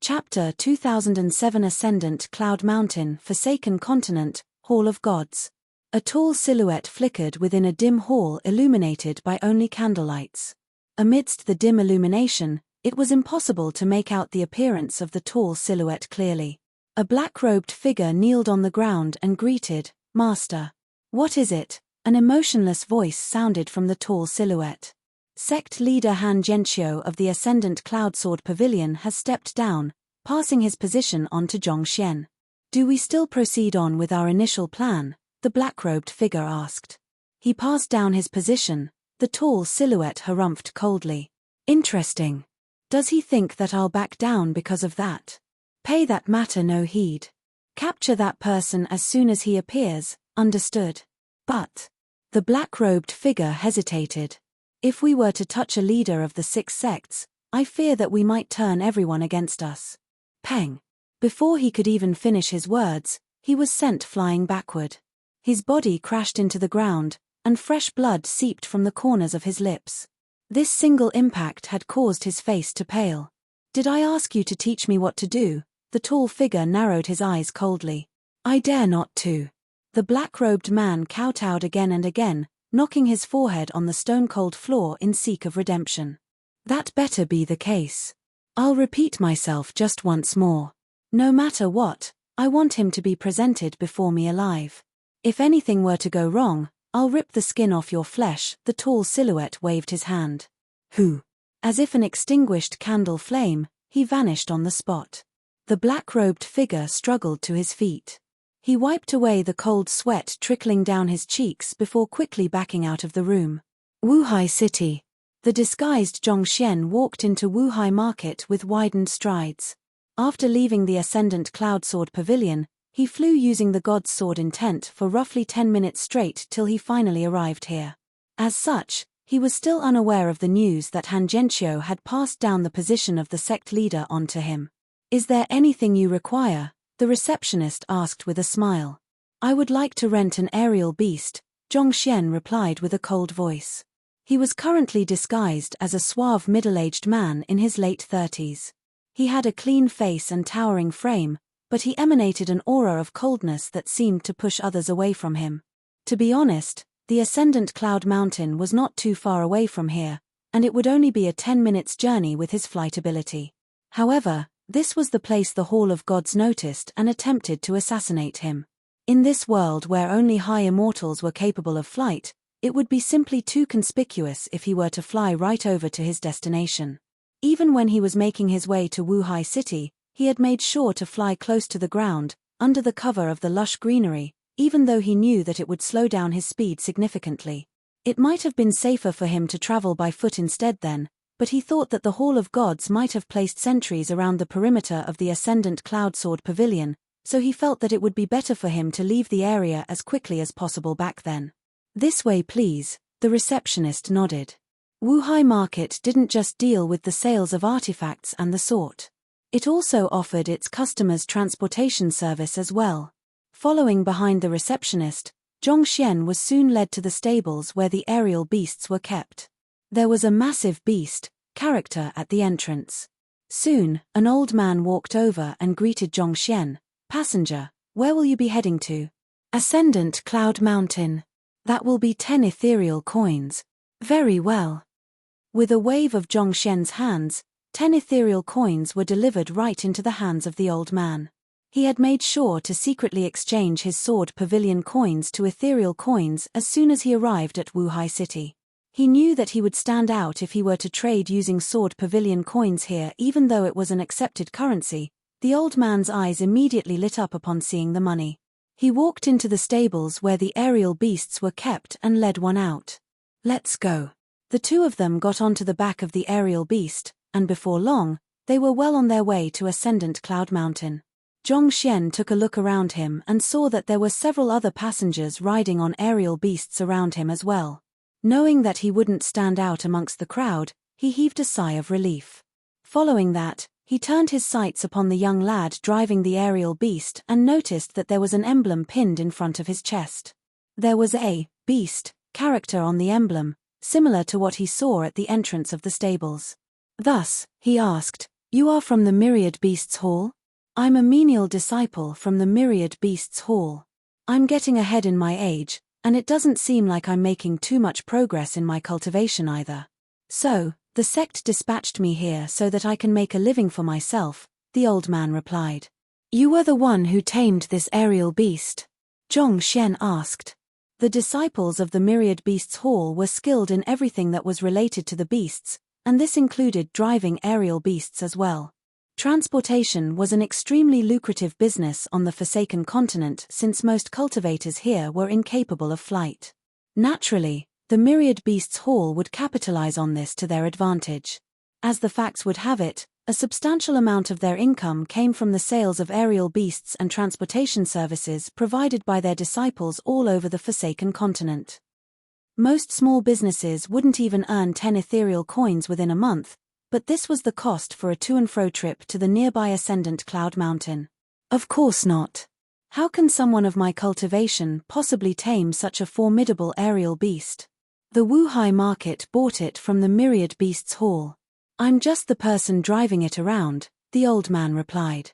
Chapter 2007 Ascendant Cloud Mountain Forsaken Continent, Hall of Gods. A tall silhouette flickered within a dim hall illuminated by only candlelights. Amidst the dim illumination, it was impossible to make out the appearance of the tall silhouette clearly. A black-robed figure kneeled on the ground and greeted, "Master." "What is it?" An emotionless voice sounded from the tall silhouette. Sect leader Han Gentio of the Ascendant Cloudsword Pavilion has stepped down, passing his position on to Zhongxian. "Do we still proceed on with our initial plan?" the black-robed figure asked. He passed down his position, the tall silhouette harumphed coldly. "Interesting. Does he think that I'll back down because of that? Pay that matter no heed. Capture that person as soon as he appears, understood?" "But..." the black-robed figure hesitated. "If we were to touch a leader of the 6 sects, I fear that we might turn everyone against us." Peng. Before he could even finish his words, he was sent flying backward. His body crashed into the ground, and fresh blood seeped from the corners of his lips. This single impact had caused his face to pale. "Did I ask you to teach me what to do?" The tall figure narrowed his eyes coldly. "I dare not to." The black-robed man kowtowed again and again, knocking his forehead on the stone-cold floor in seek of redemption. "That better be the case. I'll repeat myself just once more. No matter what, I want him to be presented before me alive. If anything were to go wrong, I'll rip the skin off your flesh." The tall silhouette waved his hand. "Who?" As if an extinguished candle flame, he vanished on the spot. The black-robed figure struggled to his feet. He wiped away the cold sweat trickling down his cheeks before quickly backing out of the room. Wuhai City. The disguised Zhongxian walked into Wuhai Market with widened strides. After leaving the Ascendant Cloudsword Pavilion, he flew using the God's Sword intent for roughly 10 minutes straight till he finally arrived here. As such, he was still unaware of the news that Han Gentio had passed down the position of the sect leader onto him. "Is there anything you require?" the receptionist asked with a smile. "I would like to rent an aerial beast," Zhongxian replied with a cold voice. He was currently disguised as a suave middle-aged man in his late 30s. He had a clean face and towering frame, but he emanated an aura of coldness that seemed to push others away from him. To be honest, the Ascendant Cloud Mountain was not too far away from here, and it would only be a 10 minutes journey with his flight ability. However, this was the place the Hall of Gods noticed and attempted to assassinate him. In this world where only high immortals were capable of flight, it would be simply too conspicuous if he were to fly right over to his destination. Even when he was making his way to Wuhai City, he had made sure to fly close to the ground, under the cover of the lush greenery, even though he knew that it would slow down his speed significantly. It might have been safer for him to travel by foot instead then, but he thought that the Hall of Gods might have placed sentries around the perimeter of the Ascendant Cloudsword Pavilion, so he felt that it would be better for him to leave the area as quickly as possible back then. "This way please," the receptionist nodded. Wuhai Market didn't just deal with the sales of artifacts and the sort. It also offered its customers transportation service as well. Following behind the receptionist, Zhongxian was soon led to the stables where the aerial beasts were kept. There was a massive beast character at the entrance. Soon, an old man walked over and greeted Zhongxian. "Passenger, where will you be heading to?" "Ascendant Cloud Mountain." "That will be 10 ethereal coins." "Very well." With a wave of Zhongxian's hands, 10 ethereal coins were delivered right into the hands of the old man. He had made sure to secretly exchange his sword pavilion coins to ethereal coins as soon as he arrived at Wuhai City. He knew that he would stand out if he were to trade using sword pavilion coins here even though it was an accepted currency. The old man's eyes immediately lit up upon seeing the money. He walked into the stables where the aerial beasts were kept and led one out. "Let's go." The two of them got onto the back of the aerial beast, and before long, they were well on their way to Ascendant Cloud Mountain. Zhongxian took a look around him and saw that there were several other passengers riding on aerial beasts around him as well. Knowing that he wouldn't stand out amongst the crowd, he heaved a sigh of relief. Following that, he turned his sights upon the young lad driving the aerial beast and noticed that there was an emblem pinned in front of his chest. There was a beast character on the emblem, similar to what he saw at the entrance of the stables. Thus, he asked, You are from the Myriad Beasts Hall? I'm a menial disciple from the Myriad Beasts Hall. I'm getting ahead in my age, and it doesn't seem like I'm making too much progress in my cultivation either. So, the sect dispatched me here so that I can make a living for myself, the old man replied. You were the one who tamed this aerial beast? Zhong Xian asked. The disciples of the Myriad Beasts Hall were skilled in everything that was related to the beasts, and this included driving aerial beasts as well. Transportation was an extremely lucrative business on the Forsaken Continent since most cultivators here were incapable of flight. Naturally, the Myriad Beasts Hall would capitalize on this to their advantage. As the facts would have it, a substantial amount of their income came from the sales of aerial beasts and transportation services provided by their disciples all over the Forsaken Continent. Most small businesses wouldn't even earn 10 ethereal coins within a month, but this was the cost for a to-and-fro trip to the nearby Ascendant Cloud Mountain. Of course not. How can someone of my cultivation possibly tame such a formidable aerial beast? The Wuhai market bought it from the Myriad Beasts Hall. I'm just the person driving it around, the old man replied.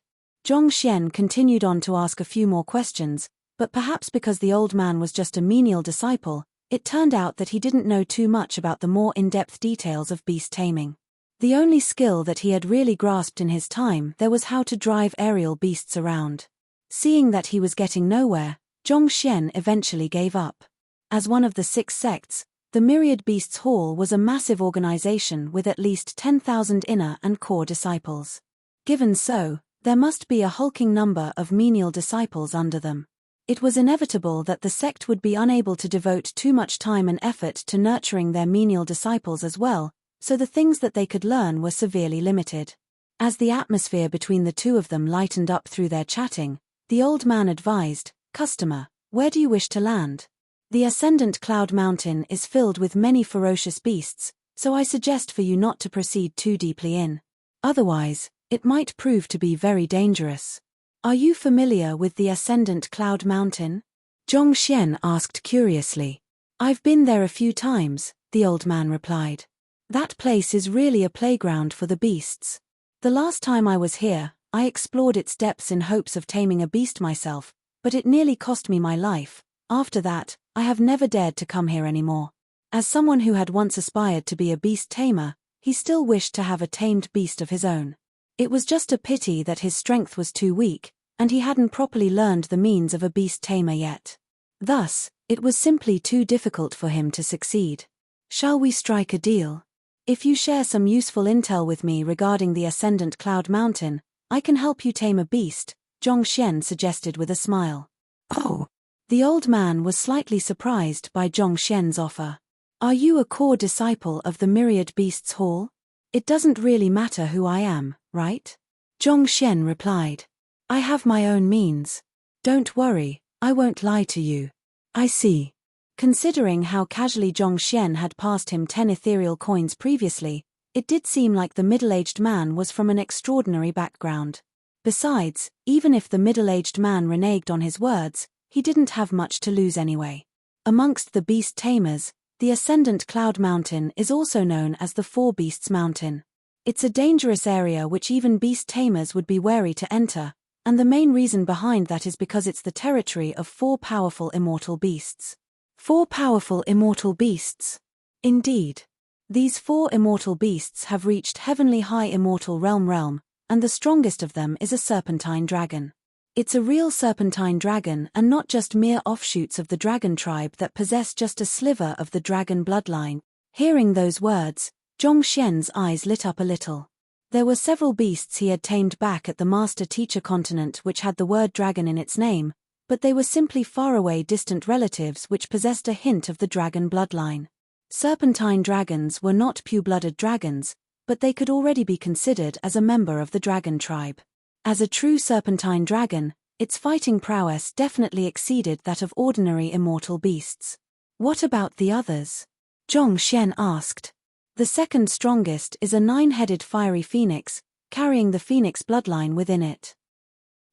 Zhong Xian continued on to ask a few more questions, but perhaps because the old man was just a menial disciple, it turned out that he didn't know too much about the more in-depth details of beast taming. The only skill that he had really grasped in his time there was how to drive aerial beasts around. Seeing that he was getting nowhere, Zhong Xian eventually gave up. As one of the 6 sects, the Myriad Beasts Hall was a massive organization with at least 10,000 inner and core disciples. Given so, there must be a hulking number of menial disciples under them. It was inevitable that the sect would be unable to devote too much time and effort to nurturing their menial disciples as well, so the things that they could learn were severely limited. As the atmosphere between the two of them lightened up through their chatting, the old man advised, "Customer, where do you wish to land? The Ascendant Cloud Mountain is filled with many ferocious beasts, so I suggest for you not to proceed too deeply in. Otherwise, it might prove to be very dangerous. Are you familiar with the Ascendant Cloud Mountain?" Zhong Xian asked curiously. I've been there a few times, the old man replied. That place is really a playground for the beasts. The last time I was here, I explored its depths in hopes of taming a beast myself, but it nearly cost me my life. After that, I have never dared to come here anymore. As someone who had once aspired to be a beast tamer, he still wished to have a tamed beast of his own. It was just a pity that his strength was too weak, and he hadn't properly learned the means of a beast tamer yet. Thus, it was simply too difficult for him to succeed. Shall we strike a deal? If you share some useful intel with me regarding the Ascendant Cloud Mountain, I can help you tame a beast, Zhong Xian suggested with a smile. Oh! The old man was slightly surprised by Zhong Xian's offer. Are you a core disciple of the Myriad Beasts Hall? It doesn't really matter who I am, right? Zhong Xian replied. I have my own means. Don't worry, I won't lie to you. I see. Considering how casually Zhong Xian had passed him 10 ethereal coins previously, it did seem like the middle-aged man was from an extraordinary background. Besides, even if the middle-aged man reneged on his words, he didn't have much to lose anyway. Amongst the beast tamers, the Ascendant Cloud Mountain is also known as the Four Beasts Mountain. It's a dangerous area which even beast tamers would be wary to enter, and the main reason behind that is because it's the territory of 4 powerful immortal beasts. 4 powerful immortal beasts? Indeed. These 4 immortal beasts have reached heavenly high immortal realm, and the strongest of them is a serpentine dragon. It's a real serpentine dragon and not just mere offshoots of the dragon tribe that possess just a sliver of the dragon bloodline. Hearing those words, Zhong Xian's eyes lit up a little. There were several beasts he had tamed back at the Master Teacher continent which had the word dragon in its name, but they were simply faraway distant relatives which possessed a hint of the dragon bloodline. Serpentine dragons were not pure-blooded dragons, but they could already be considered as a member of the dragon tribe. As a true serpentine dragon, its fighting prowess definitely exceeded that of ordinary immortal beasts. What about the others? Zhong Xian asked. The second strongest is a 9-headed fiery phoenix, carrying the phoenix bloodline within it.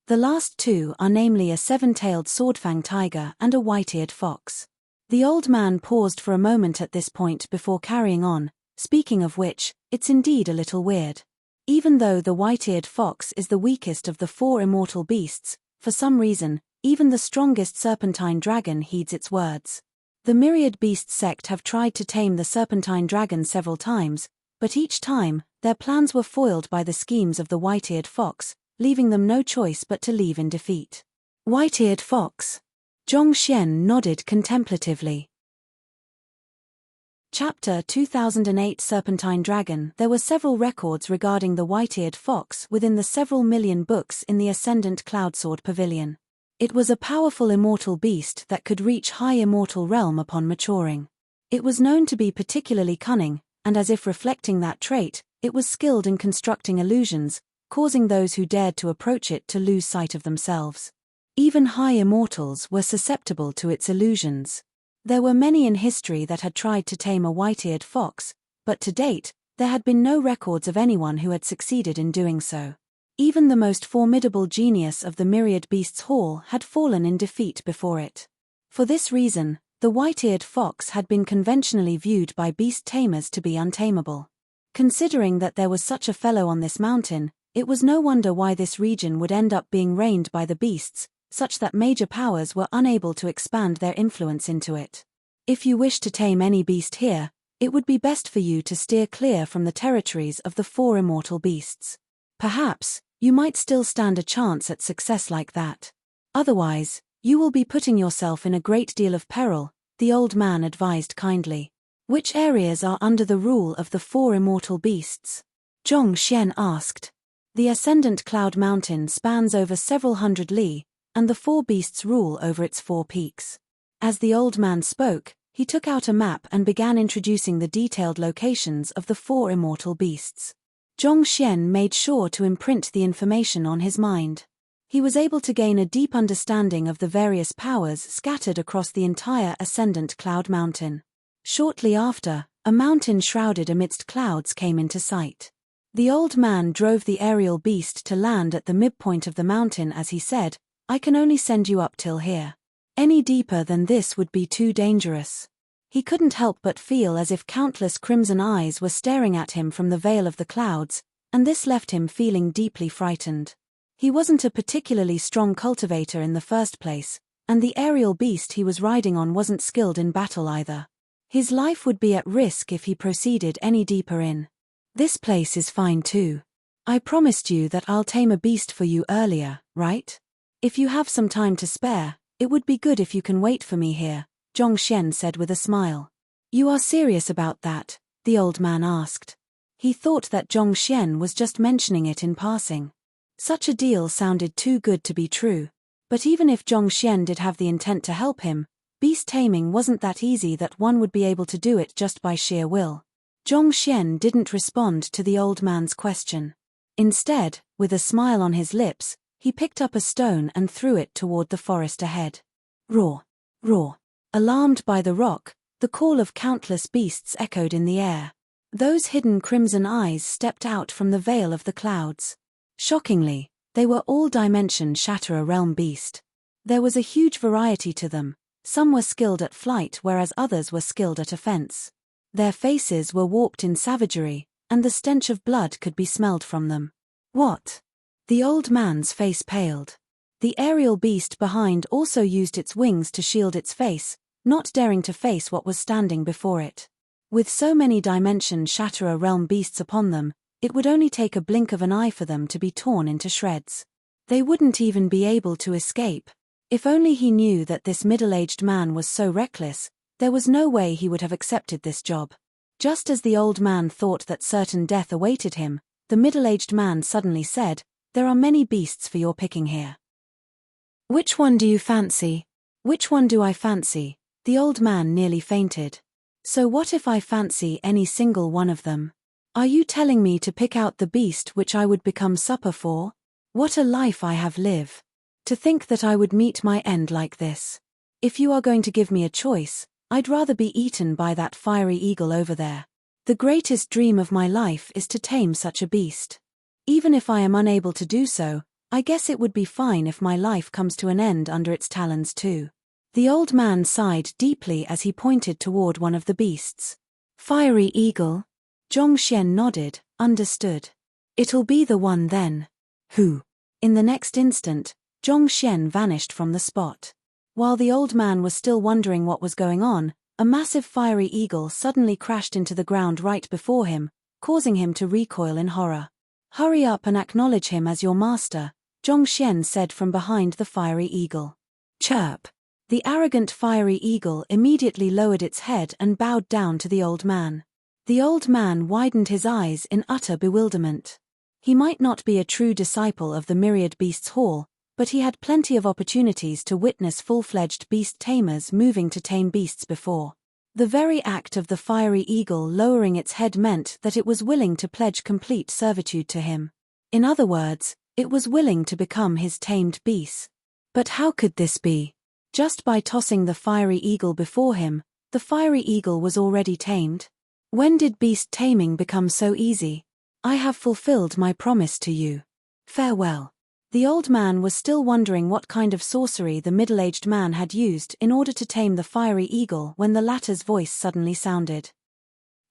The last 2 are namely a 7-tailed swordfang tiger and a white-eared fox. The old man paused for a moment at this point before carrying on, speaking of which, it's indeed a little weird. Even though the white-eared fox is the weakest of the 4 immortal beasts, for some reason, even the strongest serpentine dragon heeds its words. The myriad beast sect have tried to tame the serpentine dragon several times, but each time, their plans were foiled by the schemes of the white-eared fox, leaving them no choice but to leave in defeat. White-eared fox. Zhong Xian nodded contemplatively. Chapter 2008 Serpentine Dragon. There were several records regarding the white-eared fox within the several million books in the Ascendant Cloudsword Pavilion. It was a powerful immortal beast that could reach high immortal realm upon maturing. It was known to be particularly cunning, and as if reflecting that trait, it was skilled in constructing illusions, causing those who dared to approach it to lose sight of themselves. Even high immortals were susceptible to its illusions. There were many in history that had tried to tame a white-eared fox, but to date, there had been no records of anyone who had succeeded in doing so. Even the most formidable genius of the Myriad Beasts Hall had fallen in defeat before it. For this reason, the white-eared fox had been conventionally viewed by beast tamers to be untamable. Considering that there was such a fellow on this mountain, it was no wonder why this region would end up being reigned by the beasts, such that major powers were unable to expand their influence into it. If you wish to tame any beast here, it would be best for you to steer clear from the territories of the 4 immortal beasts. Perhaps, you might still stand a chance at success like that. Otherwise, you will be putting yourself in a great deal of peril, the old man advised kindly. Which areas are under the rule of the 4 immortal beasts? Zhong Xian asked. The Ascendant Cloud Mountain spans over several hundred li, and the 4 beasts rule over its 4 peaks. As the old man spoke, he took out a map and began introducing the detailed locations of the 4 immortal beasts. Zhong Xian made sure to imprint the information on his mind. He was able to gain a deep understanding of the various powers scattered across the entire Ascendant Cloud Mountain. Shortly after, a mountain shrouded amidst clouds came into sight. The old man drove the aerial beast to land at the midpoint of the mountain as he said, "I can only send you up till here. Any deeper than this would be too dangerous." He couldn't help but feel as if countless crimson eyes were staring at him from the veil of the clouds, and this left him feeling deeply frightened. He wasn't a particularly strong cultivator in the first place, and the aerial beast he was riding on wasn't skilled in battle either. His life would be at risk if he proceeded any deeper in. "This place is fine too. I promised you that I'll tame a beast for you earlier, right? If you have some time to spare, it would be good if you can wait for me here," Zhong Xian said with a smile. "You are serious about that?" the old man asked. He thought that Zhong Xian was just mentioning it in passing. Such a deal sounded too good to be true. But even if Zhong Xian did have the intent to help him, beast taming wasn't that easy that one would be able to do it just by sheer will. Zhong Xian didn't respond to the old man's question. Instead, with a smile on his lips, he picked up a stone and threw it toward the forest ahead. Roar! Roar! Alarmed by the rock, the call of countless beasts echoed in the air. Those hidden crimson eyes stepped out from the veil of the clouds. Shockingly, they were all Dimension Shatterer Realm beast. There was a huge variety to them. Some were skilled at flight whereas others were skilled at offense. Their faces were warped in savagery, and the stench of blood could be smelled from them. What? The old man's face paled. The aerial beast behind also used its wings to shield its face, not daring to face what was standing before it. With so many Dimension Shatterer Realm beasts upon them, it would only take a blink of an eye for them to be torn into shreds. They wouldn't even be able to escape. If only he knew that this middle-aged man was so reckless, there was no way he would have accepted this job. Just as the old man thought that certain death awaited him, the middle-aged man suddenly said, "There are many beasts for your picking here. Which one do you fancy?" "Which one do I fancy?" The old man nearly fainted. "So what if I fancy any single one of them? Are you telling me to pick out the beast which I would become supper for? What a life I have lived. To think that I would meet my end like this. If you are going to give me a choice, I'd rather be eaten by that fiery eagle over there. The greatest dream of my life is to tame such a beast. Even if I am unable to do so, I guess it would be fine if my life comes to an end under its talons too." The old man sighed deeply as he pointed toward one of the beasts. "Fiery eagle?" Zhong Xian nodded, understood. It'll be the one then. Who? In the next instant, Zhongxian vanished from the spot. While the old man was still wondering what was going on, a massive fiery eagle suddenly crashed into the ground right before him, causing him to recoil in horror. "Hurry up and acknowledge him as your master," Zhongxian said from behind the fiery eagle. Chirp! The arrogant fiery eagle immediately lowered its head and bowed down to the old man. The old man widened his eyes in utter bewilderment. He might not be a true disciple of the Myriad Beasts Hall, but he had plenty of opportunities to witness full-fledged beast tamers moving to tame beasts before. The very act of the fiery eagle lowering its head meant that it was willing to pledge complete servitude to him. In other words, it was willing to become his tamed beast. But how could this be? Just by tossing the fiery eagle before him, the fiery eagle was already tamed? When did beast taming become so easy? I have fulfilled my promise to you. Farewell. The old man was still wondering what kind of sorcery the middle-aged man had used in order to tame the fiery eagle when the latter's voice suddenly sounded.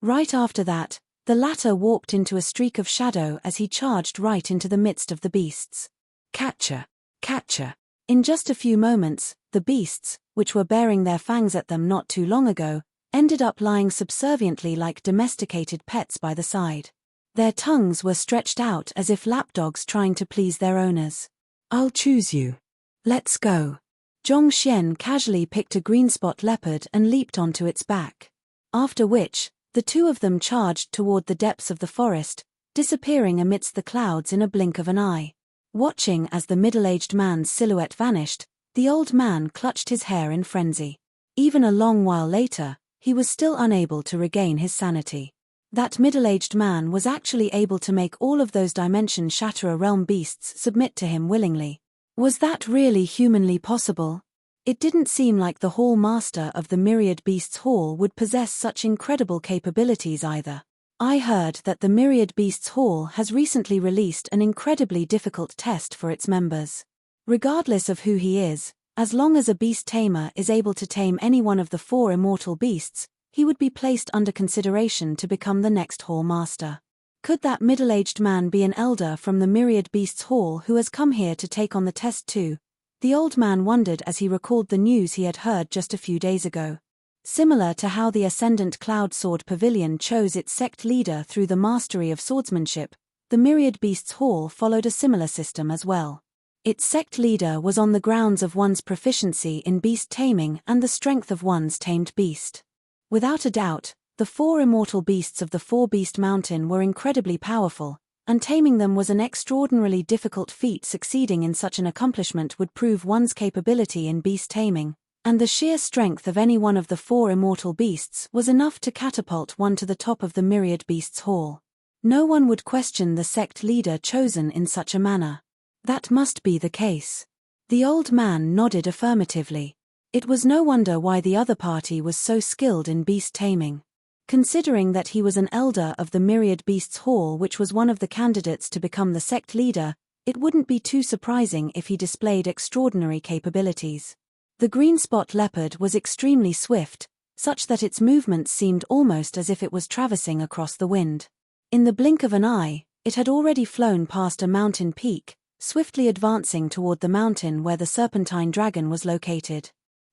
Right after that, the latter warped into a streak of shadow as he charged right into the midst of the beasts. Catcher! Catcher! In just a few moments, the beasts, which were baring their fangs at them not too long ago, ended up lying subserviently like domesticated pets by the side. Their tongues were stretched out as if lapdogs trying to please their owners. "I'll choose you. Let's go." Zhongxian casually picked a green spot leopard and leaped onto its back. After which, the two of them charged toward the depths of the forest, disappearing amidst the clouds in a blink of an eye. Watching as the middle-aged man's silhouette vanished, the old man clutched his hair in frenzy. Even a long while later, he was still unable to regain his sanity. That middle-aged man was actually able to make all of those dimension-shatterer realm beasts submit to him willingly. Was that really humanly possible? It didn't seem like the Hall Master of the Myriad Beasts Hall would possess such incredible capabilities either. I heard that the Myriad Beasts Hall has recently released an incredibly difficult test for its members. Regardless of who he is, as long as a beast tamer is able to tame any one of the 4 immortal beasts, he would be placed under consideration to become the next Hall Master. Could that middle-aged man be an elder from the Myriad Beasts Hall who has come here to take on the test too? The old man wondered as he recalled the news he had heard just a few days ago. Similar to how the Ascendant Cloud Sword Pavilion chose its sect leader through the mastery of swordsmanship, the Myriad Beasts Hall followed a similar system as well. Its sect leader was on the grounds of one's proficiency in beast taming and the strength of one's tamed beast. Without a doubt, the 4 immortal beasts of the 4-beast mountain were incredibly powerful, and taming them was an extraordinarily difficult feat. Succeeding in such an accomplishment would prove one's capability in beast taming, and the sheer strength of any one of the 4 immortal beasts was enough to catapult one to the top of the Myriad Beasts Hall. No one would question the sect leader chosen in such a manner. That must be the case. The old man nodded affirmatively. It was no wonder why the other party was so skilled in beast taming. Considering that he was an elder of the Myriad Beasts Hall, which was one of the candidates to become the sect leader, it wouldn't be too surprising if he displayed extraordinary capabilities. The green spot leopard was extremely swift, such that its movements seemed almost as if it was traversing across the wind. In the blink of an eye, it had already flown past a mountain peak, swiftly advancing toward the mountain where the serpentine dragon was located.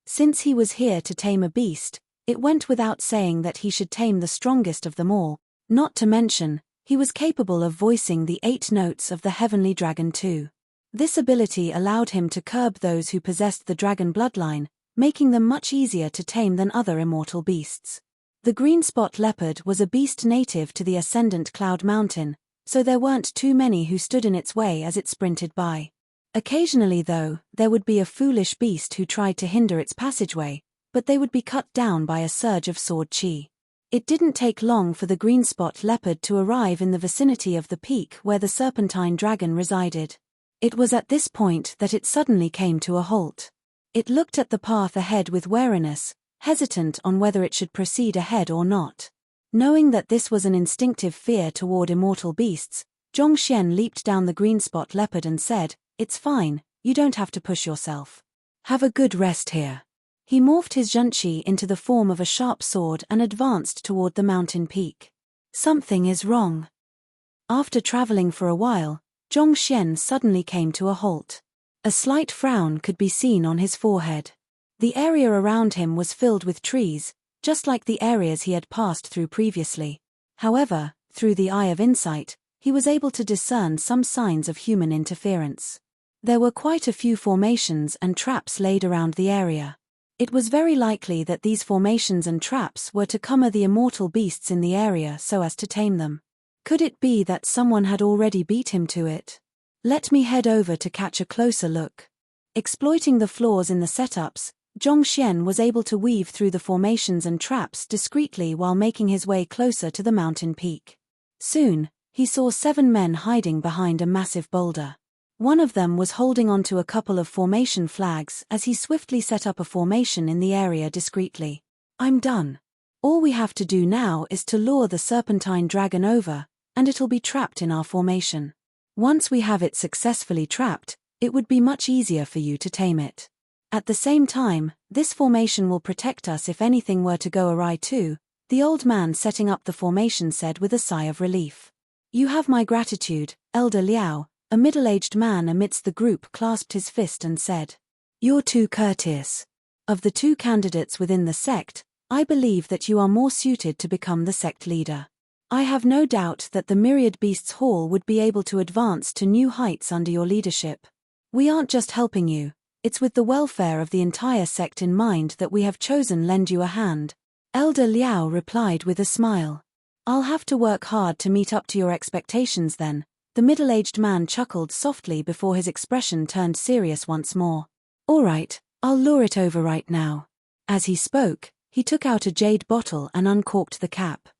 Since he was here to tame a beast, it went without saying that he should tame the strongest of them all, not to mention, he was capable of voicing the 8 notes of the heavenly dragon too. This ability allowed him to curb those who possessed the dragon bloodline, making them much easier to tame than other immortal beasts. The green spot leopard was a beast native to the Ascendant Cloud Mountain, so there weren't too many who stood in its way as it sprinted by. Occasionally though, there would be a foolish beast who tried to hinder its passageway, but they would be cut down by a surge of sword chi. It didn't take long for the green spot leopard to arrive in the vicinity of the peak where the serpentine dragon resided. It was at this point that it suddenly came to a halt. It looked at the path ahead with wariness, hesitant on whether it should proceed ahead or not. Knowing that this was an instinctive fear toward immortal beasts, Zhongxian leaped down the green spot leopard and said, "It's fine, you don't have to push yourself. Have a good rest here." He morphed his zhengqi into the form of a sharp sword and advanced toward the mountain peak. Something is wrong. After traveling for a while, Zhongxian suddenly came to a halt. A slight frown could be seen on his forehead. The area around him was filled with trees, just like the areas he had passed through previously. However, through the eye of insight, he was able to discern some signs of human interference. There were quite a few formations and traps laid around the area. It was very likely that these formations and traps were to corner the immortal beasts in the area so as to tame them. Could it be that someone had already beat him to it? Let me head over to catch a closer look. Exploiting the flaws in the setups, Zhongxian was able to weave through the formations and traps discreetly while making his way closer to the mountain peak. Soon, he saw 7 men hiding behind a massive boulder. One of them was holding onto a couple of formation flags as he swiftly set up a formation in the area discreetly. I'm done. All we have to do now is to lure the serpentine dragon over, and it'll be trapped in our formation. Once we have it successfully trapped, it would be much easier for you to tame it. At the same time, this formation will protect us if anything were to go awry too, the old man setting up the formation said with a sigh of relief. You have my gratitude, Elder Liao. A middle-aged man amidst the group clasped his fist and said, You're too courteous. Of the 2 candidates within the sect, I believe that you are more suited to become the sect leader. I have no doubt that the Myriad Beasts Hall would be able to advance to new heights under your leadership. We aren't just helping you, it's with the welfare of the entire sect in mind that we have chosen lend you a hand. Elder Liao replied with a smile. I'll have to work hard to meet up to your expectations then. The middle-aged man chuckled softly before his expression turned serious once more. All right, I'll lure it over right now. As he spoke, he took out a jade bottle and uncorked the cap.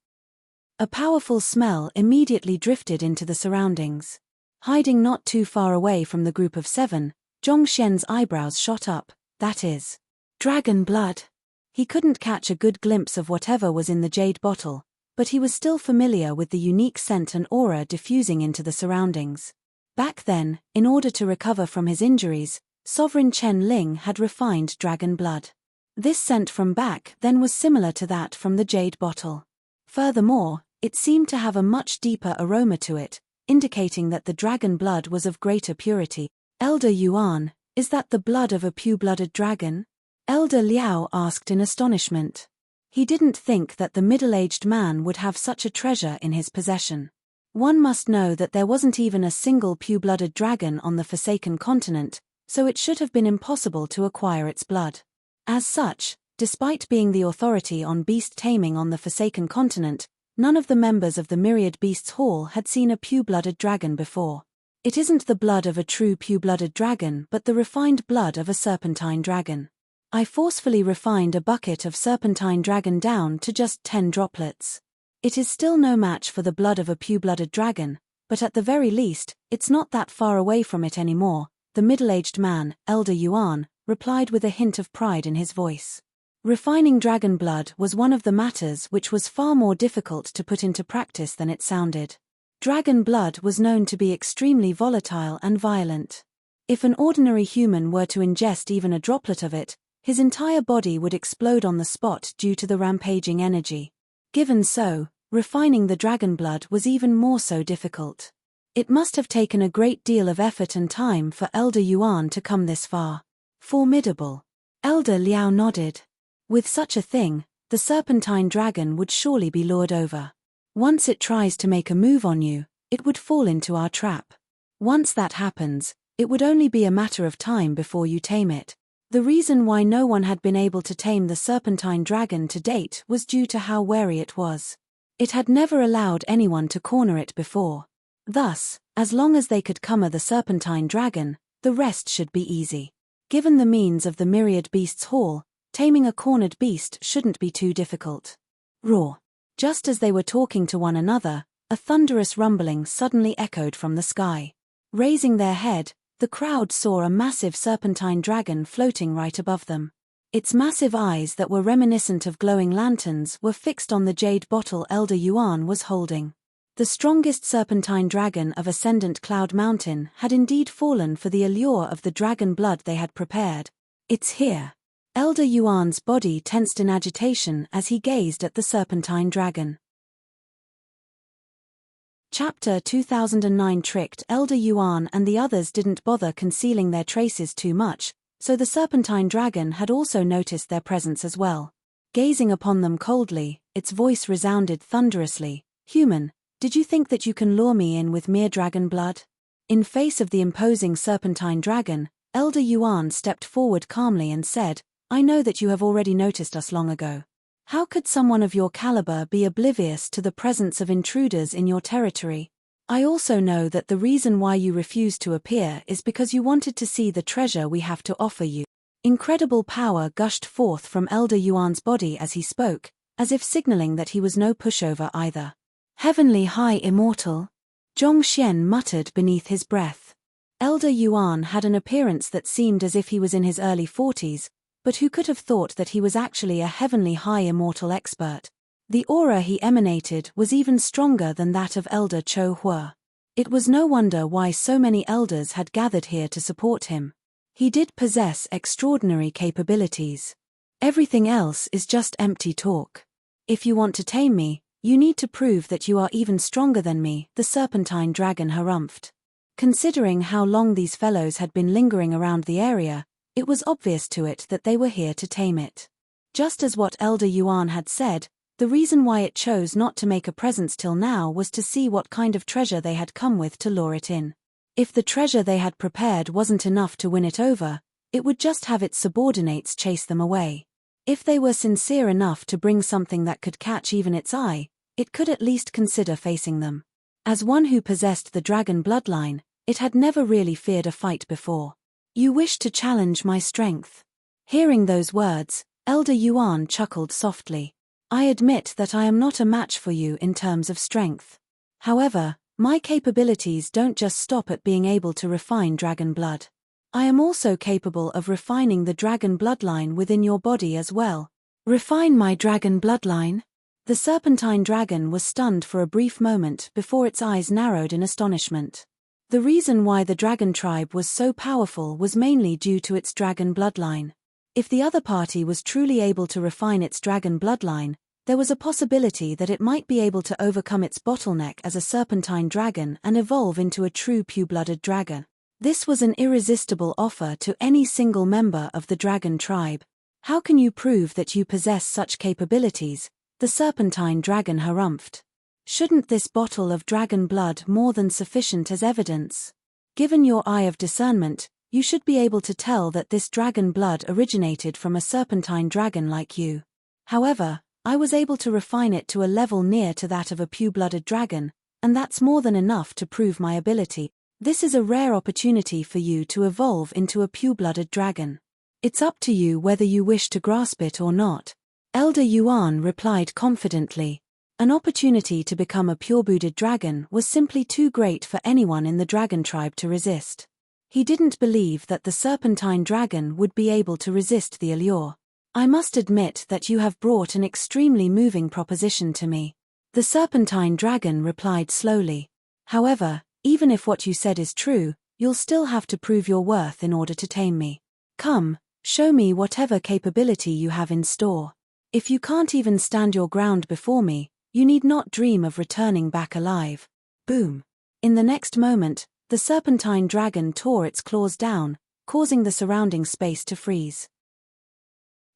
A powerful smell immediately drifted into the surroundings. Hiding not too far away from the group of 7, Zhongxian's eyebrows shot up, that is, dragon blood. He couldn't catch a good glimpse of whatever was in the jade bottle, but he was still familiar with the unique scent and aura diffusing into the surroundings. Back then, in order to recover from his injuries, Sovereign Chen Ling had refined dragon blood. This scent from back then was similar to that from the jade bottle. Furthermore, it seemed to have a much deeper aroma to it, indicating that the dragon blood was of greater purity. Elder Yuan, is that the blood of a pure-blooded dragon? Elder Liao asked in astonishment. He didn't think that the middle-aged man would have such a treasure in his possession. One must know that there wasn't even a single pure-blooded dragon on the Forsaken Continent, so it should have been impossible to acquire its blood. As such, despite being the authority on beast taming on the Forsaken Continent, none of the members of the Myriad Beasts Hall had seen a pure-blooded dragon before. It isn't the blood of a true pure-blooded dragon but the refined blood of a serpentine dragon. I forcefully refined a bucket of serpentine dragon down to just 10 droplets. It is still no match for the blood of a pure-blooded dragon, but at the very least, it's not that far away from it anymore, the middle-aged man, Elder Yuan, replied with a hint of pride in his voice. Refining dragon blood was one of the matters which was far more difficult to put into practice than it sounded. Dragon blood was known to be extremely volatile and violent. If an ordinary human were to ingest even a droplet of it, his entire body would explode on the spot due to the rampaging energy. Given so, refining the dragon blood was even more so difficult. It must have taken a great deal of effort and time for Elder Yuan to come this far. Formidable. Elder Liao nodded. With such a thing, the serpentine dragon would surely be lured over. Once it tries to make a move on you, it would fall into our trap. Once that happens, it would only be a matter of time before you tame it. The reason why no one had been able to tame the serpentine dragon to date was due to how wary it was. It had never allowed anyone to corner it before. Thus, as long as they could corner the serpentine dragon, the rest should be easy. Given the means of the Myriad Beasts Hall, taming a cornered beast shouldn't be too difficult. Roar. Just as they were talking to one another, a thunderous rumbling suddenly echoed from the sky. Raising their head, the crowd saw a massive serpentine dragon floating right above them. Its massive eyes that were reminiscent of glowing lanterns were fixed on the jade bottle Elder Yuan was holding. The strongest serpentine dragon of Ascendant Cloud Mountain had indeed fallen for the allure of the dragon blood they had prepared. It's here. Elder Yuan's body tensed in agitation as he gazed at the serpentine dragon. Chapter 2009 Tricked. Elder Yuan and the others didn't bother concealing their traces too much, so the serpentine dragon had also noticed their presence as well. Gazing upon them coldly, its voice resounded thunderously. "Human, did you think that you can lure me in with mere dragon blood?" In face of the imposing serpentine dragon, Elder Yuan stepped forward calmly and said, "I know that you have already noticed us long ago. How could someone of your caliber be oblivious to the presence of intruders in your territory? I also know that the reason why you refused to appear is because you wanted to see the treasure we have to offer you." Incredible power gushed forth from Elder Yuan's body as he spoke, as if signaling that he was no pushover either. "Heavenly High Immortal," Zhong Xian muttered beneath his breath. Elder Yuan had an appearance that seemed as if he was in his early 40s, but who could have thought that he was actually a Heavenly High Immortal expert? The aura he emanated was even stronger than that of Elder Cho Hua. It was no wonder why so many elders had gathered here to support him. He did possess extraordinary capabilities. Everything else is just empty talk. If you want to tame me, you need to prove that you are even stronger than me, the serpentine dragon harumphed. Considering how long these fellows had been lingering around the area, it was obvious to it that they were here to tame it. Just as what Elder Yuan had said, the reason why it chose not to make a presence till now was to see what kind of treasure they had come with to lure it in. If the treasure they had prepared wasn't enough to win it over, it would just have its subordinates chase them away. If they were sincere enough to bring something that could catch even its eye, it could at least consider facing them. As one who possessed the dragon bloodline, it had never really feared a fight before. "You wish to challenge my strength." Hearing those words, Elder Yuan chuckled softly. "I admit that I am not a match for you in terms of strength. However, my capabilities don't just stop at being able to refine dragon blood. I am also capable of refining the dragon bloodline within your body as well." "Refine my dragon bloodline?" The serpentine dragon was stunned for a brief moment before its eyes narrowed in astonishment. The reason why the dragon tribe was so powerful was mainly due to its dragon bloodline. If the other party was truly able to refine its dragon bloodline, there was a possibility that it might be able to overcome its bottleneck as a serpentine dragon and evolve into a true pure-blooded dragon. This was an irresistible offer to any single member of the dragon tribe. "How can you prove that you possess such capabilities?" the serpentine dragon harumphed. "Shouldn't this bottle of dragon blood more than sufficient as evidence? Given your eye of discernment, you should be able to tell that this dragon blood originated from a serpentine dragon like you. However, I was able to refine it to a level near to that of a pure-blooded dragon, and that's more than enough to prove my ability. This is a rare opportunity for you to evolve into a pure-blooded dragon. It's up to you whether you wish to grasp it or not." Elder Yuan replied confidently. An opportunity to become a pure-blooded dragon was simply too great for anyone in the dragon tribe to resist. He didn't believe that the serpentine dragon would be able to resist the allure. "I must admit that you have brought an extremely moving proposition to me," the serpentine dragon replied slowly. "However, even if what you said is true, you'll still have to prove your worth in order to tame me. Come, show me whatever capability you have in store. If you can't even stand your ground before me, you need not dream of returning back alive." Boom! In the next moment, the serpentine dragon tore its claws down, causing the surrounding space to freeze.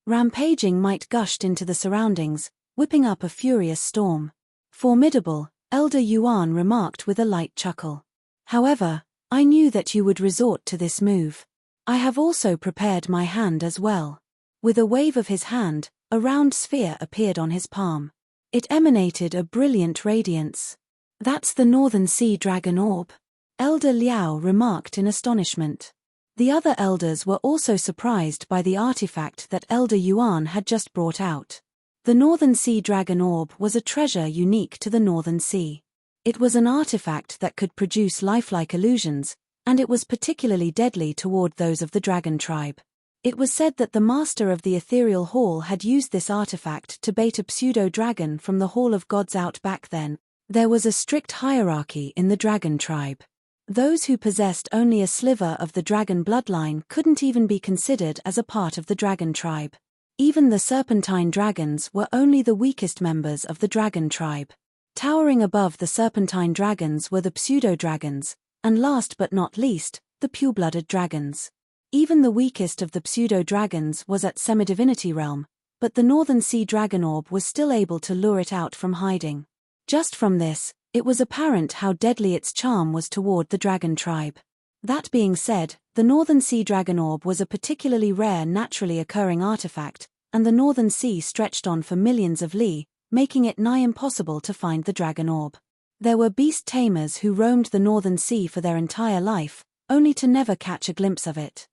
Rampaging might gushed into the surroundings, whipping up a furious storm. "Formidable," Elder Yuan remarked with a light chuckle. "However, I knew that you would resort to this move. I have also prepared my hand as well." With a wave of his hand, a round sphere appeared on his palm. It emanated a brilliant radiance. "That's the Northern Sea Dragon Orb," Elder Liao remarked in astonishment. The other elders were also surprised by the artifact that Elder Yuan had just brought out. The Northern Sea Dragon Orb was a treasure unique to the Northern Sea. It was an artifact that could produce lifelike illusions, and it was particularly deadly toward those of the dragon tribe. It was said that the master of the ethereal hall had used this artifact to bait a pseudo-dragon from the Hall of Gods out back then. There was a strict hierarchy in the dragon tribe. Those who possessed only a sliver of the dragon bloodline couldn't even be considered as a part of the dragon tribe. Even the serpentine dragons were only the weakest members of the dragon tribe. Towering above the serpentine dragons were the pseudo-dragons, and last but not least, the pure-blooded dragons. Even the weakest of the pseudo-dragons was at semi-divinity realm, but the Northern Sea Dragon Orb was still able to lure it out from hiding. Just from this, it was apparent how deadly its charm was toward the dragon tribe. That being said, the Northern Sea Dragon Orb was a particularly rare naturally occurring artifact, and the Northern Sea stretched on for millions of li, making it nigh impossible to find the Dragon Orb. There were beast tamers who roamed the Northern Sea for their entire life, only to never catch a glimpse of it.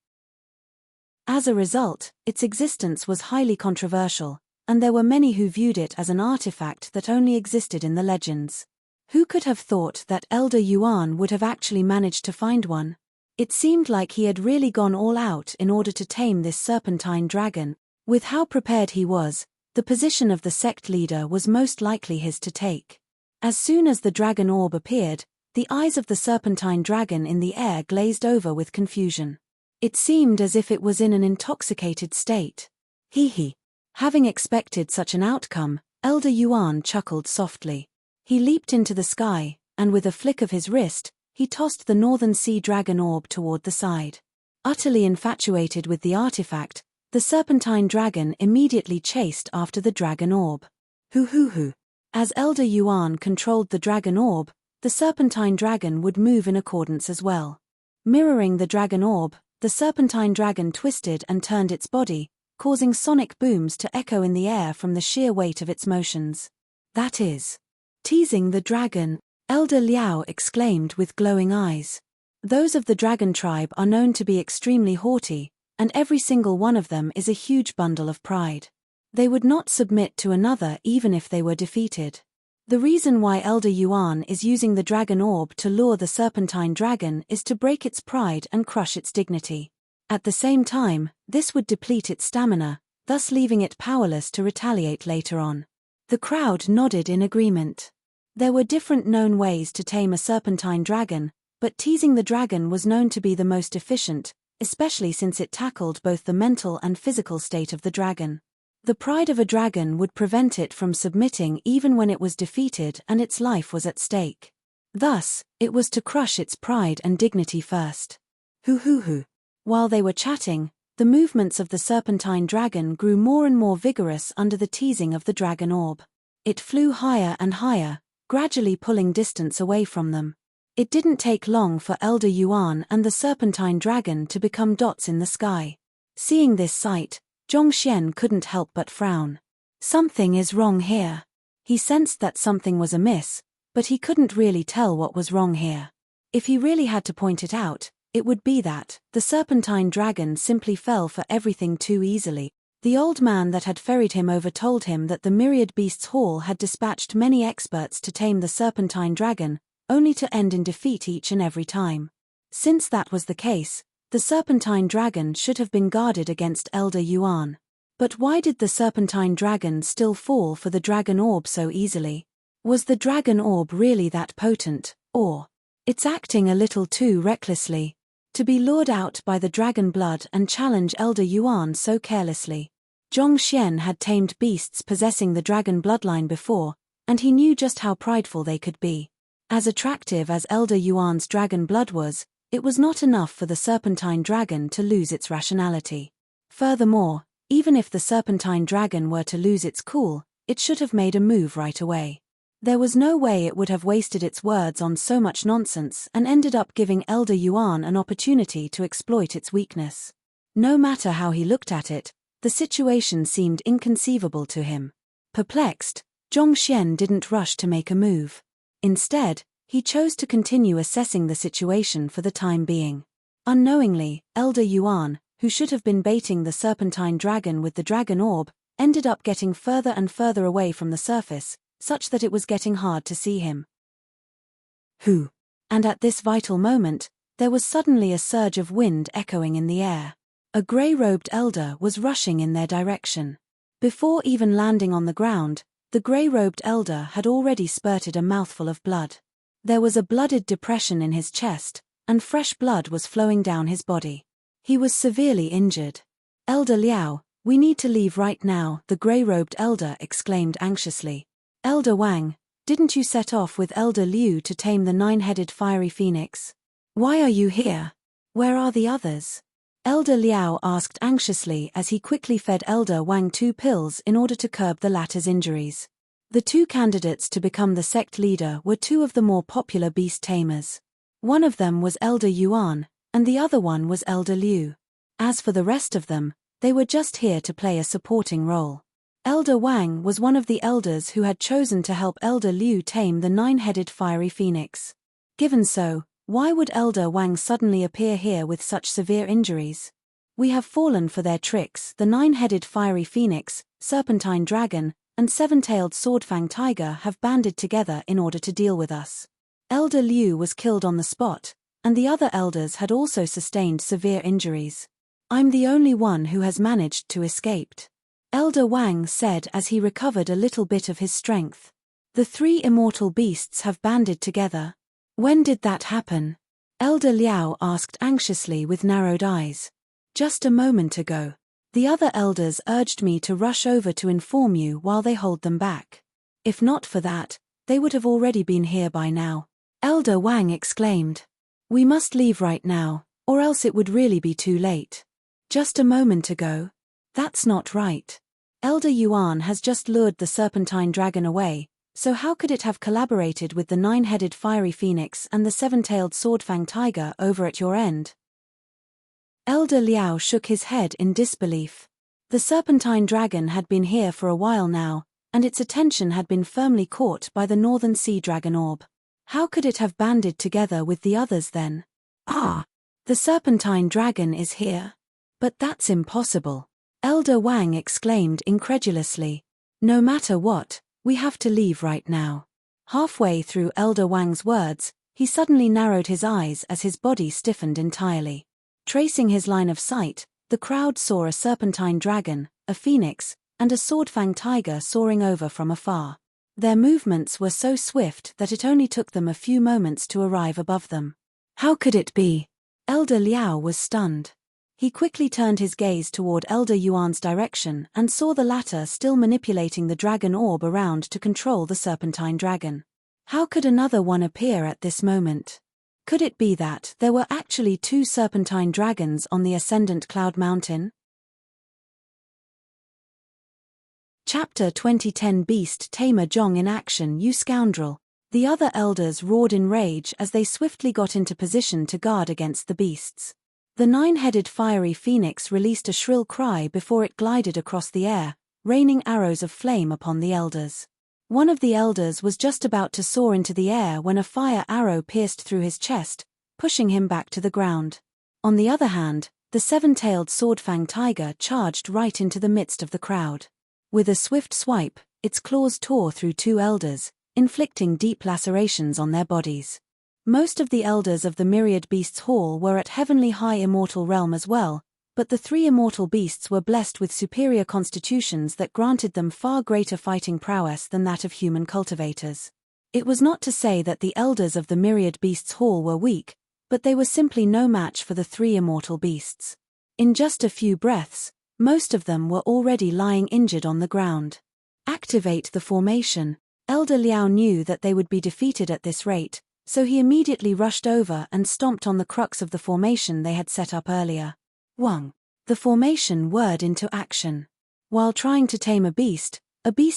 As a result, its existence was highly controversial, and there were many who viewed it as an artifact that only existed in the legends. Who could have thought that Elder Yuan would have actually managed to find one? It seemed like he had really gone all out in order to tame this serpentine dragon. With how prepared he was, the position of the sect leader was most likely his to take. As soon as the dragon orb appeared, the eyes of the serpentine dragon in the air glazed over with confusion. It seemed as if it was in an intoxicated state. Hee. Having expected such an outcome, Elder Yuan chuckled softly. He leaped into the sky, and with a flick of his wrist, he tossed the Northern Sea Dragon Orb toward the side. Utterly infatuated with the artifact, the serpentine dragon immediately chased after the dragon orb. Hoo. As Elder Yuan controlled the dragon orb, the serpentine dragon would move in accordance as well. Mirroring the dragon orb, the serpentine dragon twisted and turned its body, causing sonic booms to echo in the air from the sheer weight of its motions. That is teasing the dragon, Elder Liao exclaimed with glowing eyes. Those of the dragon tribe are known to be extremely haughty, and every single one of them is a huge bundle of pride. They would not submit to another even if they were defeated. The reason why Elder Yuan is using the dragon orb to lure the serpentine dragon is to break its pride and crush its dignity. At the same time, this would deplete its stamina, thus leaving it powerless to retaliate later on. The crowd nodded in agreement. There were different known ways to tame a serpentine dragon, but teasing the dragon was known to be the most efficient, especially since it tackled both the mental and physical state of the dragon. The pride of a dragon would prevent it from submitting even when it was defeated and its life was at stake. Thus, it was to crush its pride and dignity first. Hoo. While they were chatting, the movements of the serpentine dragon grew more and more vigorous under the teasing of the dragon orb. It flew higher and higher, gradually pulling distance away from them. It didn't take long for Elder Yuan and the serpentine dragon to become dots in the sky. Seeing this sight, Zhongxian couldn't help but frown. Something is wrong here. He sensed that something was amiss, but he couldn't really tell what was wrong here. If he really had to point it out, it would be that the serpentine dragon simply fell for everything too easily. The old man that had ferried him over told him that the Myriad Beasts Hall had dispatched many experts to tame the serpentine dragon, only to end in defeat each and every time. Since that was the case, the serpentine dragon should have been guarded against Elder Yuan. But why did the serpentine dragon still fall for the dragon orb so easily? Was the dragon orb really that potent, or it's acting a little too recklessly? To be lured out by the dragon blood and challenge Elder Yuan so carelessly. Zhongxian had tamed beasts possessing the dragon bloodline before, and he knew just how prideful they could be. As attractive as Elder Yuan's dragon blood was, it was not enough for the serpentine dragon to lose its rationality. Furthermore, even if the serpentine dragon were to lose its cool, it should have made a move right away. There was no way it would have wasted its words on so much nonsense and ended up giving Elder Yuan an opportunity to exploit its weakness. No matter how he looked at it, the situation seemed inconceivable to him. Perplexed, Zhongxian didn't rush to make a move. Instead, he chose to continue assessing the situation for the time being. Unknowingly, Elder Yuan, who should have been baiting the serpentine dragon with the dragon orb, ended up getting further and further away from the surface, such that it was getting hard to see him. Who? And at this vital moment, there was suddenly a surge of wind echoing in the air. A grey-robed elder was rushing in their direction. Before even landing on the ground, the grey-robed elder had already spurted a mouthful of blood. There was a blooded depression in his chest, and fresh blood was flowing down his body. He was severely injured. Elder Liao, we need to leave right now, the grey-robed elder exclaimed anxiously. Elder Wang, Didn't you set off with Elder Liu to tame the nine-headed fiery phoenix? Why are you here? Where are the others? Elder Liao asked anxiously as he quickly fed Elder Wang 2 pills in order to curb the latter's injuries. The two candidates to become the sect leader were two of the more popular beast tamers. One of them was Elder Yuan, and the other one was Elder Liu. As for the rest of them, they were just here to play a supporting role. Elder Wang was one of the elders who had chosen to help Elder Liu tame the nine-headed fiery phoenix. Given so, why would Elder Wang suddenly appear here with such severe injuries? We have fallen for their tricks. The nine-headed fiery phoenix, serpentine dragon, and seven-tailed swordfang tiger have banded together in order to deal with us. Elder Liu was killed on the spot, and the other elders had also sustained severe injuries. I'm the only one who has managed to escape. Elder Wang said as he recovered a little bit of his strength. The three immortal beasts have banded together. When did that happen? Elder Liao asked anxiously with narrowed eyes. Just a moment ago. The other elders urged me to rush over to inform you while they hold them back. If not for that, they would have already been here by now. Elder Wang exclaimed. We must leave right now, or else it would really be too late. Just a moment ago? That's not right. Elder Yuan has just lured the serpentine dragon away, so how could it have collaborated with the nine-headed fiery phoenix and the seven-tailed swordfang tiger over at your end? Elder Liao shook his head in disbelief. The serpentine dragon had been here for a while now, and its attention had been firmly caught by the northern sea dragon orb. How could it have banded together with the others then? Ah! The serpentine dragon is here. But that's impossible. Elder Wang exclaimed incredulously. No matter what, we have to leave right now. Halfway through Elder Wang's words, he suddenly narrowed his eyes as his body stiffened entirely. Tracing his line of sight, the crowd saw a serpentine dragon, a phoenix, and a swordfang tiger soaring over from afar. Their movements were so swift that it only took them a few moments to arrive above them. How could it be? Elder Liao was stunned. He quickly turned his gaze toward Elder Yuan's direction and saw the latter still manipulating the dragon orb around to control the serpentine dragon. How could another one appear at this moment? Could it be that there were actually two serpentine dragons on the ascendant Cloud Mountain? Chapter 2010 Beast Tamer Zhong in action, you scoundrel! The other elders roared in rage as they swiftly got into position to guard against the beasts. The nine-headed fiery phoenix released a shrill cry before it glided across the air, raining arrows of flame upon the elders. One of the elders was just about to soar into the air when a fire arrow pierced through his chest, pushing him back to the ground. On the other hand, the seven-tailed swordfang tiger charged right into the midst of the crowd. With a swift swipe, its claws tore through two elders, inflicting deep lacerations on their bodies. Most of the elders of the Myriad Beasts Hall were at Heavenly High Immortal Realm as well, but the three immortal beasts were blessed with superior constitutions that granted them far greater fighting prowess than that of human cultivators. It was not to say that the elders of the Myriad Beasts Hall were weak, but they were simply no match for the three immortal beasts. In just a few breaths, most of them were already lying injured on the ground. Activate the formation. Elder Liao knew that they would be defeated at this rate, so he immediately rushed over and stomped on the crux of the formation they had set up earlier. Wang. The formation whirred into action. While trying to tame a beast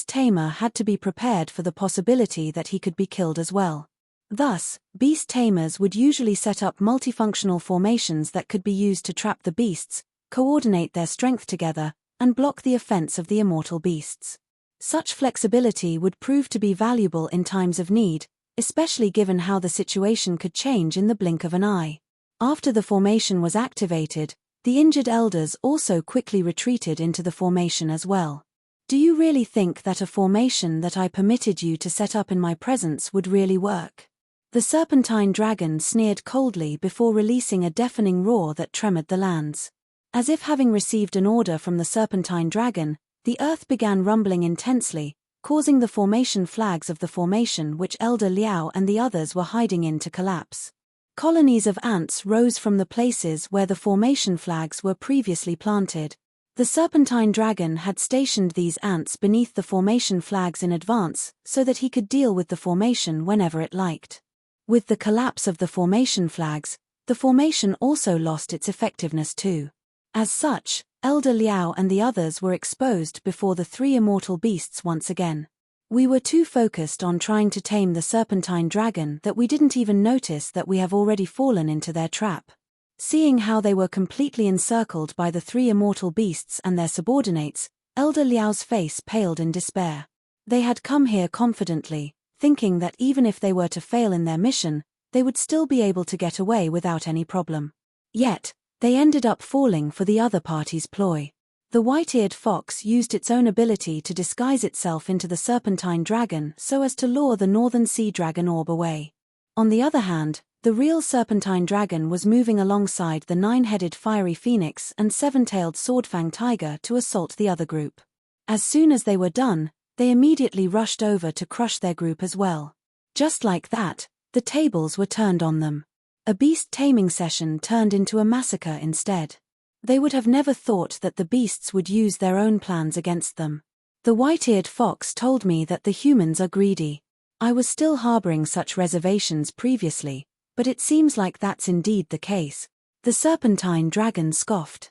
tamer had to be prepared for the possibility that he could be killed as well. Thus, beast tamers would usually set up multifunctional formations that could be used to trap the beasts, coordinate their strength together, and block the offense of the immortal beasts. Such flexibility would prove to be valuable in times of need, especially given how the situation could change in the blink of an eye. After the formation was activated, the injured elders also quickly retreated into the formation as well. Do you really think that a formation that I permitted you to set up in my presence would really work? The serpentine dragon sneered coldly before releasing a deafening roar that tremored the lands. As if having received an order from the serpentine dragon, the earth began rumbling intensely, causing the formation flags of the formation which Elder Liao and the others were hiding in to collapse. Colonies of ants rose from the places where the formation flags were previously planted. The serpentine dragon had stationed these ants beneath the formation flags in advance so that he could deal with the formation whenever it liked. With the collapse of the formation flags, the formation also lost its effectiveness too. As such, Elder Liao and the others were exposed before the three immortal beasts once again. We were too focused on trying to tame the serpentine dragon that we didn't even notice that we have already fallen into their trap. Seeing how they were completely encircled by the three immortal beasts and their subordinates, Elder Liao's face paled in despair. They had come here confidently, thinking that even if they were to fail in their mission, they would still be able to get away without any problem. Yet, they ended up falling for the other party's ploy. The white-eared fox used its own ability to disguise itself into the serpentine dragon so as to lure the northern sea dragon orb away. On the other hand, the real serpentine dragon was moving alongside the nine-headed fiery phoenix and seven-tailed swordfang tiger to assault the other group. As soon as they were done, they immediately rushed over to crush their group as well. Just like that, the tables were turned on them. A beast taming session turned into a massacre instead. They would have never thought that the beasts would use their own plans against them. The white-eared fox told me that the humans are greedy. I was still harboring such reservations previously, but it seems like that's indeed the case. The serpentine dragon scoffed.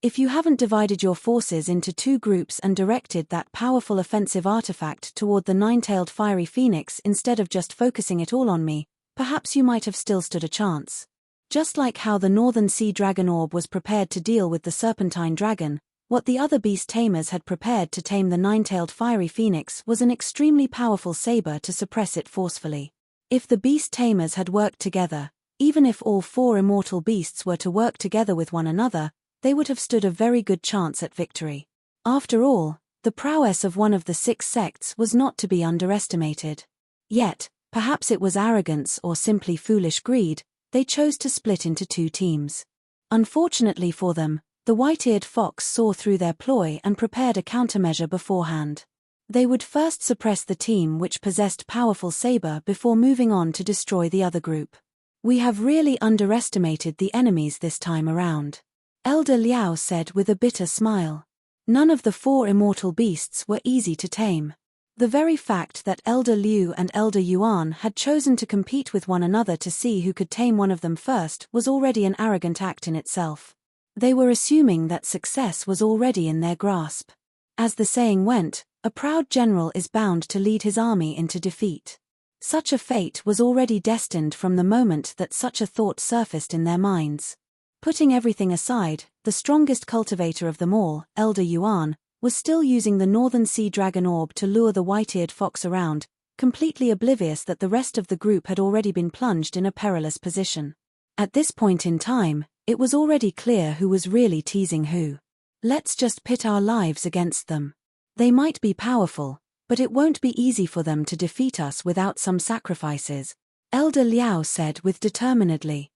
If you haven't divided your forces into two groups and directed that powerful offensive artifact toward the nine-tailed fiery phoenix instead of just focusing it all on me, perhaps you might have still stood a chance. Just like how the northern sea dragon orb was prepared to deal with the serpentine dragon, what the other beast tamers had prepared to tame the nine-tailed fiery phoenix was an extremely powerful saber to suppress it forcefully. If the beast tamers had worked together, even if all four immortal beasts were to work together with one another, they would have stood a very good chance at victory. After all, the prowess of one of the six sects was not to be underestimated. Yet, perhaps it was arrogance or simply foolish greed, they chose to split into two teams. Unfortunately for them, the white-eared fox saw through their ploy and prepared a countermeasure beforehand. They would first suppress the team which possessed powerful saber before moving on to destroy the other group. We have really underestimated the enemies this time around. Elder Liao said with a bitter smile. None of the four immortal beasts were easy to tame. The very fact that Elder Liu and Elder Yuan had chosen to compete with one another to see who could tame one of them first was already an arrogant act in itself. They were assuming that success was already in their grasp. As the saying went, a proud general is bound to lead his army into defeat. Such a fate was already destined from the moment that such a thought surfaced in their minds. Putting everything aside, the strongest cultivator of them all, Elder Yuan, was still using the northern sea dragon orb to lure the white-eared fox around, completely oblivious that the rest of the group had already been plunged in a perilous position. At this point in time, it was already clear who was really teasing who. Let's just pit our lives against them. They might be powerful, but it won't be easy for them to defeat us without some sacrifices, Elder Liao said with determinedly.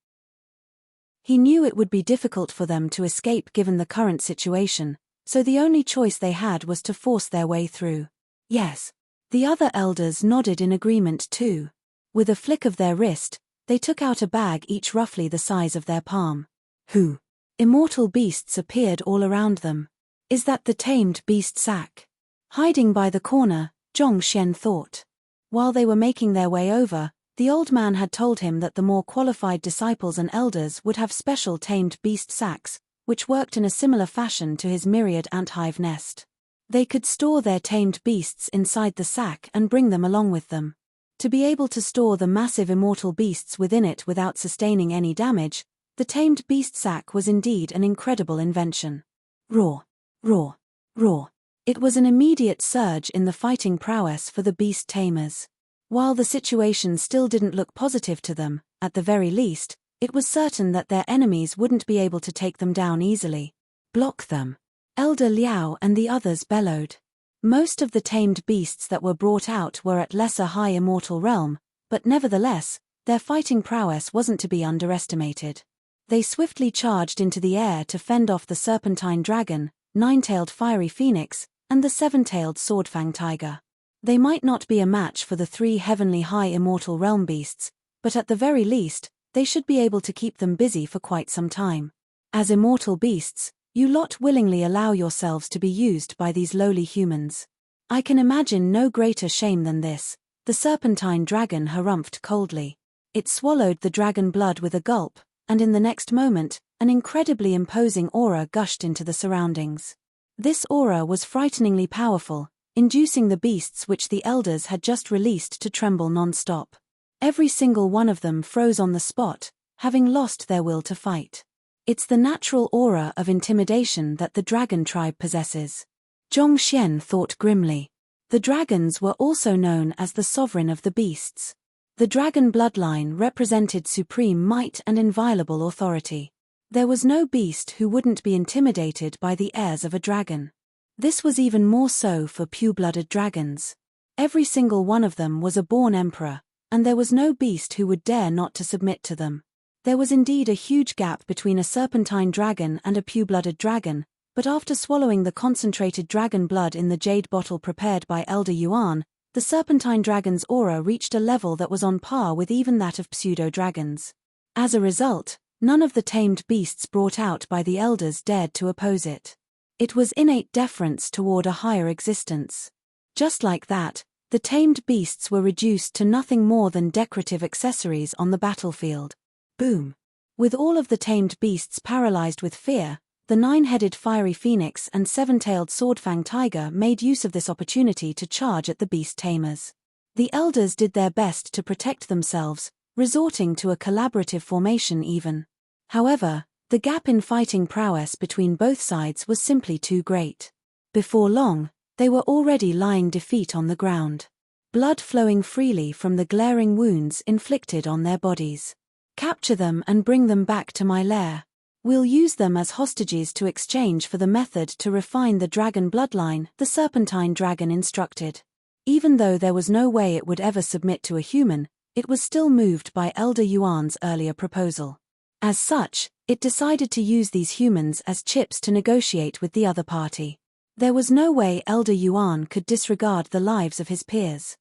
He knew it would be difficult for them to escape given the current situation, so the only choice they had was to force their way through. Yes. The other elders nodded in agreement too. With a flick of their wrist, they took out a bag each roughly the size of their palm. Who? Immortal beasts appeared all around them. Is that the tamed beast sack? Hiding by the corner, Zhongxian thought. While they were making their way over, the old man had told him that the more qualified disciples and elders would have special tamed beast sacks, which worked in a similar fashion to his myriad ant-hive nest. They could store their tamed beasts inside the sack and bring them along with them. To be able to store the massive immortal beasts within it without sustaining any damage, the tamed beast sack was indeed an incredible invention. Roar, roar, roar. It was an immediate surge in the fighting prowess for the beast tamers. While the situation still didn't look positive to them, at the very least, it was certain that their enemies wouldn't be able to take them down easily. Block them. Elder Liao and the others bellowed. Most of the tamed beasts that were brought out were at lesser high immortal realm, but nevertheless, their fighting prowess wasn't to be underestimated. They swiftly charged into the air to fend off the serpentine dragon, nine-tailed fiery phoenix, and the seven-tailed swordfang tiger. They might not be a match for the three heavenly high immortal realm beasts, but at the very least, they should be able to keep them busy for quite some time. As immortal beasts, You lot willingly allow yourselves to be used by these lowly humans. I can imagine no greater shame than this, the serpentine dragon harumphed coldly. It swallowed the dragon blood with a gulp, and in the next moment, an incredibly imposing aura gushed into the surroundings. This aura was frighteningly powerful, inducing the beasts which the elders had just released to tremble non-stop. Every single one of them froze on the spot, having lost their will to fight. It's the natural aura of intimidation that the dragon tribe possesses. Zhong Xian thought grimly. The dragons were also known as the sovereign of the beasts. The dragon bloodline represented supreme might and inviolable authority. There was no beast who wouldn't be intimidated by the heirs of a dragon. This was even more so for pure-blooded dragons. Every single one of them was a born emperor, and there was no beast who would dare not to submit to them. There was indeed a huge gap between a serpentine dragon and a pure-blooded dragon, but after swallowing the concentrated dragon blood in the jade bottle prepared by Elder Yuan, the serpentine dragon's aura reached a level that was on par with even that of pseudo-dragons. As a result, none of the tamed beasts brought out by the elders dared to oppose it. It was innate deference toward a higher existence. Just like that, the tamed beasts were reduced to nothing more than decorative accessories on the battlefield. Boom! With all of the tamed beasts paralyzed with fear, the nine-headed fiery phoenix and seven-tailed swordfang tiger made use of this opportunity to charge at the beast tamers. The elders did their best to protect themselves, resorting to a collaborative formation even. However, the gap in fighting prowess between both sides was simply too great. Before long, they were already lying defeat on the ground. Blood flowing freely from the glaring wounds inflicted on their bodies. Capture them and bring them back to my lair. We'll use them as hostages to exchange for the method to refine the dragon bloodline, the serpentine dragon instructed. Even though there was no way it would ever submit to a human, it was still moved by Elder Yuan's earlier proposal. As such, it decided to use these humans as chips to negotiate with the other party. There was no way Elder Yuan could disregard the lives of his peers.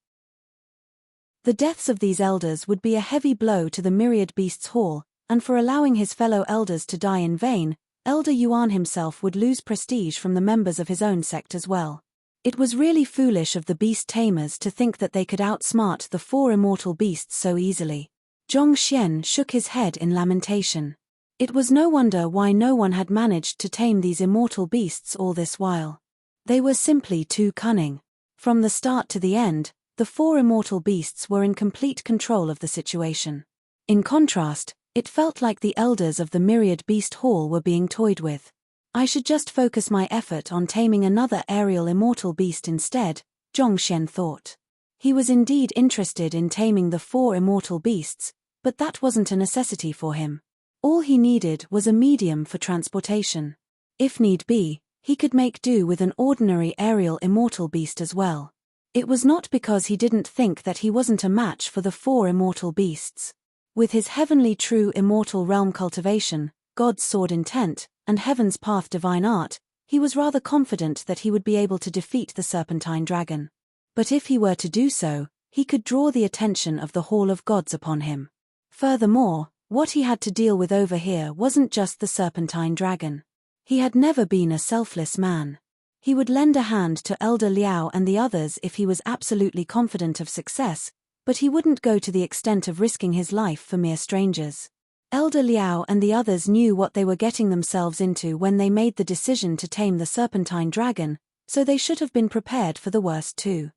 The deaths of these elders would be a heavy blow to the myriad beasts' hall, and for allowing his fellow elders to die in vain, Elder Yuan himself would lose prestige from the members of his own sect as well. It was really foolish of the beast tamers to think that they could outsmart the four immortal beasts so easily. Zhong Xian shook his head in lamentation. It was no wonder why no one had managed to tame these immortal beasts all this while. They were simply too cunning. From the start to the end, the four immortal beasts were in complete control of the situation. In contrast, it felt like the elders of the myriad beast hall were being toyed with. I should just focus my effort on taming another aerial immortal beast instead, Zhong Xian thought. He was indeed interested in taming the four immortal beasts, but that wasn't a necessity for him. All he needed was a medium for transportation. If need be, he could make do with an ordinary aerial immortal beast as well. It was not because he didn't think that he wasn't a match for the four immortal beasts. With his heavenly true immortal realm cultivation, God's sword intent, and heaven's path divine art, he was rather confident that he would be able to defeat the serpentine dragon. But if he were to do so, he could draw the attention of the Hall of Gods upon him. Furthermore, what he had to deal with over here wasn't just the serpentine dragon. He had never been a selfless man. He would lend a hand to Elder Liao and the others if he was absolutely confident of success, but he wouldn't go to the extent of risking his life for mere strangers. Elder Liao and the others knew what they were getting themselves into when they made the decision to tame the serpentine dragon, so they should have been prepared for the worst too.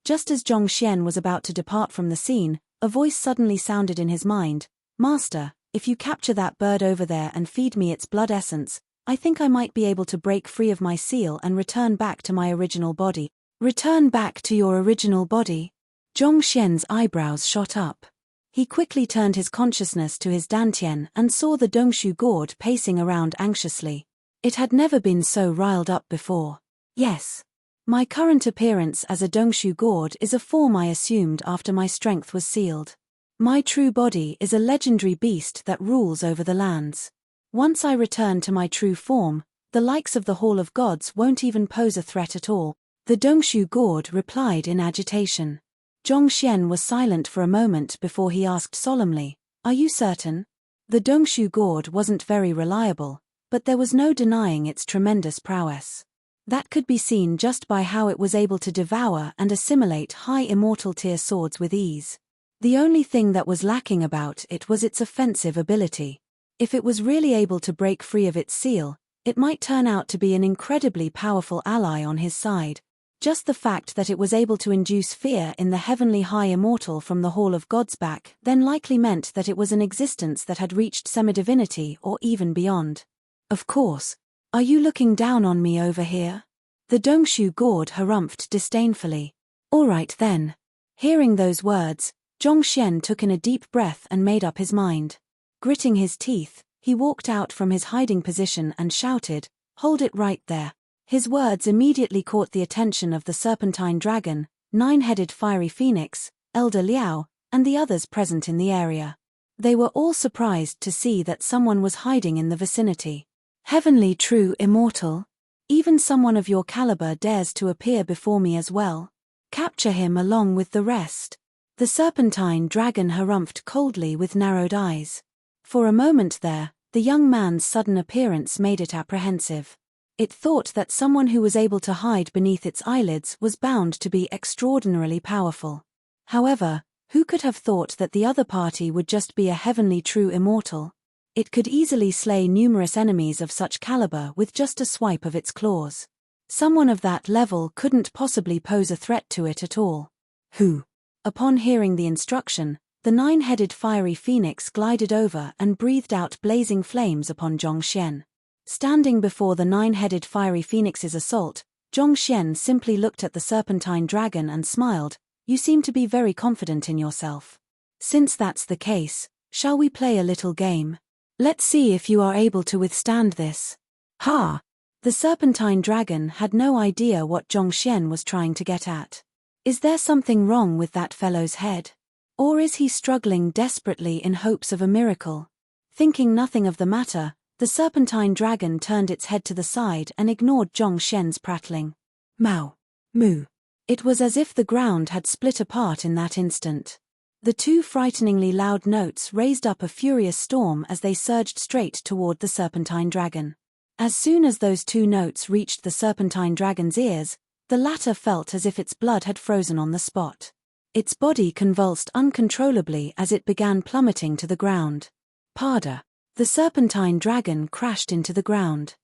Just as Zhong Xian was about to depart from the scene, a voice suddenly sounded in his mind. "Master, if you capture that bird over there and feed me its blood essence, I think I might be able to break free of my seal and return back to my original body." "Return back to your original body?" Zhong Xian's eyebrows shot up. He quickly turned his consciousness to his dantian and saw the Dongshu gourd pacing around anxiously. It had never been so riled up before. "Yes. My current appearance as a Dongshu gourd is a form I assumed after my strength was sealed. My true body is a legendary beast that rules over the lands. Once I return to my true form, the likes of the Hall of Gods won't even pose a threat at all," the Dongshu gourd replied in agitation. Zhong Xian was silent for a moment before he asked solemnly, "Are you certain?" The Dongshu gourd wasn't very reliable, but there was no denying its tremendous prowess. That could be seen just by how it was able to devour and assimilate high immortal tier swords with ease. The only thing that was lacking about it was its offensive ability. If it was really able to break free of its seal, it might turn out to be an incredibly powerful ally on his side. Just the fact that it was able to induce fear in the heavenly high immortal from the Hall of Gods back then likely meant that it was an existence that had reached semi-divinity or even beyond. Of course. Are you looking down on me over here? The Dongshu god harumphed disdainfully. All right then. Hearing those words, Zhongxian took in a deep breath and made up his mind. Gritting his teeth, he walked out from his hiding position and shouted, "Hold it right there." His words immediately caught the attention of the serpentine dragon, nine-headed fiery phoenix, Elder Liao, and the others present in the area. They were all surprised to see that someone was hiding in the vicinity. Heavenly true immortal? Even someone of your caliber dares to appear before me as well? Capture him along with the rest. The serpentine dragon harumphed coldly with narrowed eyes. For a moment there, the young man's sudden appearance made it apprehensive. It thought that someone who was able to hide beneath its eyelids was bound to be extraordinarily powerful. However, who could have thought that the other party would just be a heavenly true immortal? It could easily slay numerous enemies of such caliber with just a swipe of its claws. Someone of that level couldn't possibly pose a threat to it at all. Who? Upon hearing the instruction, the nine-headed fiery phoenix glided over and breathed out blazing flames upon Zhongxian. Standing before the nine-headed fiery phoenix's assault, Zhongxian simply looked at the serpentine dragon and smiled. You seem to be very confident in yourself. Since that's the case, shall we play a little game? Let's see if you are able to withstand this. Ha! The serpentine dragon had no idea what Zhongxian was trying to get at. Is there something wrong with that fellow's head? Or is he struggling desperately in hopes of a miracle? Thinking nothing of the matter, the serpentine dragon turned its head to the side and ignored Zhongxian's prattling. Mao. Moo. It was as if the ground had split apart in that instant. The two frighteningly loud notes raised up a furious storm as they surged straight toward the serpentine dragon. As soon as those two notes reached the serpentine dragon's ears, the latter felt as if its blood had frozen on the spot. Its body convulsed uncontrollably as it began plummeting to the ground. Pada. The serpentine dragon crashed into the ground.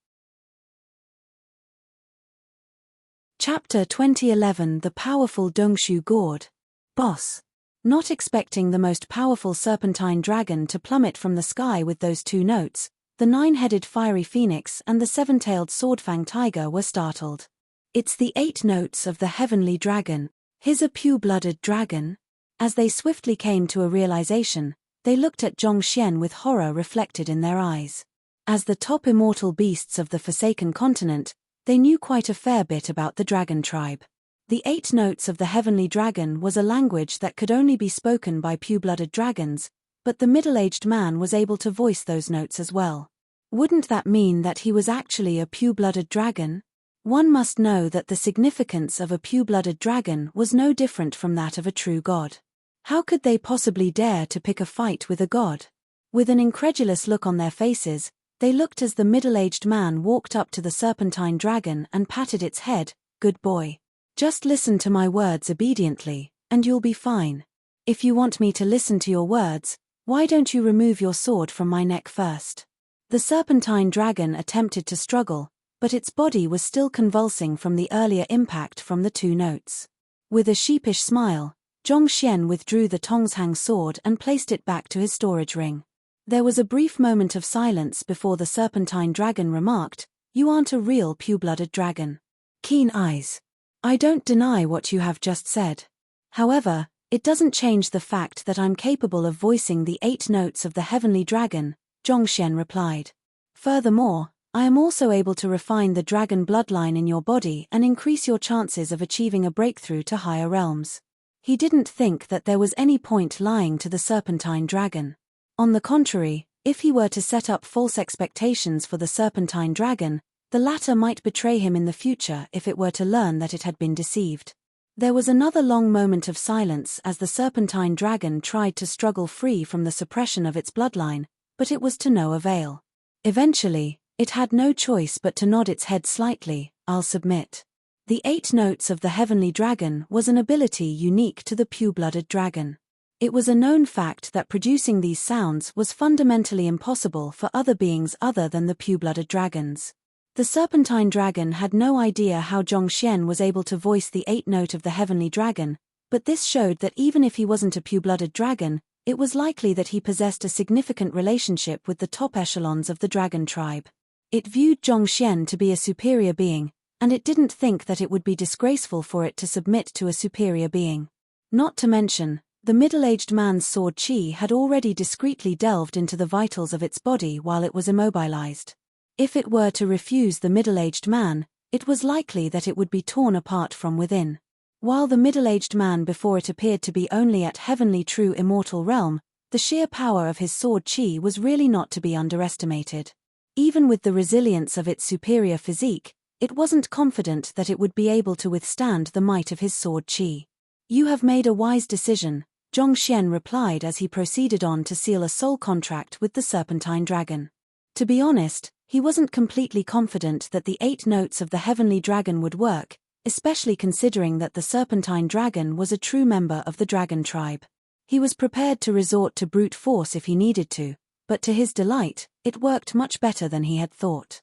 Chapter 2011 The Powerful Dongshu God. Boss. Not expecting the most powerful serpentine dragon to plummet from the sky with those two notes, the nine-headed fiery phoenix and the seven-tailed swordfang tiger were startled. It's the 8 notes of the heavenly dragon. He's a pure-blooded dragon? As they swiftly came to a realization, they looked at Zhongxian with horror reflected in their eyes. As the top immortal beasts of the Forsaken Continent, they knew quite a fair bit about the dragon tribe. The 8 notes of the heavenly dragon was a language that could only be spoken by pure-blooded dragons, but the middle-aged man was able to voice those notes as well. Wouldn't that mean that he was actually a pure-blooded dragon? One must know that the significance of a pure-blooded dragon was no different from that of a true god. How could they possibly dare to pick a fight with a god? With an incredulous look on their faces, they looked as the middle-aged man walked up to the serpentine dragon and patted its head. Good boy. Just listen to my words obediently, and you'll be fine. If you want me to listen to your words, why don't you remove your sword from my neck first? The serpentine dragon attempted to struggle, but its body was still convulsing from the earlier impact from the 2 notes. With a sheepish smile, Zhongxian withdrew the Tongzhang sword and placed it back to his storage ring. There was a brief moment of silence before the serpentine dragon remarked, "You aren't a real pure-blooded dragon." Keen eyes. I don't deny what you have just said. However, it doesn't change the fact that I'm capable of voicing the 8 notes of the heavenly dragon, Zhongxian replied. Furthermore, I am also able to refine the dragon bloodline in your body and increase your chances of achieving a breakthrough to higher realms. He didn't think that there was any point lying to the serpentine dragon. On the contrary, if he were to set up false expectations for the serpentine dragon, the latter might betray him in the future if it were to learn that it had been deceived. There was another long moment of silence as the serpentine dragon tried to struggle free from the suppression of its bloodline, but it was to no avail. Eventually, It had no choice but to nod its head slightly. I'll submit. The 8 notes of the heavenly dragon was an ability unique to the pure-blooded dragon. It was a known fact that producing these sounds was fundamentally impossible for other beings other than the pure-blooded dragons. The serpentine dragon had no idea how Zhongxian was able to voice the 8 note of the heavenly dragon, but this showed that even if he wasn't a pure-blooded dragon, it was likely that he possessed a significant relationship with the top echelons of the dragon tribe. It viewed Zhongxian to be a superior being, and it didn't think that it would be disgraceful for it to submit to a superior being. Not to mention, the middle-aged man's sword qi had already discreetly delved into the vitals of its body while it was immobilized. If it were to refuse the middle-aged man, it was likely that it would be torn apart from within. While the middle-aged man before it appeared to be only at heavenly true immortal realm, the sheer power of his sword qi was really not to be underestimated. Even with the resilience of its superior physique, it wasn't confident that it would be able to withstand the might of his sword qi. You have made a wise decision, Zhongxian replied as he proceeded on to seal a soul contract with the serpentine dragon. To be honest, he wasn't completely confident that the 8 notes of the heavenly dragon would work, especially considering that the serpentine dragon was a true member of the dragon tribe. He was prepared to resort to brute force if he needed to, but to his delight, it worked much better than he had thought.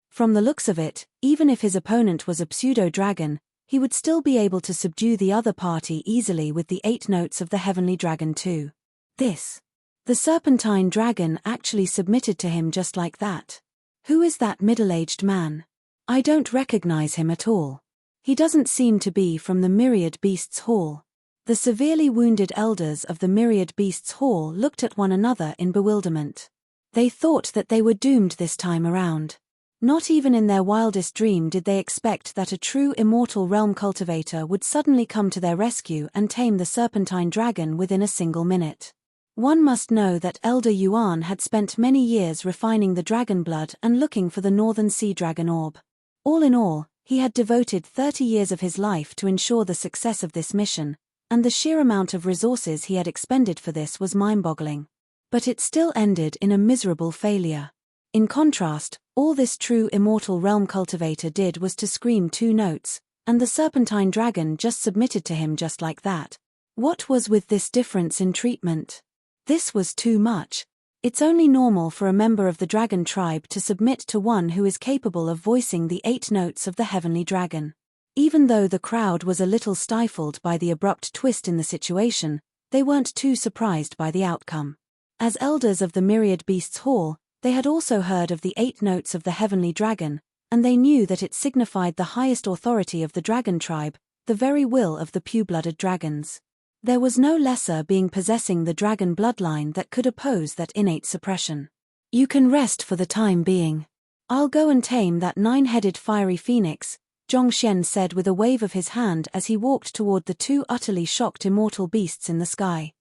From the looks of it, even if his opponent was a pseudo-dragon, he would still be able to subdue the other party easily with the 8 notes of the heavenly dragon too. The serpentine dragon actually submitted to him just like that. Who is that middle-aged man? I don't recognize him at all. He doesn't seem to be from the Myriad Beasts Hall. The severely wounded elders of the Myriad Beasts Hall looked at one another in bewilderment. They thought that they were doomed this time around. Not even in their wildest dream did they expect that a true immortal realm cultivator would suddenly come to their rescue and tame the serpentine dragon within a single minute. One must know that Elder Yuan had spent many years refining the dragon blood and looking for the northern sea dragon orb. All in all, he had devoted 30 years of his life to ensure the success of this mission, and the sheer amount of resources he had expended for this was mind-boggling. But it still ended in a miserable failure. In contrast, all this true immortal realm cultivator did was to scream 2 notes, and the serpentine dragon just submitted to him just like that. What was with this difference in treatment? This was too much. It's only normal for a member of the dragon tribe to submit to one who is capable of voicing the 8 notes of the heavenly dragon. Even though the crowd was a little stifled by the abrupt twist in the situation, they weren't too surprised by the outcome. As elders of the Myriad Beasts Hall, they had also heard of the 8 notes of the heavenly dragon, and they knew that it signified the highest authority of the dragon tribe, the very will of the pure-blooded dragons. There was no lesser being possessing the dragon bloodline that could oppose that innate suppression. You can rest for the time being. I'll go and tame that 9-headed fiery phoenix, Zhongxian said with a wave of his hand as he walked toward the 2 utterly shocked immortal beasts in the sky.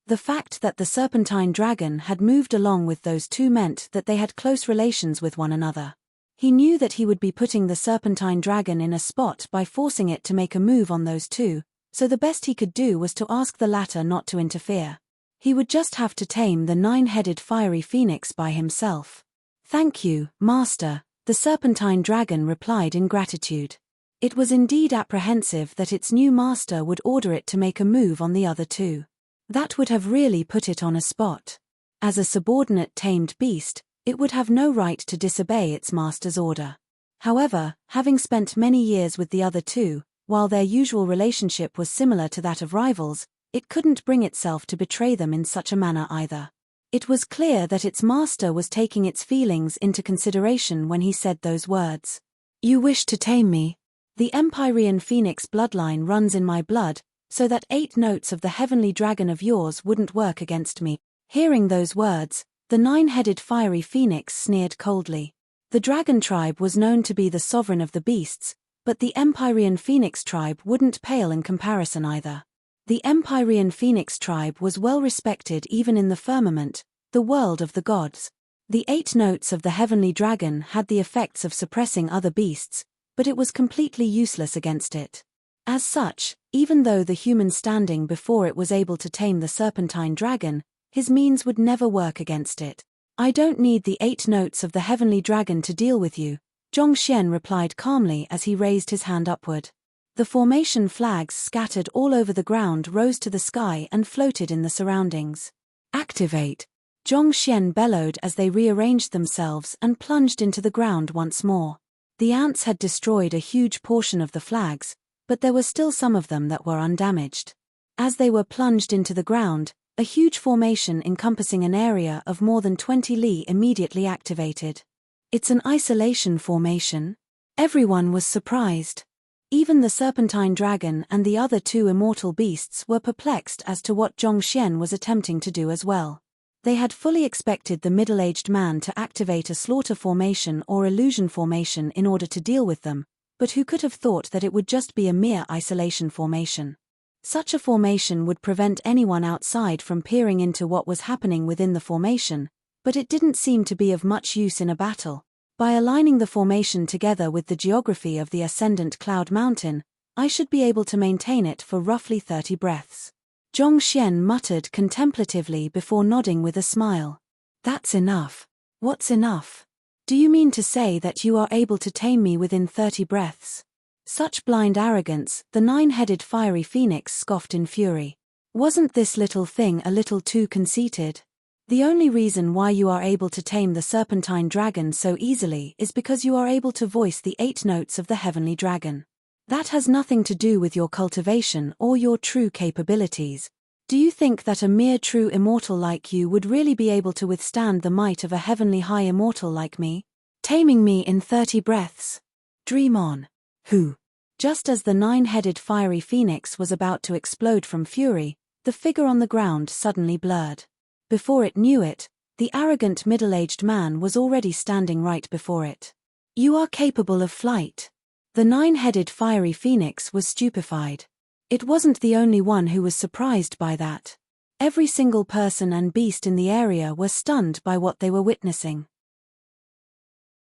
The fact that the serpentine dragon had moved along with those 2 meant that they had close relations with one another. He knew that he would be putting the serpentine dragon in a spot by forcing it to make a move on those 2, so the best he could do was to ask the latter not to interfere. He would just have to tame the 9-headed fiery phoenix by himself. Thank you, Master, the serpentine dragon replied in gratitude. It was indeed apprehensive that its new master would order it to make a move on the other 2. That would have really put it on a spot. As a subordinate tamed beast, it would have no right to disobey its master's order. However, having spent many years with the other 2, while their usual relationship was similar to that of rivals, it couldn't bring itself to betray them in such a manner either. It was clear that its master was taking its feelings into consideration when he said those words. You wish to tame me? The Empyrean Phoenix bloodline runs in my blood, so that 8 notes of the heavenly dragon of yours wouldn't work against me. Hearing those words, the 9-headed fiery phoenix sneered coldly. The dragon tribe was known to be the sovereign of the beasts, but the Empyrean Phoenix tribe wouldn't pale in comparison either. The Empyrean Phoenix tribe was well respected even in the firmament, the world of the gods. The 8 notes of the heavenly dragon had the effects of suppressing other beasts, but it was completely useless against it. As such, even though the human standing before it was able to tame the serpentine dragon, his means would never work against it. I don't need the 8 notes of the heavenly dragon to deal with you, Zhongxian replied calmly as he raised his hand upward. The formation flags scattered all over the ground rose to the sky and floated in the surroundings. Activate! Zhongxian bellowed as they rearranged themselves and plunged into the ground once more. The ants had destroyed a huge portion of the flags, but there were still some of them that were undamaged. As they were plunged into the ground, a huge formation encompassing an area of more than 20 li immediately activated. It's an isolation formation? Everyone was surprised. Even the serpentine dragon and the other 2 immortal beasts were perplexed as to what Zhongxian was attempting to do as well. They had fully expected the middle-aged man to activate a slaughter formation or illusion formation in order to deal with them, but who could have thought that it would just be a mere isolation formation? Such a formation would prevent anyone outside from peering into what was happening within the formation, but it didn't seem to be of much use in a battle. By aligning the formation together with the geography of the ascendant cloud mountain, I should be able to maintain it for roughly 30 breaths. Zhongxian muttered contemplatively before nodding with a smile. That's enough. What's enough? Do you mean to say that you are able to tame me within 30 breaths? Such blind arrogance, the 9-headed fiery phoenix scoffed in fury. Wasn't this little thing a little too conceited? The only reason why you are able to tame the serpentine dragon so easily is because you are able to voice the 8 notes of the heavenly dragon. That has nothing to do with your cultivation or your true capabilities. Do you think that a mere true immortal like you would really be able to withstand the might of a heavenly high immortal like me? Taming me in 30 breaths? Dream on. Who? Just as the 9-headed fiery phoenix was about to explode from fury, the figure on the ground suddenly blurred. Before it knew it, the arrogant middle-aged man was already standing right before it. You are capable of flight. The 9-headed fiery phoenix was stupefied. It wasn't the only one who was surprised by that. Every single person and beast in the area were stunned by what they were witnessing.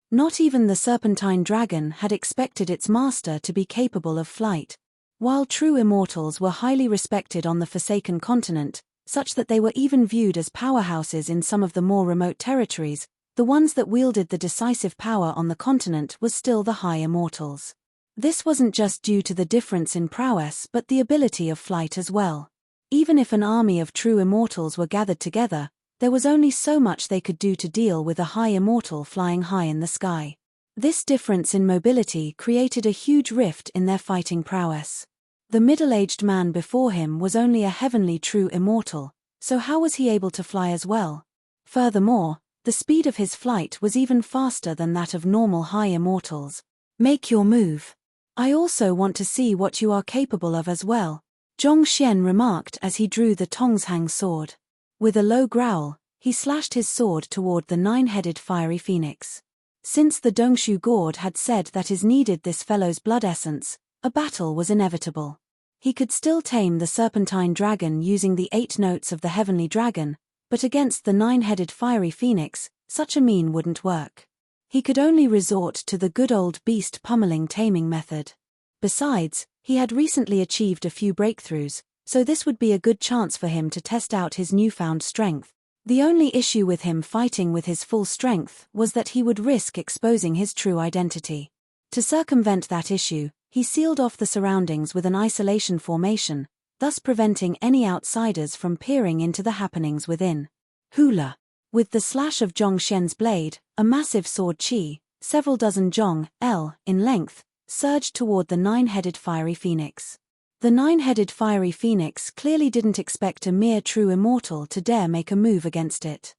Not even the serpentine dragon had expected its master to be capable of flight. While true immortals were highly respected on the Forsaken Continent, such that they were even viewed as powerhouses in some of the more remote territories, the ones that wielded the decisive power on the continent was still the high immortals. This wasn't just due to the difference in prowess but the ability of flight as well. Even if an army of true immortals were gathered together, there was only so much they could do to deal with a high immortal flying high in the sky. This difference in mobility created a huge rift in their fighting prowess. The middle-aged man before him was only a heavenly true immortal, so how was he able to fly as well? Furthermore, the speed of his flight was even faster than that of normal high immortals. Make your move. I also want to see what you are capable of as well, Zhongxian remarked as he drew the Tongzhang sword. With a low growl, he slashed his sword toward the 9-headed fiery phoenix. Since the Dongshu God had said that is needed this fellow's blood essence, a battle was inevitable. He could still tame the serpentine dragon using the 8 notes of the heavenly dragon, but against the 9-headed fiery phoenix, such a mean wouldn't work. He could only resort to the good old beast pummeling taming method. Besides, he had recently achieved a few breakthroughs, so this would be a good chance for him to test out his newfound strength. The only issue with him fighting with his full strength was that he would risk exposing his true identity. To circumvent that issue, he sealed off the surroundings with an isolation formation, thus preventing any outsiders from peering into the happenings within. Hula. With the slash of Zhongxian's blade, a massive sword qi, several dozen zhong in length, surged toward the 9-headed fiery phoenix. The 9-headed fiery phoenix clearly didn't expect a mere true immortal to dare make a move against it.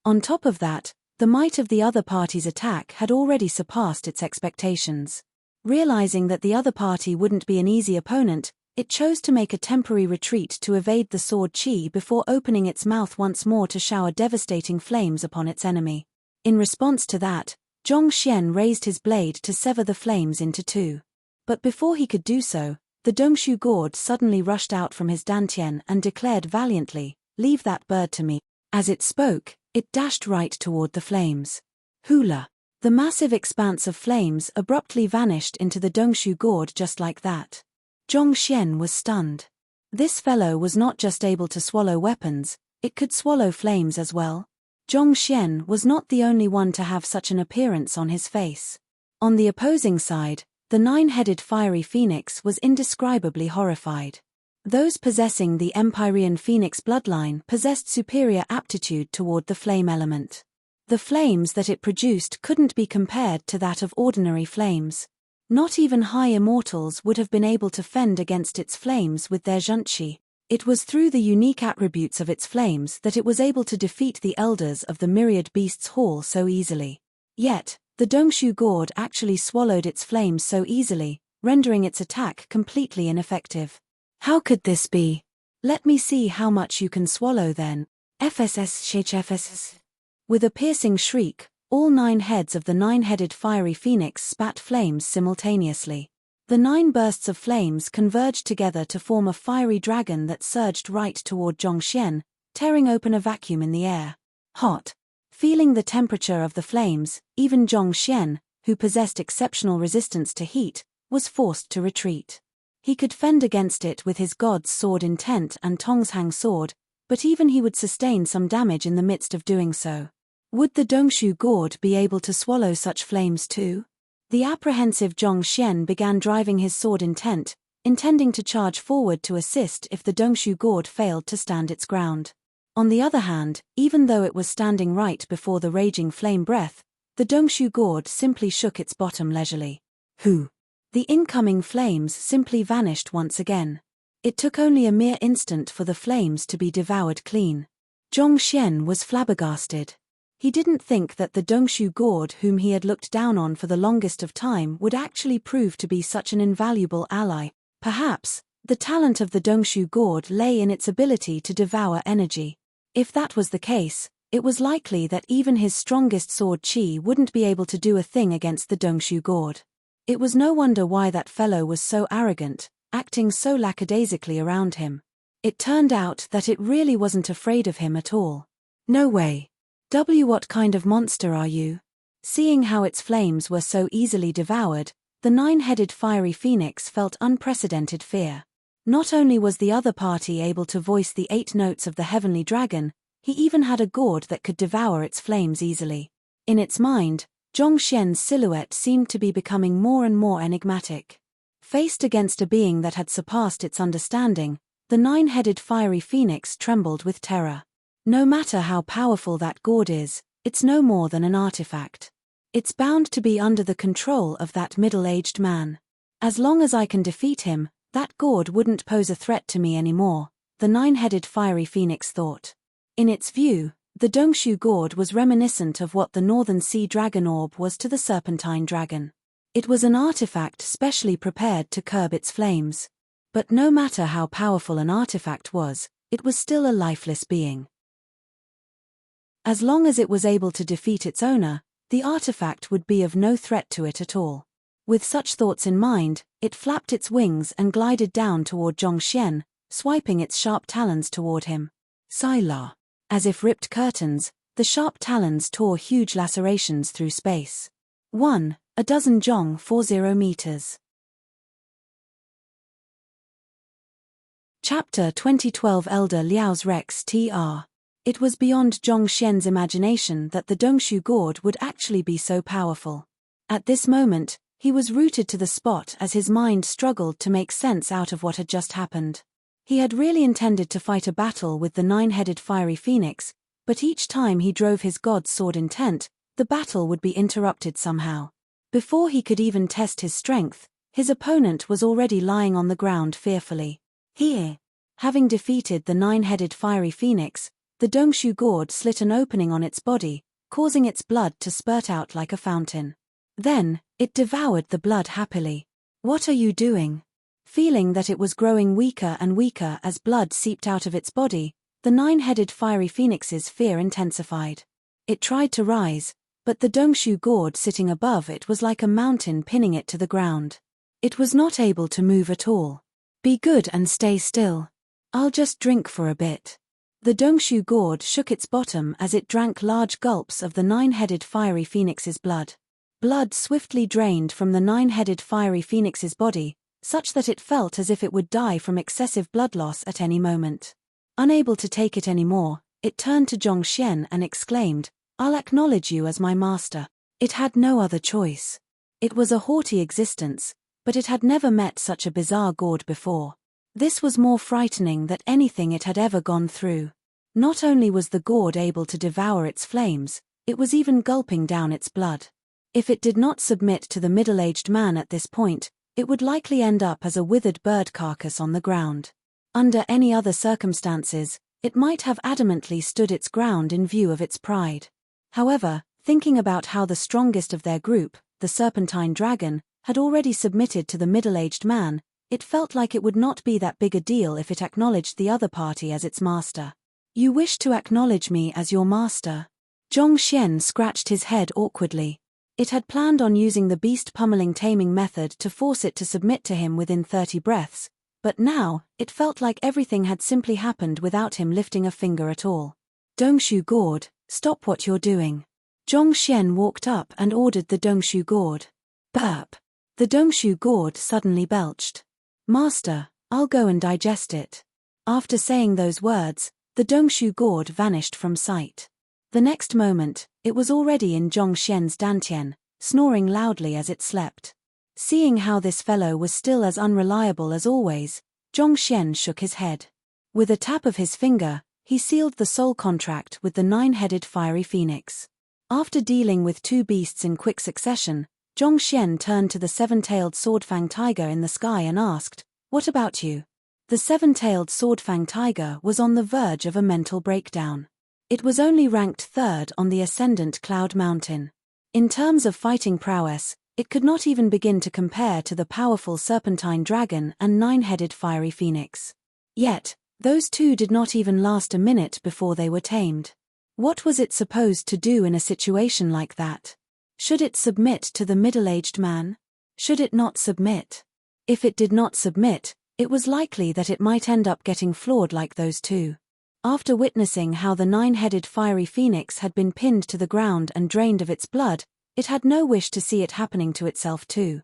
On top of that, the might of the other party's attack had already surpassed its expectations. Realizing that the other party wouldn't be an easy opponent, it chose to make a temporary retreat to evade the sword qi before opening its mouth once more to shower devastating flames upon its enemy. In response to that, Zhongxian raised his blade to sever the flames into 2. But before he could do so, the Dongshu God suddenly rushed out from his dantian and declared valiantly, "Leave that bird to me." As it spoke, it dashed right toward the flames. Hula! The massive expanse of flames abruptly vanished into the Dongshu gourd just like that. Zhongxian was stunned. This fellow was not just able to swallow weapons, it could swallow flames as well. Zhongxian was not the only one to have such an appearance on his face. On the opposing side, the nine-headed fiery phoenix was indescribably horrified. Those possessing the Empyrean phoenix bloodline possessed superior aptitude toward the flame element. The flames that it produced couldn't be compared to that of ordinary flames. Not even high immortals would have been able to fend against its flames with their zhongqi. It was through the unique attributes of its flames that it was able to defeat the elders of the myriad beasts hall so easily. Yet, the Dongshu gourd actually swallowed its flames so easily, rendering its attack completely ineffective. How could this be? Let me see how much you can swallow then. FSS. With a piercing shriek, all 9 heads of the 9-headed fiery phoenix spat flames simultaneously. The 9 bursts of flames converged together to form a fiery dragon that surged right toward Zhongxian, tearing open a vacuum in the air. Hot. Feeling the temperature of the flames, even Zhongxian, who possessed exceptional resistance to heat, was forced to retreat. He could fend against it with his god's sword intent and Tongshang sword, but even he would sustain some damage in the midst of doing so. Would the Dongshu gourd be able to swallow such flames too? The apprehensive Zhongxian began driving his sword intent, intending to charge forward to assist if the Dongshu gourd failed to stand its ground. On the other hand, even though it was standing right before the raging flame breath, the Dongshu gourd simply shook its bottom leisurely. Who? The incoming flames simply vanished once again. It took only a mere instant for the flames to be devoured clean. Zhongxian was flabbergasted. He didn't think that the Dongshu gourd whom he had looked down on for the longest of time would actually prove to be such an invaluable ally. Perhaps, the talent of the Dongshu gourd lay in its ability to devour energy. If that was the case, it was likely that even his strongest sword qi wouldn't be able to do a thing against the Dongshu gourd. It was no wonder why that fellow was so arrogant, acting so lackadaisically around him. It turned out that it really wasn't afraid of him at all. No way. What kind of monster are you? Seeing how its flames were so easily devoured, the 9-headed fiery phoenix felt unprecedented fear. Not only was the other party able to voice the 8 notes of the heavenly dragon, he even had a gourd that could devour its flames easily. In its mind, Zhongxian's silhouette seemed to be becoming more and more enigmatic. Faced against a being that had surpassed its understanding, the 9-headed fiery phoenix trembled with terror. No matter how powerful that gourd is, it's no more than an artifact. It's bound to be under the control of that middle-aged man. As long as I can defeat him, that gourd wouldn't pose a threat to me anymore, the 9-headed fiery phoenix thought. In its view, the Dongshu gourd was reminiscent of what the Northern Sea Dragon Orb was to the Serpentine Dragon. It was an artifact specially prepared to curb its flames. But no matter how powerful an artifact was, it was still a lifeless being. As long as it was able to defeat its owner, the artifact would be of no threat to it at all. With such thoughts in mind, it flapped its wings and glided down toward Zhongxian, swiping its sharp talons toward him. Sila. As if ripped curtains, the sharp talons tore huge lacerations through space. 1. A dozen Zhong 40 meters. Chapter 2012 Elder Liao's Rex Tr. It was beyond Zhongxian's imagination that the Dongshu gourd would actually be so powerful. At this moment, he was rooted to the spot as his mind struggled to make sense out of what had just happened. He had really intended to fight a battle with the 9-headed fiery phoenix, but each time he drove his god's sword intent, the battle would be interrupted somehow. Before he could even test his strength, his opponent was already lying on the ground fearfully. Here. Having defeated the 9-headed fiery phoenix, the Dongshu gourd slit an opening on its body, causing its blood to spurt out like a fountain. Then, it devoured the blood happily. What are you doing? Feeling that it was growing weaker and weaker as blood seeped out of its body, the 9-headed fiery phoenix's fear intensified. It tried to rise, but the Dongshu gourd sitting above it was like a mountain pinning it to the ground. It was not able to move at all. Be good and stay still. I'll just drink for a bit. The Dongshu gourd shook its bottom as it drank large gulps of the 9-headed fiery phoenix's blood. Blood swiftly drained from the 9-headed fiery phoenix's body, such that it felt as if it would die from excessive blood loss at any moment. Unable to take it anymore, it turned to Zhongxian and exclaimed, "I'll acknowledge you as my master." It had no other choice. It was a haughty existence, but it had never met such a bizarre gourd before. This was more frightening than anything it had ever gone through. Not only was the gourd able to devour its flames, it was even gulping down its blood. If it did not submit to the middle-aged man at this point, it would likely end up as a withered bird carcass on the ground. Under any other circumstances, it might have adamantly stood its ground in view of its pride. However, thinking about how the strongest of their group, the serpentine dragon, had already submitted to the middle-aged man, it felt like it would not be that big a deal if it acknowledged the other party as its master. "You wish to acknowledge me as your master?" Zhongxian scratched his head awkwardly. It had planned on using the beast pummeling taming method to force it to submit to him within 30 breaths, but now, it felt like everything had simply happened without him lifting a finger at all. "Dongshu gourd, stop what you're doing." Zhongxian walked up and ordered the Dongshu gourd. Burp. The Dongshu gourd suddenly belched. "Master, I'll go and digest it." After saying those words, the Dongshu gourd vanished from sight. The next moment, it was already in Zhongxian's dantian, snoring loudly as it slept. Seeing how this fellow was still as unreliable as always, Zhongxian shook his head. With a tap of his finger, he sealed the soul contract with the 9-headed fiery phoenix. After dealing with 2 beasts in quick succession, Zhongxian turned to the 7-tailed sword-fang tiger in the sky and asked, "What about you?" The 7-tailed sword-fang tiger was on the verge of a mental breakdown. It was only ranked 3rd on the ascendant Cloud Mountain. In terms of fighting prowess, it could not even begin to compare to the powerful serpentine dragon and 9-headed fiery phoenix. Yet, those two did not even last a minute before they were tamed. What was it supposed to do in a situation like that? Should it submit to the middle-aged man? Should it not submit? If it did not submit, it was likely that it might end up getting floored like those two. After witnessing how the 9-headed fiery phoenix had been pinned to the ground and drained of its blood, it had no wish to see it happening to itself too.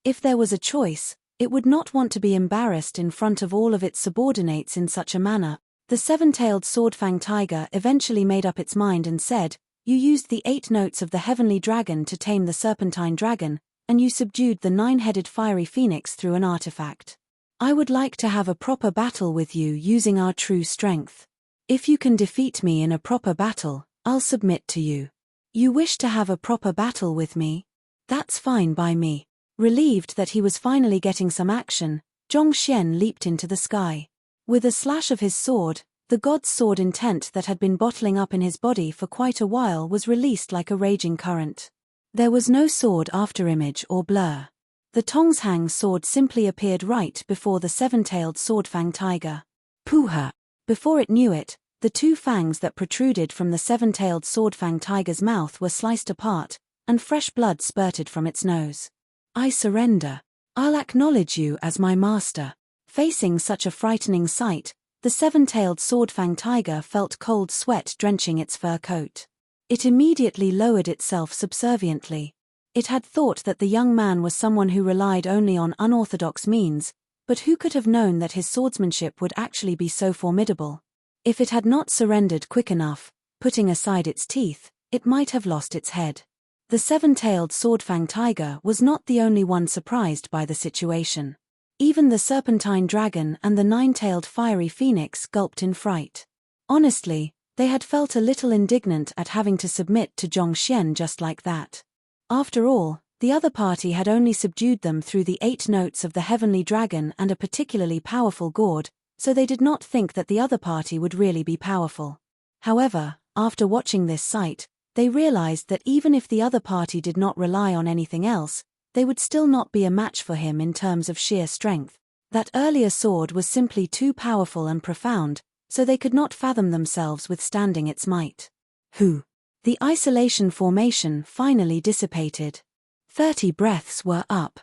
If there was a choice, it would not want to be embarrassed in front of all of its subordinates in such a manner. The 7-tailed swordfang tiger eventually made up its mind and said, "You used the 8 notes of the heavenly dragon to tame the serpentine dragon, and you subdued the 9-headed fiery phoenix through an artifact. I would like to have a proper battle with you using our true strength. If you can defeat me in a proper battle, I'll submit to you." "You wish to have a proper battle with me? That's fine by me." Relieved that he was finally getting some action, Zhongxian leaped into the sky. With a slash of his sword, the god's sword intent that had been bottling up in his body for quite a while was released like a raging current. There was no sword afterimage or blur. The Tongshang sword simply appeared right before the 7-tailed swordfang tiger. Pooha! Before it knew it, the 2 fangs that protruded from the 7-tailed swordfang tiger's mouth were sliced apart, and fresh blood spurted from its nose. "I surrender. I'll acknowledge you as my master." Facing such a frightening sight, the 7-tailed swordfang tiger felt cold sweat drenching its fur coat. It immediately lowered itself subserviently. It had thought that the young man was someone who relied only on unorthodox means, but who could have known that his swordsmanship would actually be so formidable? If it had not surrendered quick enough, putting aside its teeth, it might have lost its head. The 7-tailed swordfang tiger was not the only one surprised by the situation. Even the serpentine dragon and the 9-tailed fiery phoenix gulped in fright. Honestly, they had felt a little indignant at having to submit to Zhongxian just like that. After all, the other party had only subdued them through the 8 notes of the heavenly dragon and a particularly powerful gourd, so they did not think that the other party would really be powerful. However, after watching this sight, they realized that even if the other party did not rely on anything else, they would still not be a match for him in terms of sheer strength. That earlier sword was simply too powerful and profound, so they could not fathom themselves withstanding its might. The isolation formation finally dissipated. 30 breaths were up.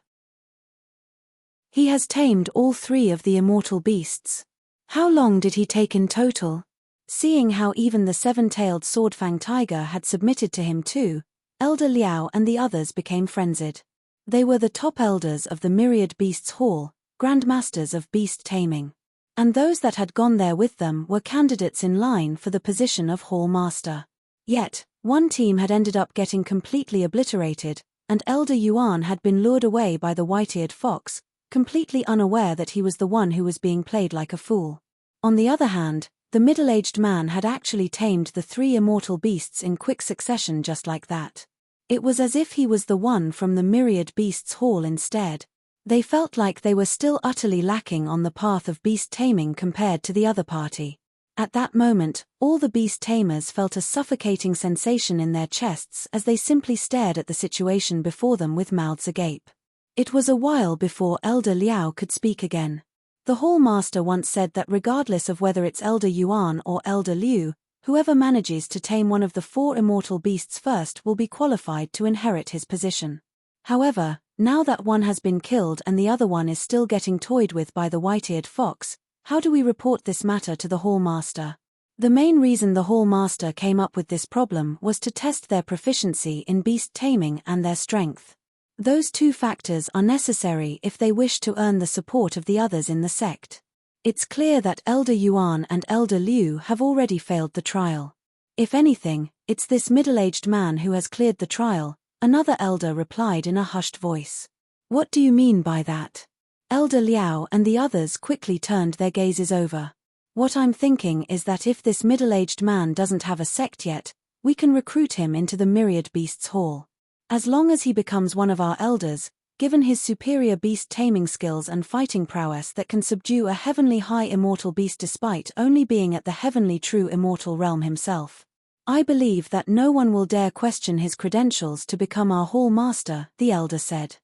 He has tamed all 3 of the immortal beasts. How long did he take in total? Seeing how even the 7-tailed swordfang tiger had submitted to him too, Elder Liao and the others became frenzied. They were the top elders of the Myriad Beasts Hall, grandmasters of beast taming. and those that had gone there with them were candidates in line for the position of Hall Master. Yet, one team had ended up getting completely obliterated, and Elder Yuan had been lured away by the white-eared fox, completely unaware that he was the one who was being played like a fool. On the other hand, the middle-aged man had actually tamed the 3 immortal beasts in quick succession just like that. It was as if he was the one from the Myriad Beasts Hall instead. They felt like they were still utterly lacking on the path of beast taming compared to the other party. At that moment, all the beast tamers felt a suffocating sensation in their chests as they simply stared at the situation before them with mouths agape. It was a while before Elder Liao could speak again. The Hall Master once said that regardless of whether it's Elder Yuan or Elder Liu, whoever manages to tame one of the 4 immortal beasts first will be qualified to inherit his position. However, now that one has been killed and the other one is still getting toyed with by the white-eared fox, how do we report this matter to the Hall Master? The main reason the Hall Master came up with this problem was to test their proficiency in beast taming and their strength. Those 2 factors are necessary if they wish to earn the support of the others in the sect. It's clear that Elder Yuan and Elder Liu have already failed the trial. If anything, it's this middle-aged man who has cleared the trial, another elder replied in a hushed voice. What do you mean by that? Elder Liao and the others quickly turned their gazes over. What I'm thinking is that if this middle-aged man doesn't have a sect yet, we can recruit him into the Myriad Beasts Hall. As long as he becomes one of our elders, given his superior beast taming skills and fighting prowess that can subdue a heavenly high immortal beast despite only being at the heavenly true immortal realm himself, I believe that no one will dare question his credentials to become our Hall Master, the elder said.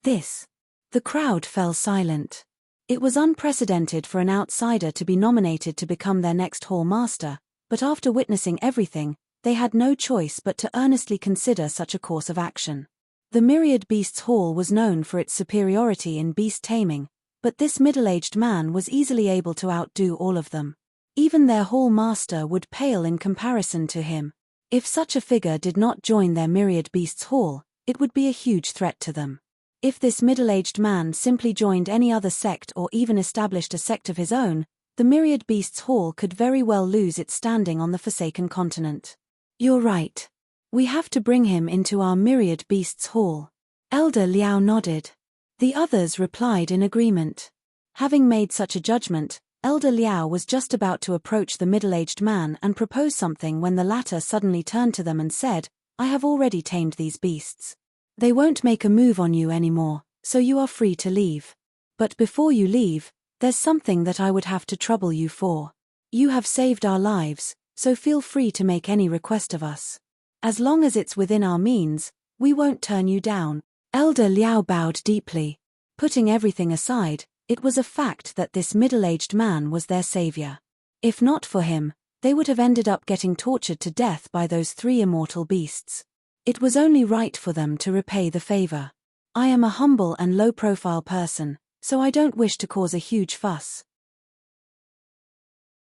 The crowd fell silent. It was unprecedented for an outsider to be nominated to become their next Hall Master, but after witnessing everything, they had no choice but to earnestly consider such a course of action. The Myriad Beasts Hall was known for its superiority in beast taming, but this middle-aged man was easily able to outdo all of them. Even their Hall Master would pale in comparison to him. If such a figure did not join their Myriad Beasts Hall, it would be a huge threat to them. If this middle-aged man simply joined any other sect or even established a sect of his own, the Myriad Beasts Hall could very well lose its standing on the Forsaken Continent. You're right. We have to bring him into our Myriad Beasts Hall. Elder Liao nodded. The others replied in agreement. Having made such a judgment, Elder Liao was just about to approach the middle-aged man and propose something when the latter suddenly turned to them and said, I have already tamed these beasts. They won't make a move on you anymore, so you are free to leave. But before you leave, there's something that I would have to trouble you for. You have saved our lives, so feel free to make any request of us. As long as it's within our means, we won't turn you down. Elder Liao bowed deeply. Putting everything aside, it was a fact that this middle-aged man was their savior. If not for him, they would have ended up getting tortured to death by those 3 immortal beasts. It was only right for them to repay the favor. I am a humble and low-profile person, so I don't wish to cause a huge fuss.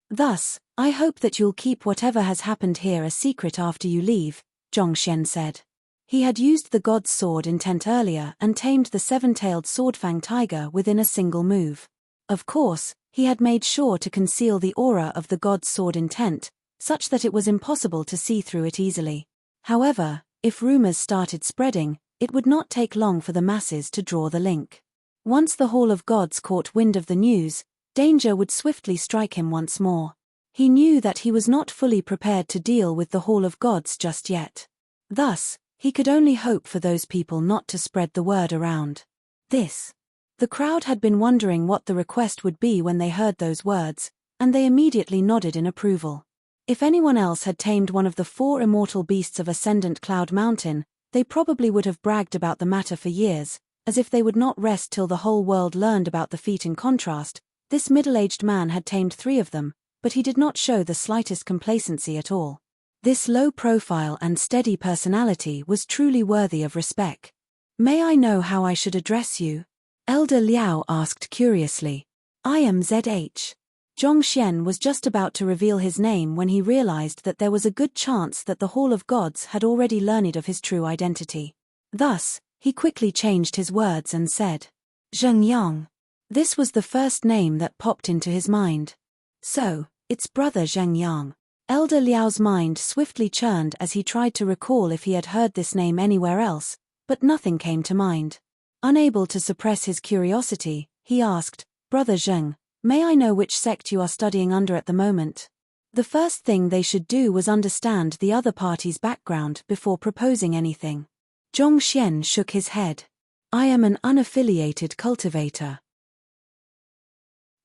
Thus, I hope that you'll keep whatever has happened here a secret after you leave, Zhongxian said. He had used the god's sword intent earlier and tamed the 7-tailed swordfang tiger within a single move. Of course, he had made sure to conceal the aura of the god's sword intent, such that it was impossible to see through it easily. However, if rumors started spreading, it would not take long for the masses to draw the link. Once the Hall of Gods caught wind of the news, danger would swiftly strike him once more. He knew that he was not fully prepared to deal with the Hall of Gods just yet. Thus, he could only hope for those people not to spread the word around. The crowd had been wondering what the request would be when they heard those words, and they immediately nodded in approval. If anyone else had tamed one of the 4 immortal beasts of Ascendant Cloud Mountain, they probably would have bragged about the matter for years, as if they would not rest till the whole world learned about the feat. In contrast, this middle-aged man had tamed 3 of them, but he did not show the slightest complacency at all. This low profile and steady personality was truly worthy of respect. May I know how I should address you? Elder Liao asked curiously. I am ZH. Zhongxian was just about to reveal his name when he realized that there was a good chance that the Hall of Gods had already learned of his true identity. Thus, he quickly changed his words and said, Zheng Yang. This was the first name that popped into his mind. So, it's Brother Zheng Yang. Elder Liao's mind swiftly churned as he tried to recall if he had heard this name anywhere else, but nothing came to mind. Unable to suppress his curiosity, he asked, Brother Zheng, may I know which sect you are studying under at the moment? The first thing they should do was understand the other party's background before proposing anything. Zhong Xian shook his head. I am an unaffiliated cultivator.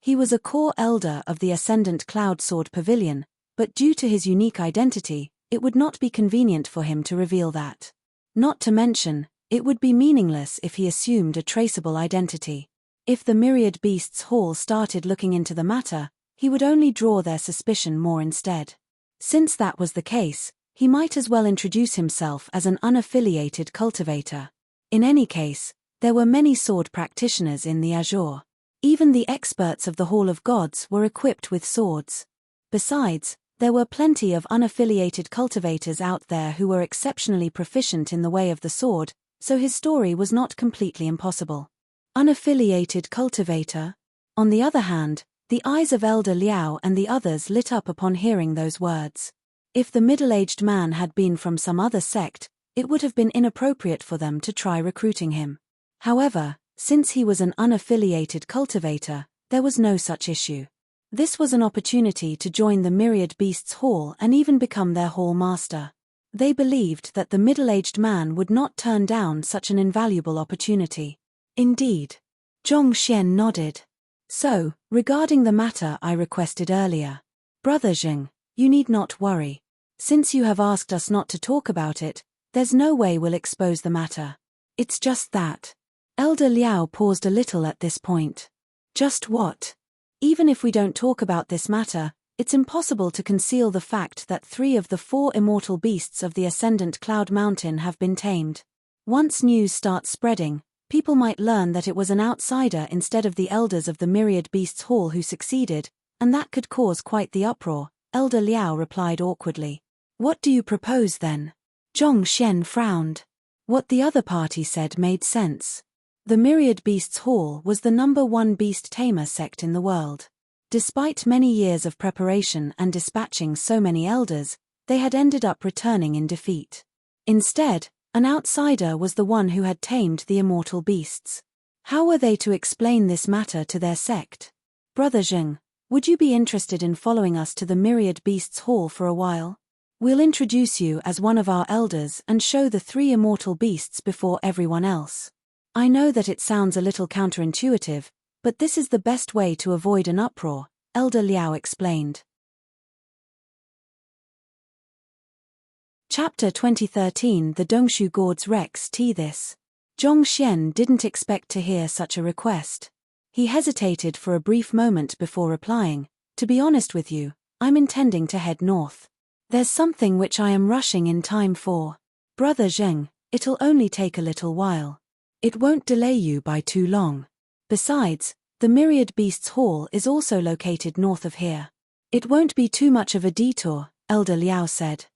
He was a core elder of the Ascendant Cloud Sword Pavilion, but due to his unique identity, it would not be convenient for him to reveal that. Not to mention, it would be meaningless if he assumed a traceable identity. If the Myriad Beasts Hall started looking into the matter, he would only draw their suspicion more instead. Since that was the case, he might as well introduce himself as an unaffiliated cultivator. In any case, there were many sword practitioners in the Azure. Even the experts of the Hall of Gods were equipped with swords. Besides, there were plenty of unaffiliated cultivators out there who were exceptionally proficient in the way of the sword, so his story was not completely impossible. Unaffiliated cultivator? On the other hand, the eyes of Elder Liao and the others lit up upon hearing those words. If the middle-aged man had been from some other sect, it would have been inappropriate for them to try recruiting him. However, since he was an unaffiliated cultivator, there was no such issue. This was an opportunity to join the Myriad Beasts Hall and even become their hall master. They believed that the middle-aged man would not turn down such an invaluable opportunity. Indeed. Zhong Xian nodded. So, regarding the matter I requested earlier. Brother Zheng, you need not worry. Since you have asked us not to talk about it, there's no way we'll expose the matter. It's just that. Elder Liao paused a little at this point. Just what? Even if we don't talk about this matter, it's impossible to conceal the fact that 3 of the 4 immortal beasts of the Ascendant Cloud Mountain have been tamed. Once news starts spreading, people might learn that it was an outsider instead of the elders of the Myriad Beasts Hall who succeeded, and that could cause quite the uproar. Elder Liao replied awkwardly. What do you propose then? Zhong Xian frowned. What the other party said made sense. The Myriad Beasts Hall was the #1 beast tamer sect in the world. Despite many years of preparation and dispatching so many elders, they had ended up returning in defeat. Instead, an outsider was the one who had tamed the immortal beasts. How were they to explain this matter to their sect? Brother Zheng, would you be interested in following us to the Myriad Beasts Hall for a while? We'll introduce you as one of our elders and show the 3 immortal beasts before everyone else. I know that it sounds a little counterintuitive, but this is the best way to avoid an uproar, Elder Liao explained. Chapter 2013 The Dongshu Gods Rex T. This. Zhong Xian didn't expect to hear such a request. He hesitated for a brief moment before replying, to be honest with you, I'm intending to head north. There's something which I am rushing in time for. Brother Zheng, it'll only take a little while. It won't delay you by too long. Besides, the Myriad Beasts Hall is also located north of here. It won't be too much of a detour, Elder Liao said.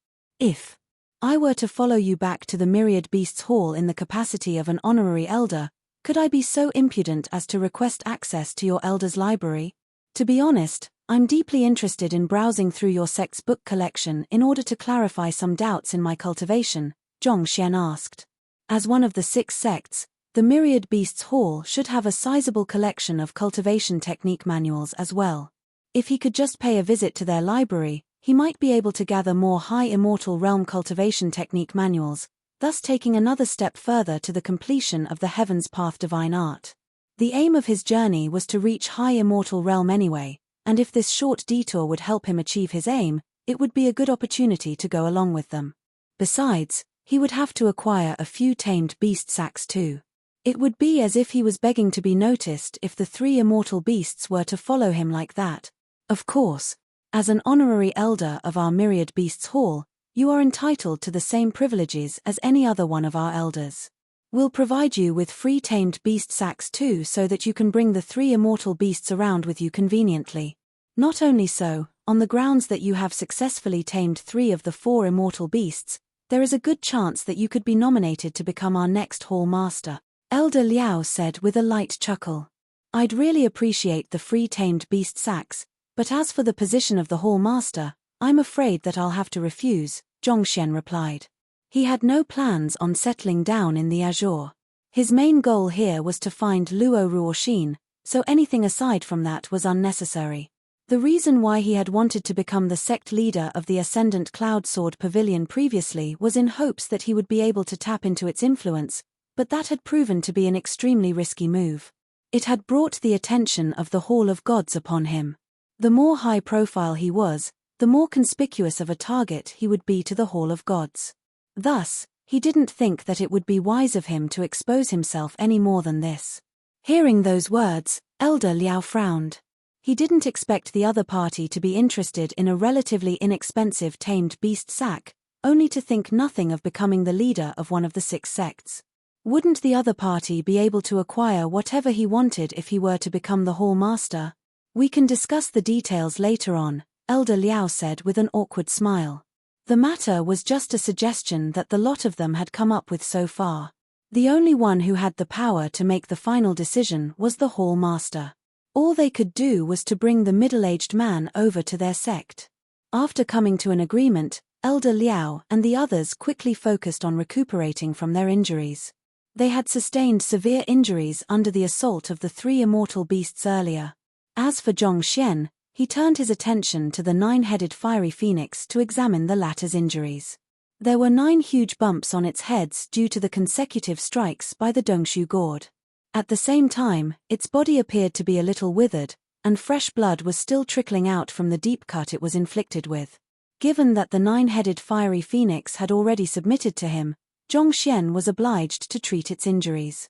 If I were to follow you back to the Myriad Beasts Hall in the capacity of an honorary elder, could I be so impudent as to request access to your elder's library? To be honest, I'm deeply interested in browsing through your sect's book collection in order to clarify some doubts in my cultivation, Zhong Xian asked. As one of the 6 sects, the Myriad Beasts Hall should have a sizable collection of cultivation technique manuals as well. If he could just pay a visit to their library, he might be able to gather more high immortal realm cultivation technique manuals, thus taking another step further to the completion of the Heaven's Path divine art. The aim of his journey was to reach high immortal realm anyway, and if this short detour would help him achieve his aim, it would be a good opportunity to go along with them. Besides, he would have to acquire a few tamed beast sacks too. It would be as if he was begging to be noticed if the 3 immortal beasts were to follow him like that. Of course, as an honorary elder of our Myriad Beasts Hall, you are entitled to the same privileges as any other one of our elders. We'll provide you with free tamed beast sacks too so that you can bring the 3 immortal beasts around with you conveniently. Not only so, on the grounds that you have successfully tamed 3 of the 4 immortal beasts, there is a good chance that you could be nominated to become our next hall master. Elder Liao said with a light chuckle. I'd really appreciate the free tamed beast sacks, but as for the position of the hall master, I'm afraid that I'll have to refuse, Zhongxian replied. He had no plans on settling down in the Azure. His main goal here was to find Luo Ruoxin, so anything aside from that was unnecessary. The reason why he had wanted to become the sect leader of the Ascendant Cloud Sword Pavilion previously was in hopes that he would be able to tap into its influence, but that had proven to be an extremely risky move. It had brought the attention of the Hall of Gods upon him. The more high profile he was, the more conspicuous of a target he would be to the Hall of Gods. Thus, he didn't think that it would be wise of him to expose himself any more than this. Hearing those words, Elder Liao frowned. He didn't expect the other party to be interested in a relatively inexpensive tamed beast sack, only to think nothing of becoming the leader of one of the 6 sects. Wouldn't the other party be able to acquire whatever he wanted if he were to become the hall master? We can discuss the details later on, Elder Liao said with an awkward smile. The matter was just a suggestion that the lot of them had come up with so far. The only one who had the power to make the final decision was the hall master. All they could do was to bring the middle-aged man over to their sect. After coming to an agreement, Elder Liao and the others quickly focused on recuperating from their injuries. They had sustained severe injuries under the assault of the 3 immortal beasts earlier. As for Zhongxian, he turned his attention to the 9-headed fiery phoenix to examine the latter's injuries. There were 9 huge bumps on its heads due to the consecutive strikes by the Dongshu gourd. At the same time, its body appeared to be a little withered, and fresh blood was still trickling out from the deep cut it was inflicted with. Given that the 9-headed fiery phoenix had already submitted to him, Zhongxian was obliged to treat its injuries.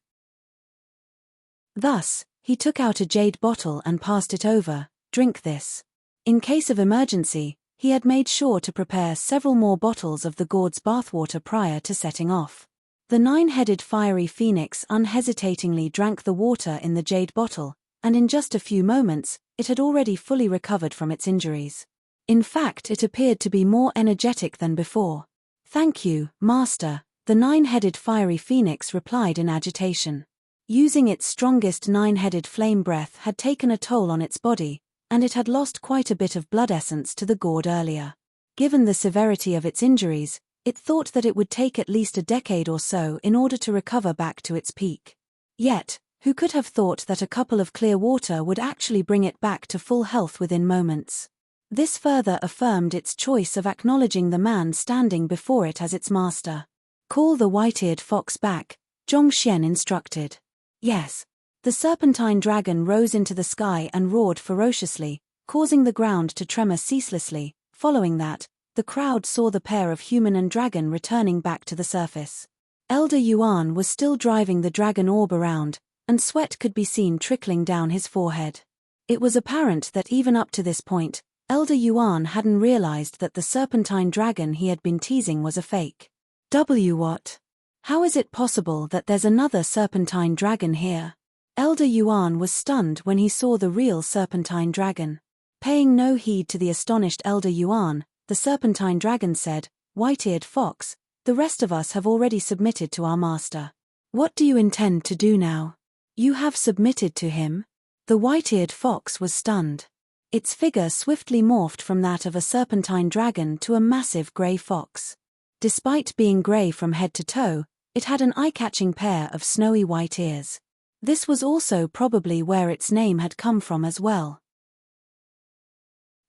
Thus, he took out a jade bottle and passed it over. Drink this. In case of emergency, he had made sure to prepare several more bottles of the gourd's bathwater prior to setting off. The 9-headed fiery phoenix unhesitatingly drank the water in the jade bottle, and in just a few moments, it had already fully recovered from its injuries. In fact, it appeared to be more energetic than before. Thank you, Master, the 9-headed fiery phoenix replied in agitation. Using its strongest 9-headed flame breath had taken a toll on its body, and it had lost quite a bit of blood essence to the gourd earlier. Given the severity of its injuries, it thought that it would take at least a decade or so in order to recover back to its peak. Yet, who could have thought that a couple of clear water would actually bring it back to full health within moments? This further affirmed its choice of acknowledging the man standing before it as its master. Call the white-eared fox back, Zhongxian instructed. Yes. The serpentine dragon rose into the sky and roared ferociously, causing the ground to tremor ceaselessly. Following that, the crowd saw the pair of human and dragon returning back to the surface. Elder Yuan was still driving the dragon orb around, and sweat could be seen trickling down his forehead. It was apparent that even up to this point, Elder Yuan hadn't realized that the serpentine dragon he had been teasing was a fake. What? How is it possible that there's another serpentine dragon here? Elder Yuan was stunned when he saw the real serpentine dragon. Paying no heed to the astonished Elder Yuan, the serpentine dragon said, "White-eared fox, the rest of us have already submitted to our master. What do you intend to do now? You have submitted to him?" The white-eared fox was stunned. Its figure swiftly morphed from that of a serpentine dragon to a massive grey fox. Despite being grey from head to toe, it had an eye-catching pair of snowy white ears. This was also probably where its name had come from as well.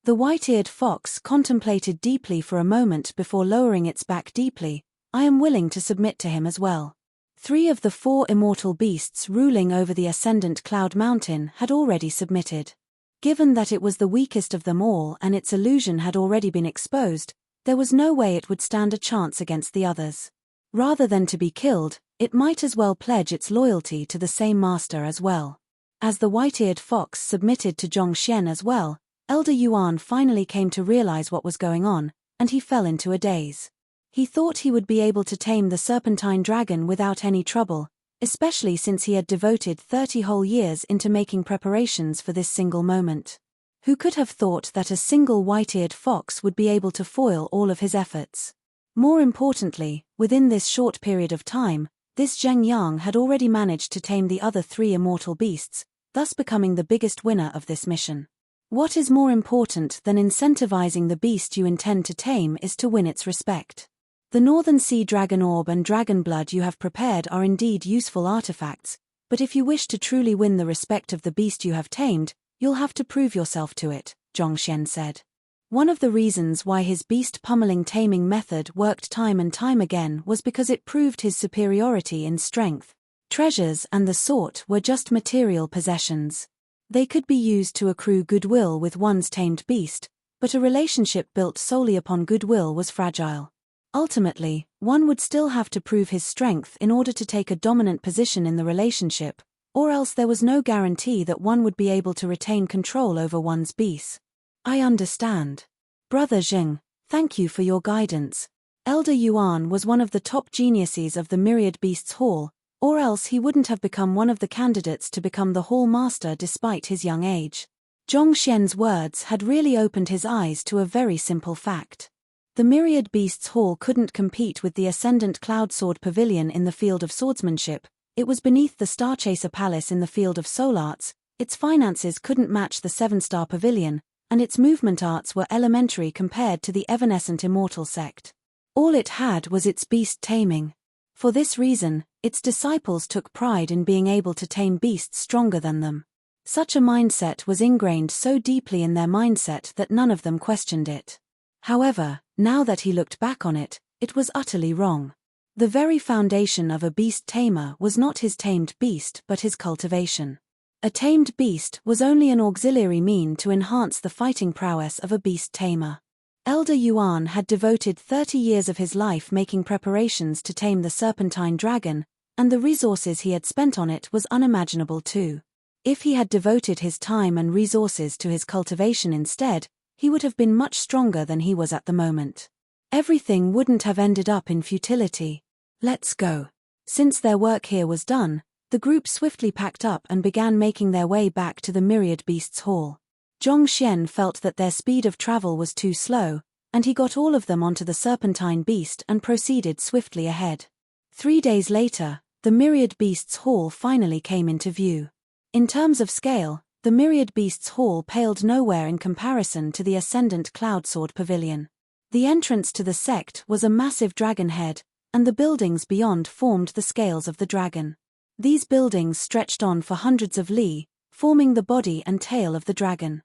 The white-eared fox contemplated deeply for a moment before lowering its back deeply. "I am willing to submit to him as well." 3 of the 4 immortal beasts ruling over the Ascendant Cloud Mountain had already submitted. Given that it was the weakest of them all and its illusion had already been exposed, there was no way it would stand a chance against the others. Rather than to be killed, it might as well pledge its loyalty to the same master as well. As the white-eared fox submitted to Zhongxian as well, Elder Yuan finally came to realize what was going on, and he fell into a daze. He thought he would be able to tame the serpentine dragon without any trouble, especially since he had devoted 30 whole years into making preparations for this single moment. Who could have thought that a single white-eared fox would be able to foil all of his efforts? More importantly, within this short period of time, this Zheng Yang had already managed to tame the other 3 immortal beasts, thus becoming the biggest winner of this mission. What is more important than incentivizing the beast you intend to tame is to win its respect. The Northern Sea Dragon Orb and Dragon Blood you have prepared are indeed useful artifacts, but if you wish to truly win the respect of the beast you have tamed, you'll have to prove yourself to it, Zhongxian said. One of the reasons why his beast pummeling taming method worked time and time again was because it proved his superiority in strength. Treasures and the sort were just material possessions. They could be used to accrue goodwill with one's tamed beast, but a relationship built solely upon goodwill was fragile. Ultimately, one would still have to prove his strength in order to take a dominant position in the relationship, or else there was no guarantee that one would be able to retain control over one's beast. I understand. Brother Zheng, thank you for your guidance. Elder Yuan was one of the top geniuses of the Myriad Beasts Hall, or else he wouldn't have become one of the candidates to become the Hall Master despite his young age. Zhongxian's words had really opened his eyes to a very simple fact. The Myriad Beasts Hall couldn't compete with the Ascendant Cloud Sword Pavilion in the field of swordsmanship, it was beneath the Starchaser Palace in the field of soul arts, its finances couldn't match the 7-star pavilion, and its movement arts were elementary compared to the evanescent Immortal sect. All it had was its beast taming. For this reason, its disciples took pride in being able to tame beasts stronger than them. Such a mindset was ingrained so deeply in their mindset that none of them questioned it. However, now that he looked back on it, it was utterly wrong. The very foundation of a beast tamer was not his tamed beast but his cultivation. A tamed beast was only an auxiliary mean to enhance the fighting prowess of a beast tamer. Elder Yuan had devoted 30 years of his life making preparations to tame the serpentine dragon, and the resources he had spent on it was unimaginable too. If he had devoted his time and resources to his cultivation instead, he would have been much stronger than he was at the moment. Everything wouldn't have ended up in futility. Let's go. Since their work here was done, the group swiftly packed up and began making their way back to the Myriad Beasts Hall. Zhongxian felt that their speed of travel was too slow, and he got all of them onto the serpentine beast and proceeded swiftly ahead. 3 days later, the Myriad Beasts Hall finally came into view. In terms of scale, the Myriad Beasts Hall paled nowhere in comparison to the Ascendant Cloud Sword Pavilion. The entrance to the sect was a massive dragon head, and the buildings beyond formed the scales of the dragon. These buildings stretched on for hundreds of li, forming the body and tail of the dragon.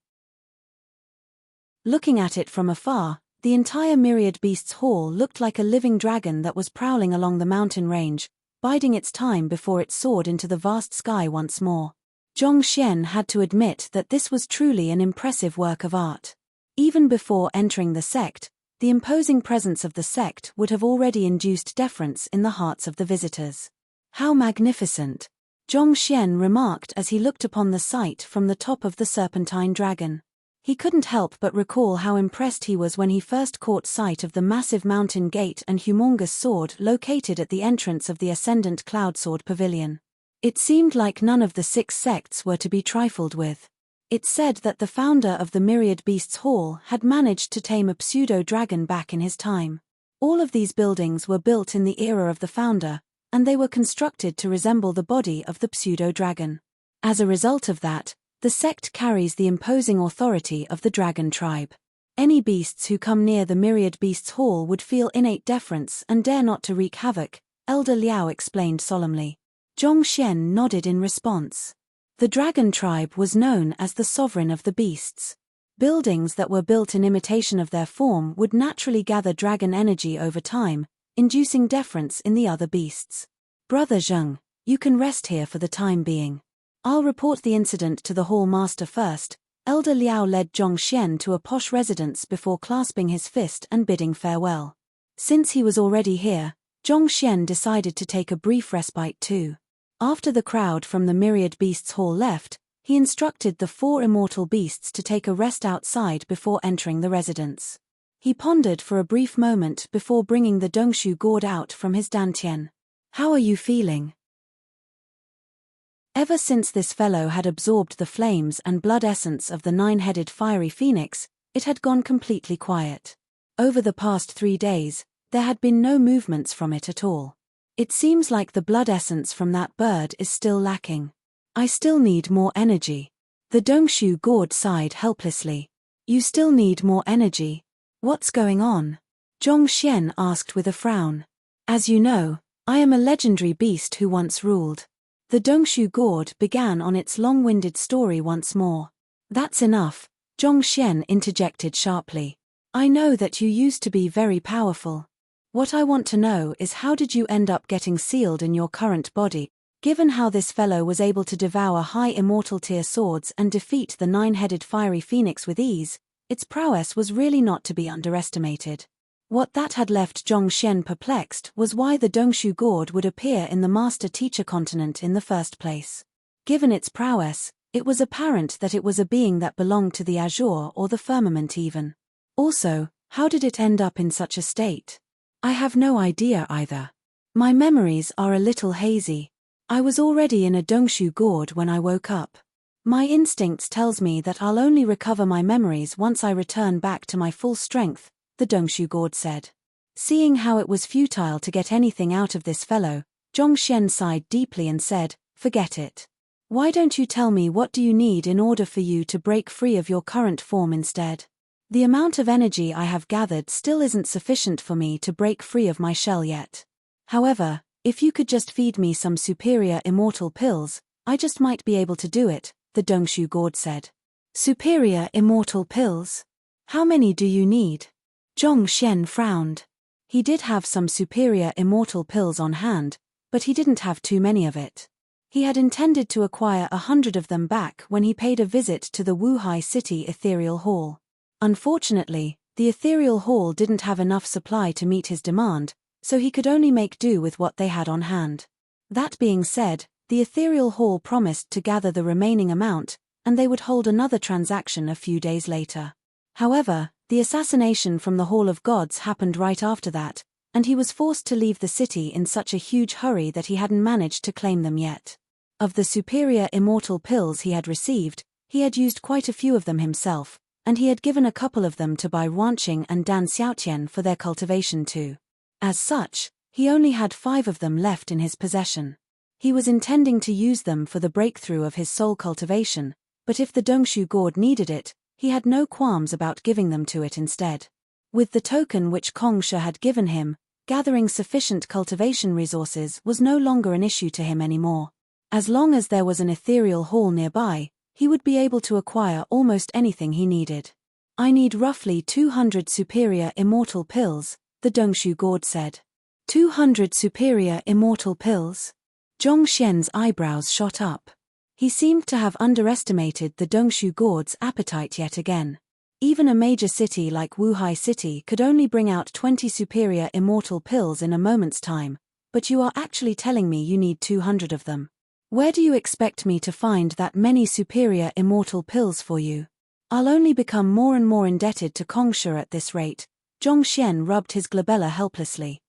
Looking at it from afar, the entire Myriad Beasts Hall looked like a living dragon that was prowling along the mountain range, biding its time before it soared into the vast sky once more. Zhongxian had to admit that this was truly an impressive work of art. Even before entering the sect, the imposing presence of the sect would have already induced deference in the hearts of the visitors. How magnificent! Zhongxian remarked as he looked upon the sight from the top of the serpentine dragon. He couldn't help but recall how impressed he was when he first caught sight of the massive mountain gate and humongous sword located at the entrance of the Ascendant Cloud Sword Pavilion. It seemed like none of the 6 sects were to be trifled with. It said that the founder of the Myriad Beasts Hall had managed to tame a pseudo-dragon back in his time. All of these buildings were built in the era of the founder, and they were constructed to resemble the body of the pseudo-dragon. As a result of that, the sect carries the imposing authority of the dragon tribe. Any beasts who come near the Myriad Beasts Hall would feel innate deference and dare not to wreak havoc, Elder Liao explained solemnly. Zhongxian nodded in response. The dragon tribe was known as the sovereign of the beasts. Buildings that were built in imitation of their form would naturally gather dragon energy over time, inducing deference in the other beasts. Brother Zheng, you can rest here for the time being. I'll report the incident to the Hall Master first. Elder Liao led Zhongxian to a posh residence before clasping his fist and bidding farewell. Since he was already here, Zhongxian decided to take a brief respite too. After the crowd from the Myriad Beasts Hall left, he instructed the 4 immortal beasts to take a rest outside before entering the residence. He pondered for a brief moment before bringing the Dongshu gourd out from his dantian. How are you feeling? Ever since this fellow had absorbed the flames and blood essence of the 9-headed fiery phoenix, it had gone completely quiet. Over the past 3 days, there had been no movements from it at all. It seems like the blood essence from that bird is still lacking. I still need more energy. The Dongshu gourd sighed helplessly. You still need more energy? What's going on? Zhongxian asked with a frown. As you know, I am a legendary beast who once ruled. The Dongshu gourd began on its long-winded story once more. That's enough, Zhongxian interjected sharply. I know that you used to be very powerful. What I want to know is how did you end up getting sealed in your current body? Given how this fellow was able to devour high immortal tier swords and defeat the nine-headed fiery phoenix with ease, its prowess was really not to be underestimated. What that had left Zhongxian perplexed was why the Dongshu gourd would appear in the master-teacher continent in the first place. Given its prowess, it was apparent that it was a being that belonged to the azure or the firmament even. Also, how did it end up in such a state? I have no idea either. My memories are a little hazy. I was already in a Dongshu gourd when I woke up. My instincts tells me that I'll only recover my memories once I return back to my full strength, the Dongshu gourd said. Seeing how it was futile to get anything out of this fellow, Zhongxian sighed deeply and said, forget it. Why don't you tell me what do you need in order for you to break free of your current form instead? The amount of energy I have gathered still isn't sufficient for me to break free of my shell yet. However, if you could just feed me some superior immortal pills, I just might be able to do it, the Dongshu gourd said. Superior immortal pills? How many do you need? Zhongxian frowned. He did have some superior immortal pills on hand, but he didn't have too many of it. He had intended to acquire 100 of them back when he paid a visit to the Wuhai City Ethereal Hall. Unfortunately, the Ethereal Hall didn't have enough supply to meet his demand, so he could only make do with what they had on hand. That being said, the Ethereal Hall promised to gather the remaining amount, and they would hold another transaction a few days later. However, the assassination from the Hall of Gods happened right after that, and he was forced to leave the city in such a huge hurry that he hadn't managed to claim them yet. Of the superior immortal pills he had received, he had used quite a few of them himself, and he had given a couple of them to Bai Ruanqing and Dan Xiaotian for their cultivation too. As such, he only had 5 of them left in his possession. He was intending to use them for the breakthrough of his soul cultivation, but if the Dongshu gourd needed it, he had no qualms about giving them to it instead. With the token which Kongsha had given him, gathering sufficient cultivation resources was no longer an issue to him anymore. As long as there was an ethereal hall nearby, he would be able to acquire almost anything he needed. I need roughly 200 superior immortal pills, the Dongshu gourd said. 200 superior immortal pills? Zhongxian's eyebrows shot up. He seemed to have underestimated the Dongshu gourd's appetite yet again. Even a major city like Wuhai City could only bring out 20 superior immortal pills in a moment's time, but you are actually telling me you need 200 of them. Where do you expect me to find that many superior immortal pills for you? I'll only become more and more indebted to Kongsha at this rate. Zhongxian rubbed his glabella helplessly.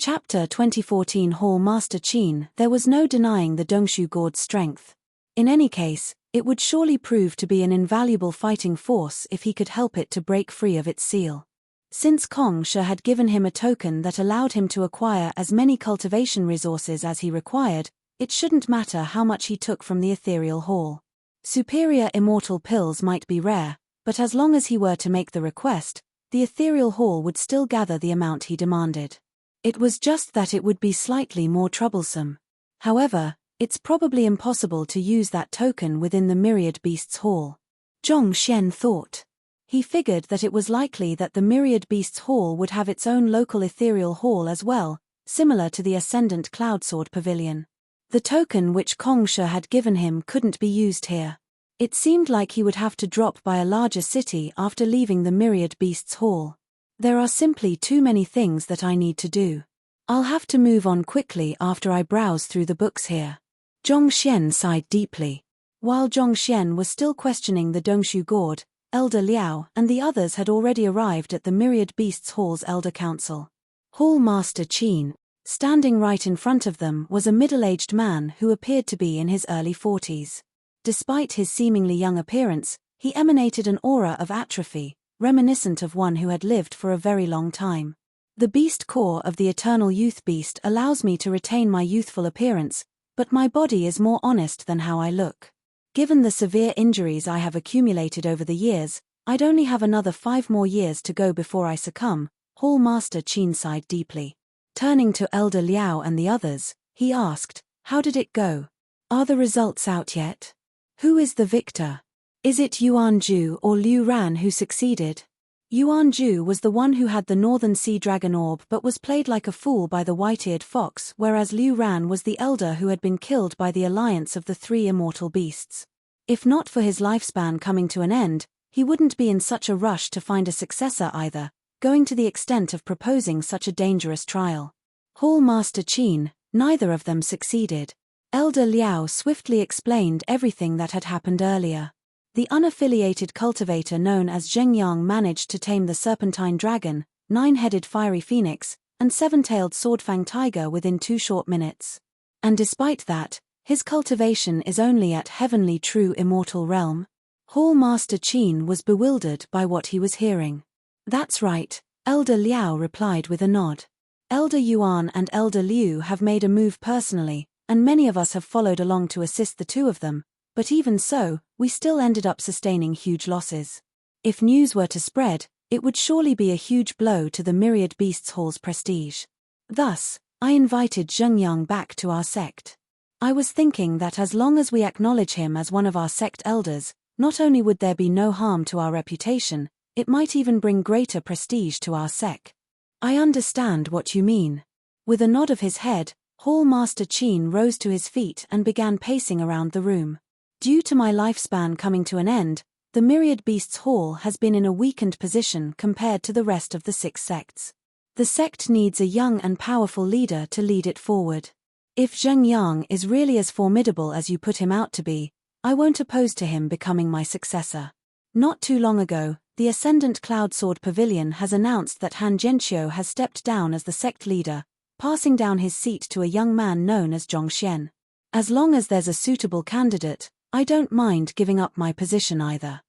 Chapter 2014 Hall Master Qin. There was no denying the Dongshu gourd's strength. In any case, it would surely prove to be an invaluable fighting force if he could help it to break free of its seal. Since Kongsha had given him a token that allowed him to acquire as many cultivation resources as he required, it shouldn't matter how much he took from the ethereal hall. Superior immortal pills might be rare, but as long as he were to make the request, the ethereal hall would still gather the amount he demanded. It was just that it would be slightly more troublesome. However, it's probably impossible to use that token within the Myriad Beasts Hall. Zhongxian thought. He figured that it was likely that the Myriad Beasts Hall would have its own local ethereal hall as well, similar to the Ascendant Cloudsword Pavilion. The token which Kongsha had given him couldn't be used here. It seemed like he would have to drop by a larger city after leaving the Myriad Beasts Hall. There are simply too many things that I need to do. I'll have to move on quickly after I browse through the books here. Zhongxian sighed deeply. While Zhongxian was still questioning the Dongshu gourd, Elder Liao and the others had already arrived at the Myriad Beasts Hall's Elder Council. Hall Master Qin, standing right in front of them, was a middle-aged man who appeared to be in his early 40s. Despite his seemingly young appearance, he emanated an aura of atrophy, reminiscent of one who had lived for a very long time. The beast core of the eternal youth beast allows me to retain my youthful appearance, but my body is more honest than how I look. Given the severe injuries I have accumulated over the years, I'd only have another 5 more years to go before I succumb. Hall Master Qin sighed deeply. Turning to Elder Liao and the others, he asked, "How did it go? Are the results out yet? Who is the victor? Is it Yuan Ju or Liu Ran who succeeded?" Yuan Ju was the one who had the Northern Sea Dragon Orb but was played like a fool by the white-eared fox, whereas Liu Ran was the elder who had been killed by the alliance of the 3 immortal beasts. If not for his lifespan coming to an end, he wouldn't be in such a rush to find a successor either, going to the extent of proposing such a dangerous trial. Hall Master Qin, neither of them succeeded. Elder Liao swiftly explained everything that had happened earlier. The unaffiliated cultivator known as Zheng Yang managed to tame the serpentine dragon, 9-headed fiery phoenix, and 7-tailed swordfang tiger within 2 short minutes. And despite that, his cultivation is only at heavenly true immortal realm. Hall Master Qin was bewildered by what he was hearing. "That's right," Elder Liao replied with a nod. "Elder Yuan and Elder Liu have made a move personally, and many of us have followed along to assist the 2 of them. But even so, we still ended up sustaining huge losses. If news were to spread, it would surely be a huge blow to the Myriad Beasts Hall's prestige. Thus, I invited Zheng Yang back to our sect. I was thinking that as long as we acknowledge him as one of our sect elders, not only would there be no harm to our reputation, it might even bring greater prestige to our sect." "I understand what you mean." With a nod of his head, Hall Master Qin rose to his feet and began pacing around the room. "Due to my lifespan coming to an end, the Myriad Beasts Hall has been in a weakened position compared to the rest of the 6 sects. The sect needs a young and powerful leader to lead it forward. If Zheng Yang is really as formidable as you put him out to be, I won't oppose to him becoming my successor. Not too long ago, the Ascendant Cloud Sword Pavilion has announced that Han Zhenqiu has stepped down as the sect leader, passing down his seat to a young man known as Zhong Xian. As long as there's a suitable candidate, I don't mind giving up my position either.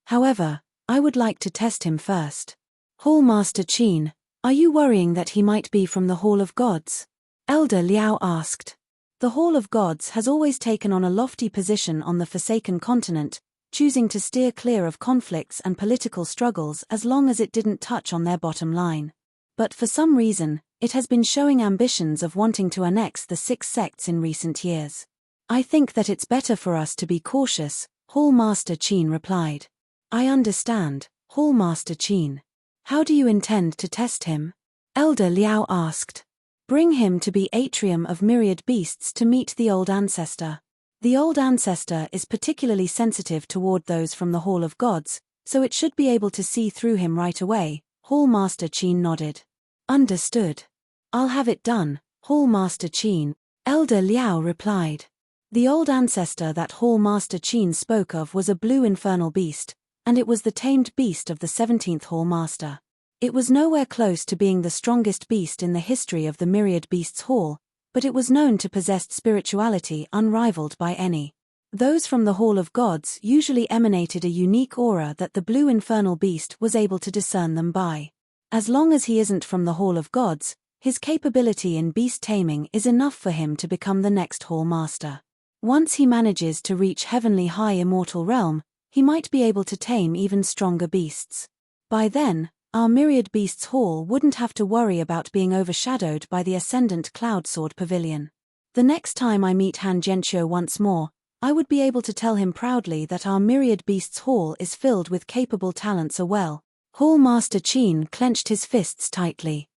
However, I would like to test him first." "Hall Master Qin, are you worrying that he might be from the Hall of Gods?" Elder Liao asked. The Hall of Gods has always taken on a lofty position on the Forsaken Continent, choosing to steer clear of conflicts and political struggles as long as it didn't touch on their bottom line. But for some reason, it has been showing ambitions of wanting to annex the 6 sects in recent years. "I think that it's better for us to be cautious," Hall Master Qin replied. "I understand, Hall Master Qin. How do you intend to test him?" Elder Liao asked. "Bring him to the atrium of Myriad Beasts to meet the old ancestor. The old ancestor is particularly sensitive toward those from the Hall of Gods, so it should be able to see through him right away." Hall Master Qin nodded. "Understood. I'll have it done, Hall Master Qin," Elder Liao replied. The old ancestor that Hall Master Qin spoke of was a blue infernal beast, and it was the tamed beast of the 17th Hall Master. It was nowhere close to being the strongest beast in the history of the Myriad Beasts Hall, but it was known to possess spirituality unrivaled by any. Those from the Hall of Gods usually emanated a unique aura that the blue infernal beast was able to discern them by. As long as he isn't from the Hall of Gods, his capability in beast taming is enough for him to become the next Hall Master. Once he manages to reach heavenly high immortal realm, he might be able to tame even stronger beasts. By then, our Myriad Beasts Hall wouldn't have to worry about being overshadowed by the Ascendant Cloud Sword Pavilion. The next time I meet Han Zhenqiu once more, I would be able to tell him proudly that our Myriad Beasts Hall is filled with capable talents as well. Hall Master Qin clenched his fists tightly.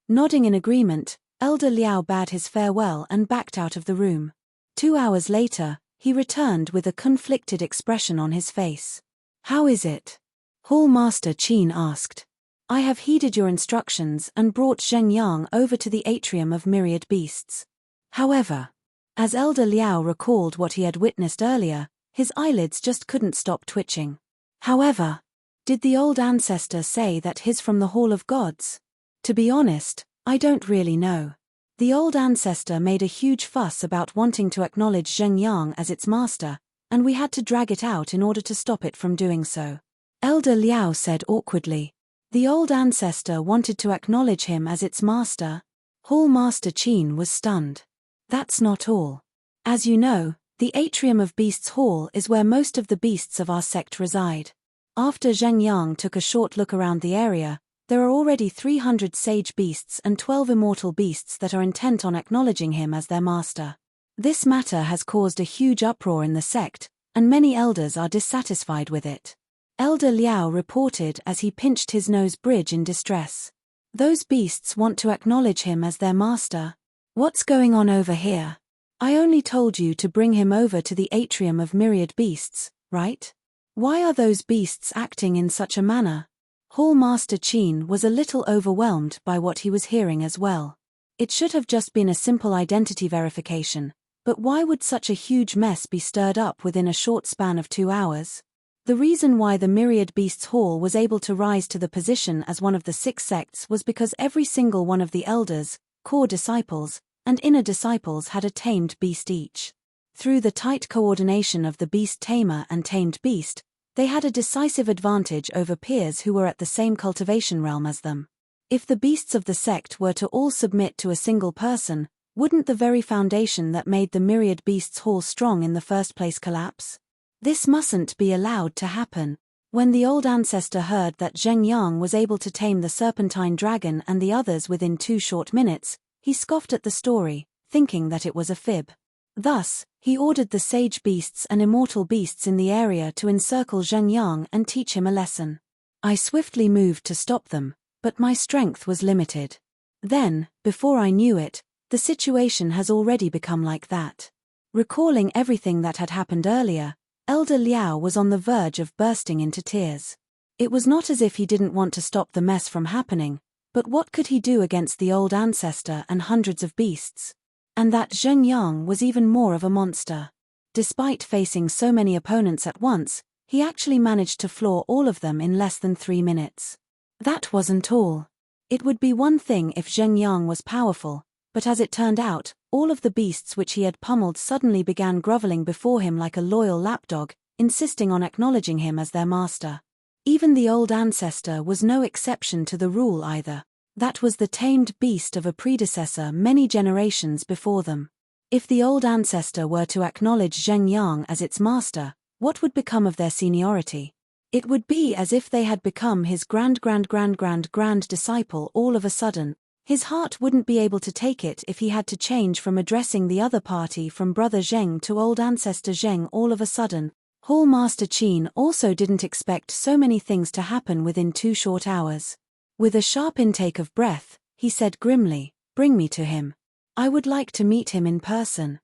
Nodding in agreement, Elder Liao bade his farewell and backed out of the room. 2 hours later, he returned with a conflicted expression on his face. "How is it?" Hall Master Qin asked. "I have heeded your instructions and brought Zheng Yang over to the atrium of Myriad Beasts." However, as Elder Liao recalled what he had witnessed earlier, his eyelids just couldn't stop twitching. "However, did the old ancestor say that he's from the Hall of Gods?" "To be honest, I don't really know. The old ancestor made a huge fuss about wanting to acknowledge Zheng Yang as its master, and we had to drag it out in order to stop it from doing so," Elder Liao said awkwardly. The old ancestor wanted to acknowledge him as its master. Hall Master Qin was stunned. That's not all. As you know, the atrium of Beasts Hall is where most of the beasts of our sect reside. After Zheng Yang took a short look around the area, there are already 300 sage beasts and 12 immortal beasts that are intent on acknowledging him as their master. This matter has caused a huge uproar in the sect, and many elders are dissatisfied with it. Elder Liao reported as he pinched his nose bridge in distress. Those beasts want to acknowledge him as their master. What's going on over here? I only told you to bring him over to the atrium of myriad beasts, right? Why are those beasts acting in such a manner? Hall Master Qin was a little overwhelmed by what he was hearing as well. It should have just been a simple identity verification, but why would such a huge mess be stirred up within a short span of 2 hours? The reason why the Myriad Beasts Hall was able to rise to the position as one of the 6 sects was because every single one of the elders, core disciples, and inner disciples had a tamed beast each. Through the tight coordination of the beast tamer and tamed beast, they had a decisive advantage over peers who were at the same cultivation realm as them. If the beasts of the sect were to all submit to a single person, wouldn't the very foundation that made the Myriad Beasts Hall strong in the first place collapse? This mustn't be allowed to happen. When the old ancestor heard that Zheng Yang was able to tame the serpentine dragon and the others within 2 short minutes, he scoffed at the story, thinking that it was a fib. Thus, he ordered the sage beasts and immortal beasts in the area to encircle Zheng Yang and teach him a lesson. I swiftly moved to stop them, but my strength was limited. Then, before I knew it, the situation has already become like that. Recalling everything that had happened earlier, Elder Liao was on the verge of bursting into tears. It was not as if he didn't want to stop the mess from happening, but what could he do against the old ancestor and hundreds of beasts? And that Zheng Yang was even more of a monster. Despite facing so many opponents at once, he actually managed to floor all of them in less than 3 minutes. That wasn't all. It would be one thing if Zheng Yang was powerful, but as it turned out, all of the beasts which he had pummeled suddenly began groveling before him like a loyal lapdog, insisting on acknowledging him as their master. Even the old ancestor was no exception to the rule either. That was the tamed beast of a predecessor many generations before them. If the old ancestor were to acknowledge Zheng Yang as its master, what would become of their seniority? It would be as if they had become his grand disciple all of a sudden. His heart wouldn't be able to take it if he had to change from addressing the other party from Brother Zheng to old ancestor Zheng all of a sudden. Hall Master Qin also didn't expect so many things to happen within 2 short hours. With a sharp intake of breath, he said grimly, "Bring me to him. I would like to meet him in person."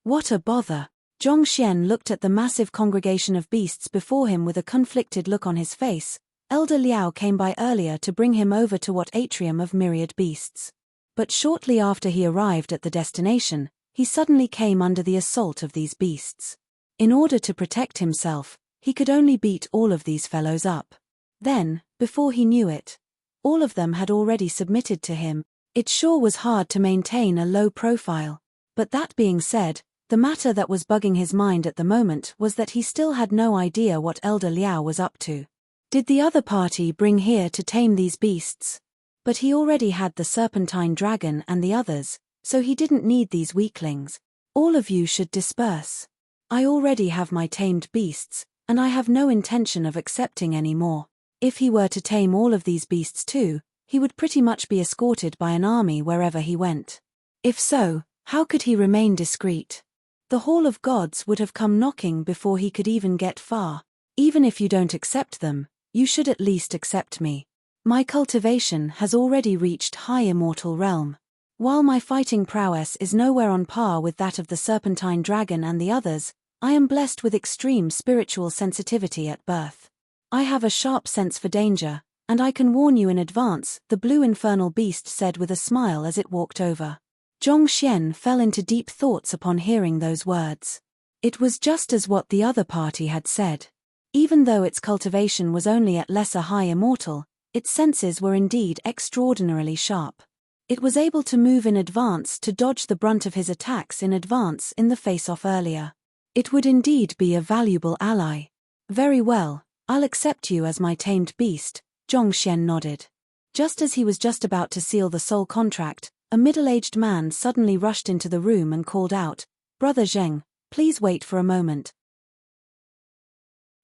What a bother. Zhongxian looked at the massive congregation of beasts before him with a conflicted look on his face. Elder Liao came by earlier to bring him over to what atrium of myriad beasts. But shortly after he arrived at the destination, he suddenly came under the assault of these beasts. In order to protect himself, he could only beat all of these fellows up. Then, before he knew it, all of them had already submitted to him. It sure was hard to maintain a low profile. But that being said, the matter that was bugging his mind at the moment was that he still had no idea what Elder Liao was up to. Did the other party bring here to tame these beasts? But he already had the serpentine dragon and the others, so he didn't need these weaklings. All of you should disperse. I already have my tamed beasts, and I have no intention of accepting any more. If he were to tame all of these beasts too, he would pretty much be escorted by an army wherever he went. If so, how could he remain discreet? The Hall of Gods would have come knocking before he could even get far. Even if you don't accept them, you should at least accept me. My cultivation has already reached high immortal realm. While my fighting prowess is nowhere on par with that of the serpentine dragon and the others, I am blessed with extreme spiritual sensitivity at birth. I have a sharp sense for danger, and I can warn you in advance, the blue infernal beast said with a smile as it walked over. Zhongxian fell into deep thoughts upon hearing those words. It was just as what the other party had said. Even though its cultivation was only at lesser high immortal, its senses were indeed extraordinarily sharp. It was able to move in advance to dodge the brunt of his attacks in advance in the face-off earlier. It would indeed be a valuable ally. Very well, I'll accept you as my tamed beast, Zhongxian nodded. Just as he was just about to seal the soul contract, a middle-aged man suddenly rushed into the room and called out, "Brother Zheng, please wait for a moment."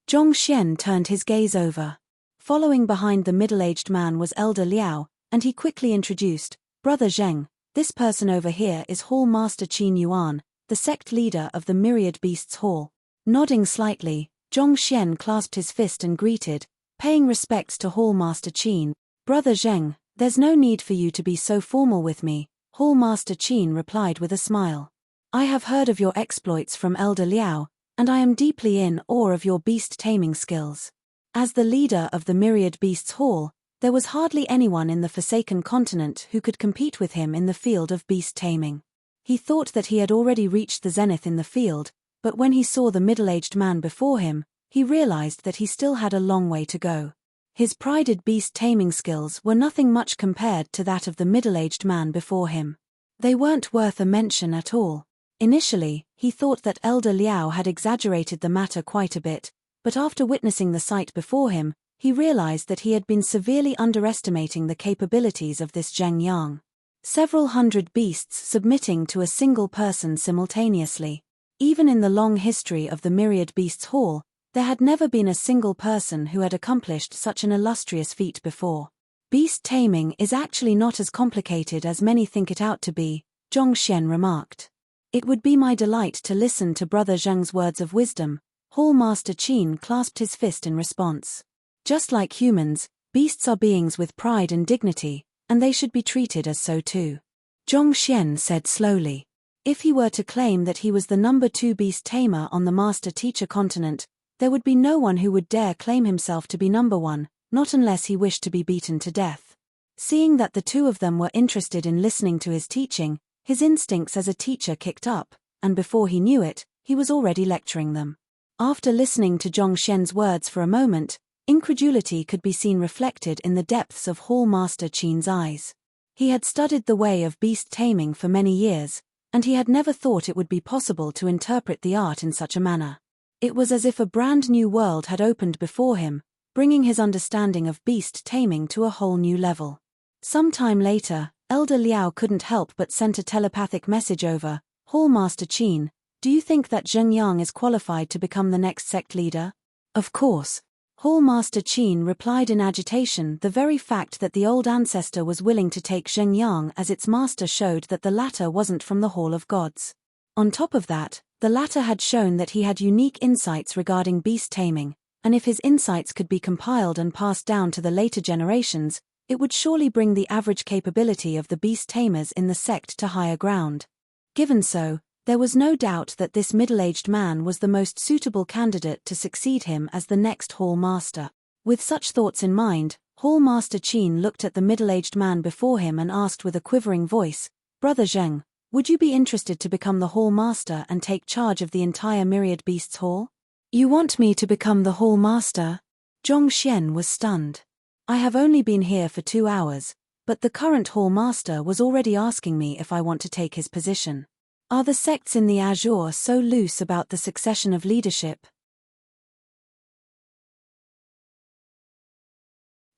Zhongxian turned his gaze over. Following behind the middle-aged man was Elder Liao, and he quickly introduced, "Brother Zheng, this person over here is Hall Master Qin Yuan, the sect leader of the Myriad Beasts Hall." Nodding slightly, Zhongxian clasped his fist and greeted, paying respects to Hall Master Qin. "Brother Zheng, there's no need for you to be so formal with me," Hall Master Qin replied with a smile. "I have heard of your exploits from Elder Liao, and I am deeply in awe of your beast-taming skills. As the leader of the Myriad Beasts Hall, there was hardly anyone in the Forsaken Continent who could compete with him in the field of beast-taming." He thought that he had already reached the zenith in the field, but when he saw the middle-aged man before him, he realized that he still had a long way to go. His prided beast-taming skills were nothing much compared to that of the middle-aged man before him. They weren't worth a mention at all. Initially, he thought that Elder Liao had exaggerated the matter quite a bit, but after witnessing the sight before him, he realized that he had been severely underestimating the capabilities of this Zheng Yang. Several hundred beasts submitting to a single person simultaneously. Even in the long history of the Myriad Beasts Hall, there had never been a single person who had accomplished such an illustrious feat before. "Beast taming is actually not as complicated as many think it out to be," Zhongxian remarked. "It would be my delight to listen to Brother Zheng's words of wisdom." Hall Master Qin clasped his fist in response. "Just like humans, beasts are beings with pride and dignity, and they should be treated as so too," Zhongxian said slowly. If he were to claim that he was the number 2 beast tamer on the Master-Teacher continent, there would be no one who would dare claim himself to be number 1, not unless he wished to be beaten to death. Seeing that the two of them were interested in listening to his teaching, his instincts as a teacher kicked up, and before he knew it, he was already lecturing them. After listening to Zhongxian's words for a moment, incredulity could be seen reflected in the depths of Hall Master Qin's eyes. He had studied the way of beast taming for many years, and he had never thought it would be possible to interpret the art in such a manner. It was as if a brand new world had opened before him, bringing his understanding of beast taming to a whole new level. Some time later, Elder Liao couldn't help but sent a telepathic message over, "Hall Master Qin, do you think that Zheng Yang is qualified to become the next sect leader?" "Of course." Hall Master Qin replied in agitation. The very fact that the old ancestor was willing to take Zheng Yang as its master showed that the latter wasn't from the Hall of Gods. On top of that, the latter had shown that he had unique insights regarding beast taming, and if his insights could be compiled and passed down to the later generations, it would surely bring the average capability of the beast tamers in the sect to higher ground. Given so, there was no doubt that this middle-aged man was the most suitable candidate to succeed him as the next Hall Master. With such thoughts in mind, Hall Master Qin looked at the middle-aged man before him and asked with a quivering voice, "Brother Zheng, would you be interested to become the Hall Master and take charge of the entire Myriad Beasts Hall?" "You want me to become the Hall Master?" Zhongxian was stunned. "I have only been here for 2 hours, but the current Hall Master was already asking me if I want to take his position. Are the sects in the Azure so loose about the succession of leadership?"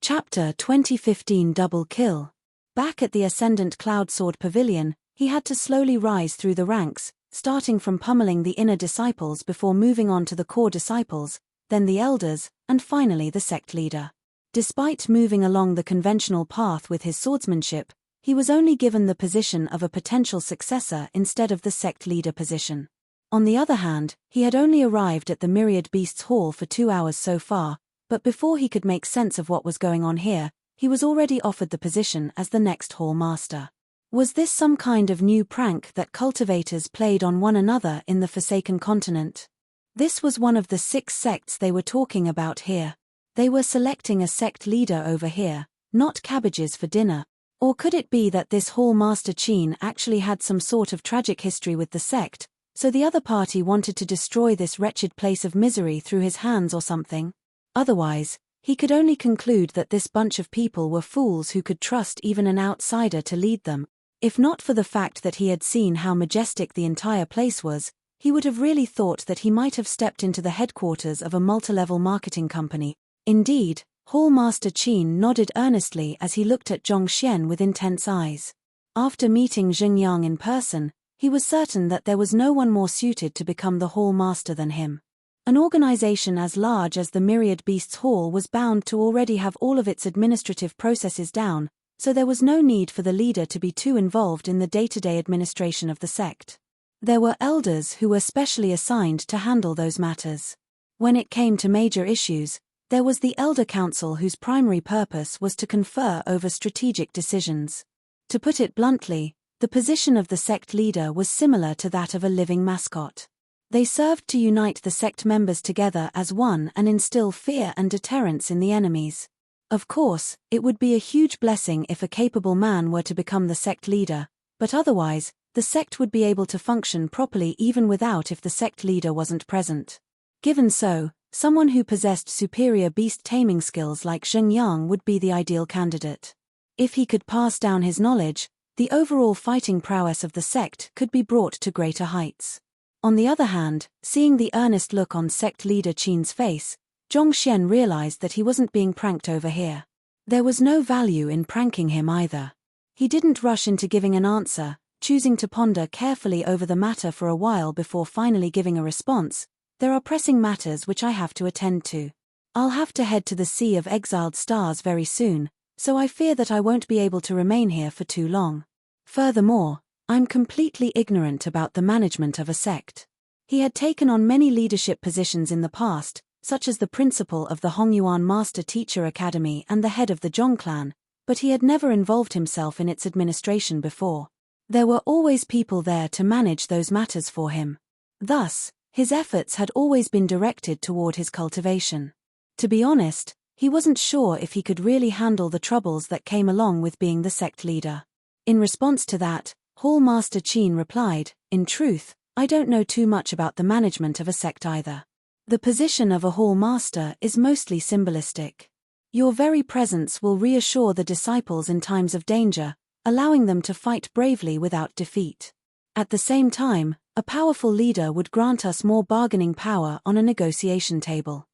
Chapter 2015 Double Kill. Back at the Ascendant Cloud Sword Pavilion, he had to slowly rise through the ranks, starting from pummeling the inner disciples before moving on to the core disciples, then the elders, and finally the sect leader. Despite moving along the conventional path with his swordsmanship, he was only given the position of a potential successor instead of the sect leader position. On the other hand, he had only arrived at the Myriad Beasts Hall for 2 hours so far, but before he could make sense of what was going on here, he was already offered the position as the next Hall Master. Was this some kind of new prank that cultivators played on one another in the Forsaken Continent? This was one of the 6 sects they were talking about here. They were selecting a sect leader over here, not cabbages for dinner. Or could it be that this Hall Master Qin actually had some sort of tragic history with the sect, so the other party wanted to destroy this wretched place of misery through his hands or something? Otherwise, he could only conclude that this bunch of people were fools who could trust even an outsider to lead them. If not for the fact that he had seen how majestic the entire place was, he would have really thought that he might have stepped into the headquarters of a multi-level marketing company. Indeed, Hall Master Qin nodded earnestly as he looked at Zhongxian with intense eyes. After meeting Xingyang in person, he was certain that there was no one more suited to become the Hall Master than him. An organization as large as the Myriad Beasts Hall was bound to already have all of its administrative processes down, so there was no need for the leader to be too involved in the day-to-day administration of the sect. There were elders who were specially assigned to handle those matters. When it came to major issues, there was the Elder Council whose primary purpose was to confer over strategic decisions. To put it bluntly, the position of the sect leader was similar to that of a living mascot. They served to unite the sect members together as one and instill fear and deterrence in the enemies. Of course, it would be a huge blessing if a capable man were to become the sect leader, but otherwise, the sect would be able to function properly even without if the sect leader wasn't present. Given so, someone who possessed superior beast taming skills like Xingyang would be the ideal candidate. If he could pass down his knowledge, the overall fighting prowess of the sect could be brought to greater heights. On the other hand, seeing the earnest look on sect leader Qin's face, Zhongxian realized that he wasn't being pranked over here. There was no value in pranking him either. He didn't rush into giving an answer, choosing to ponder carefully over the matter for a while before finally giving a response. There are pressing matters which I have to attend to. I'll have to head to the Sea of Exiled Stars very soon, so I fear that I won't be able to remain here for too long. Furthermore, I'm completely ignorant about the management of a sect. He had taken on many leadership positions in the past, such as the principal of the Hongyuan Master Teacher Academy and the head of the Zhong clan, but he had never involved himself in its administration before. There were always people there to manage those matters for him. Thus, his efforts had always been directed toward his cultivation. To be honest, he wasn't sure if he could really handle the troubles that came along with being the sect leader. In response to that, Hall Master Qin replied, "In truth, I don't know too much about the management of a sect either. The position of a Hall Master is mostly symbolistic. Your very presence will reassure the disciples in times of danger, allowing them to fight bravely without defeat. At the same time, a powerful leader would grant us more bargaining power on a negotiation table.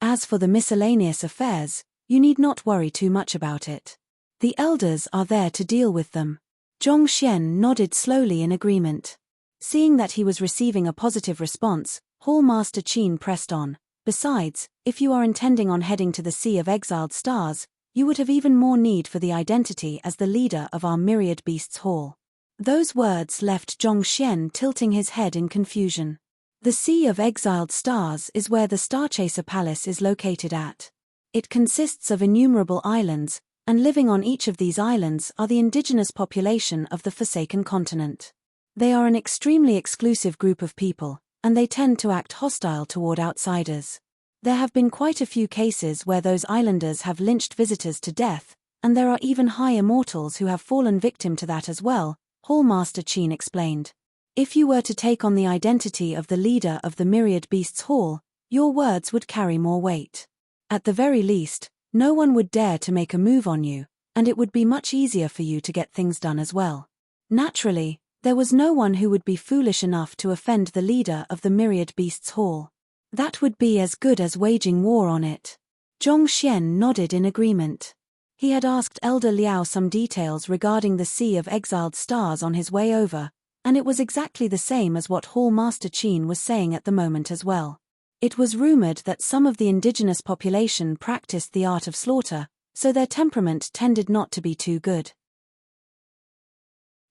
As for the miscellaneous affairs, you need not worry too much about it. The elders are there to deal with them." Zhongxian nodded slowly in agreement. Seeing that he was receiving a positive response, Hall Master Qin pressed on. "Besides, if you are intending on heading to the Sea of Exiled Stars, you would have even more need for the identity as the leader of our Myriad Beasts Hall." Those words left Zhongxian tilting his head in confusion. The Sea of Exiled Stars is where the Starchaser Palace is located at. It consists of innumerable islands, and living on each of these islands are the indigenous population of the Forsaken Continent. They are an extremely exclusive group of people, and they tend to act hostile toward outsiders. There have been quite a few cases where those islanders have lynched visitors to death, and there are even high immortals who have fallen victim to that as well, Hall Master Qin explained. If you were to take on the identity of the leader of the Myriad Beasts Hall, your words would carry more weight. At the very least, no one would dare to make a move on you, and it would be much easier for you to get things done as well. Naturally, there was no one who would be foolish enough to offend the leader of the Myriad Beasts Hall. That would be as good as waging war on it. Zhongxian nodded in agreement. He had asked Elder Liao some details regarding the Sea of Exiled Stars on his way over, and it was exactly the same as what Hall Master Qin was saying at the moment as well. It was rumored that some of the indigenous population practiced the art of slaughter, so their temperament tended not to be too good.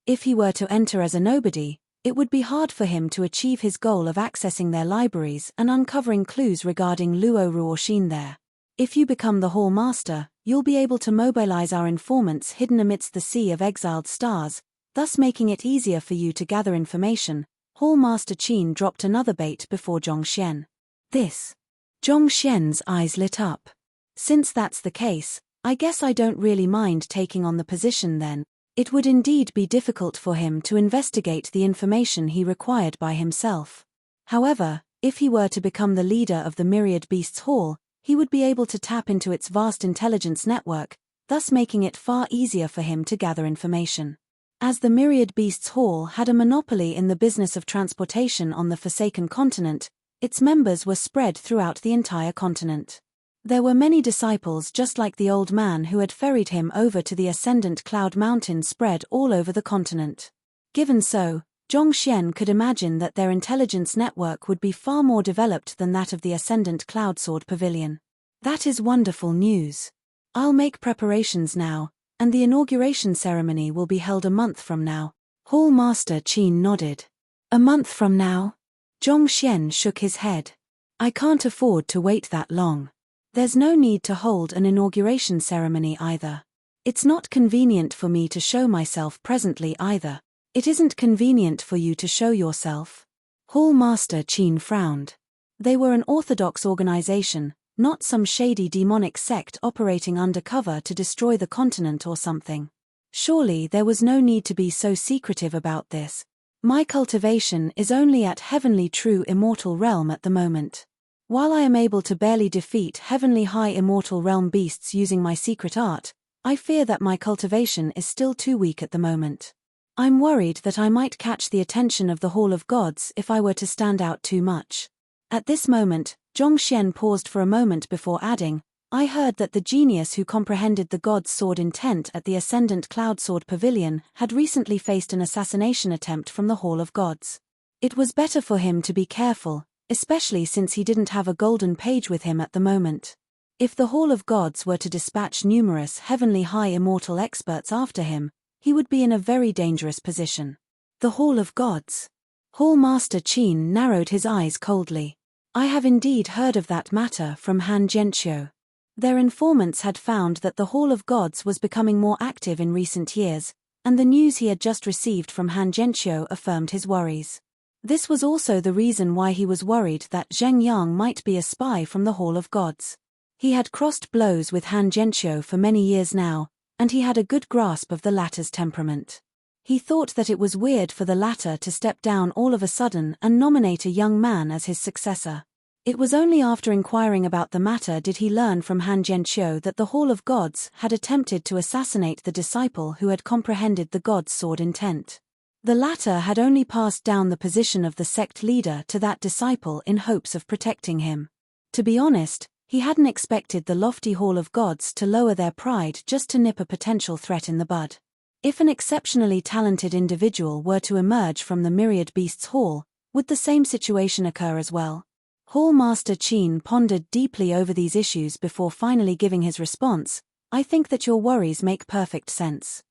If he were to enter as a nobody, it would be hard for him to achieve his goal of accessing their libraries and uncovering clues regarding Luo Ruoxin there. If you become the Hall Master, you'll be able to mobilize our informants hidden amidst the Sea of Exiled Stars, thus making it easier for you to gather information. Hall Master Qin dropped another bait before Zhongxian. This. Zhongxian's eyes lit up. Since that's the case, I guess I don't really mind taking on the position then. It would indeed be difficult for him to investigate the information he required by himself. However, if he were to become the leader of the Myriad Beasts Hall, he would be able to tap into its vast intelligence network, thus making it far easier for him to gather information. As the Myriad Beasts Hall had a monopoly in the business of transportation on the Forsaken Continent, its members were spread throughout the entire continent. There were many disciples just like the old man who had ferried him over to the Ascendant Cloud Mountain spread all over the continent. Given so, Zhongxian could imagine that their intelligence network would be far more developed than that of the Ascendant Cloudsword Pavilion. That is wonderful news. I'll make preparations now, and the inauguration ceremony will be held a month from now. Hall Master Qin nodded. A month from now? Zhongxian shook his head. I can't afford to wait that long. There's no need to hold an inauguration ceremony either. It's not convenient for me to show myself presently either. It isn't convenient for you to show yourself. Hall Master Qin frowned. They were an orthodox organization, not some shady demonic sect operating undercover to destroy the continent or something. Surely there was no need to be so secretive about this. My cultivation is only at heavenly true immortal realm at the moment. While I am able to barely defeat heavenly high immortal realm beasts using my secret art, I fear that my cultivation is still too weak at the moment. I'm worried that I might catch the attention of the Hall of Gods if I were to stand out too much. At this moment, Zhongxian paused for a moment before adding, I heard that the genius who comprehended the god's sword intent at the Ascendant Cloudsword Pavilion had recently faced an assassination attempt from the Hall of Gods. It was better for him to be careful, especially since he didn't have a golden page with him at the moment. If the Hall of Gods were to dispatch numerous heavenly high immortal experts after him, he would be in a very dangerous position. The Hall of Gods. Hall Master Qin narrowed his eyes coldly. I have indeed heard of that matter from Han Zhenqiu. Their informants had found that the Hall of Gods was becoming more active in recent years, and the news he had just received from Han Zhenqiu affirmed his worries. This was also the reason why he was worried that Zheng Yang might be a spy from the Hall of Gods. He had crossed blows with Han Zhenqiu for many years now, and he had a good grasp of the latter's temperament. He thought that it was weird for the latter to step down all of a sudden and nominate a young man as his successor. It was only after inquiring about the matter did he learn from Han Zhenqiu that the Hall of Gods had attempted to assassinate the disciple who had comprehended the god's sword intent. The latter had only passed down the position of the sect leader to that disciple in hopes of protecting him. To be honest, he hadn't expected the lofty Hall of Gods to lower their pride just to nip a potential threat in the bud. If an exceptionally talented individual were to emerge from the Myriad Beasts Hall, would the same situation occur as well? Hall Master Qin pondered deeply over these issues before finally giving his response. I think that your worries make perfect sense.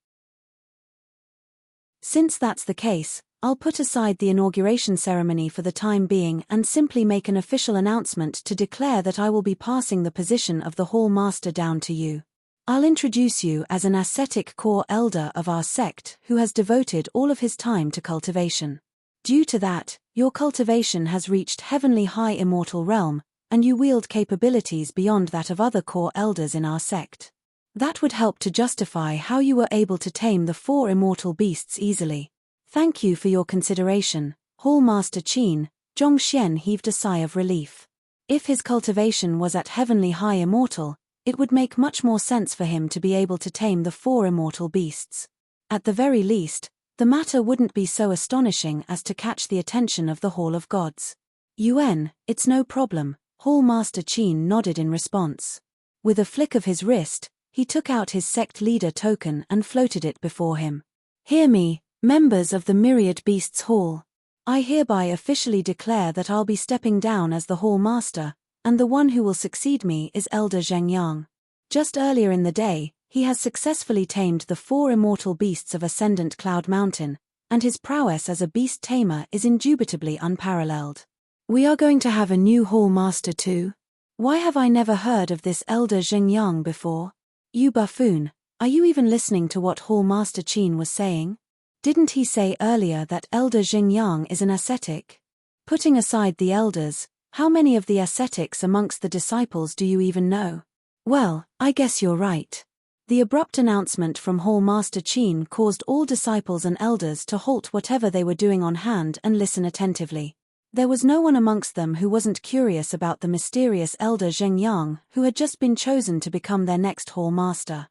Since that's the case, I'll put aside the inauguration ceremony for the time being and simply make an official announcement to declare that I will be passing the position of the Hall Master down to you. I'll introduce you as an ascetic core elder of our sect who has devoted all of his time to cultivation. Due to that, your cultivation has reached heavenly high immortal realm, and you wield capabilities beyond that of other core elders in our sect. That would help to justify how you were able to tame the 4 immortal beasts easily. Thank you for your consideration, Hall Master Qin. Zhongxian heaved a sigh of relief. If his cultivation was at heavenly high immortal, it would make much more sense for him to be able to tame the 4 immortal beasts. At the very least, the matter wouldn't be so astonishing as to catch the attention of the Hall of Gods. Yuan, it's no problem, Hall Master Qin nodded in response. With a flick of his wrist, he took out his sect leader token and floated it before him. Hear me, members of the Myriad Beasts Hall. I hereby officially declare that I'll be stepping down as the Hall Master, and the one who will succeed me is Elder Zheng Yang. Just earlier in the day, he has successfully tamed the 4 immortal beasts of Ascendant Cloud Mountain, and his prowess as a beast tamer is indubitably unparalleled. We are going to have a new Hall Master too? Why have I never heard of this Elder Zheng Yang before? You buffoon, are you even listening to what Hall Master Qin was saying? Didn't he say earlier that Elder Zheng Yang is an ascetic? Putting aside the elders, how many of the ascetics amongst the disciples do you even know? Well, I guess you're right. The abrupt announcement from Hall Master Qin caused all disciples and elders to halt whatever they were doing on hand and listen attentively. There was no one amongst them who wasn't curious about the mysterious Elder Zheng Yang who had just been chosen to become their next Hall Master.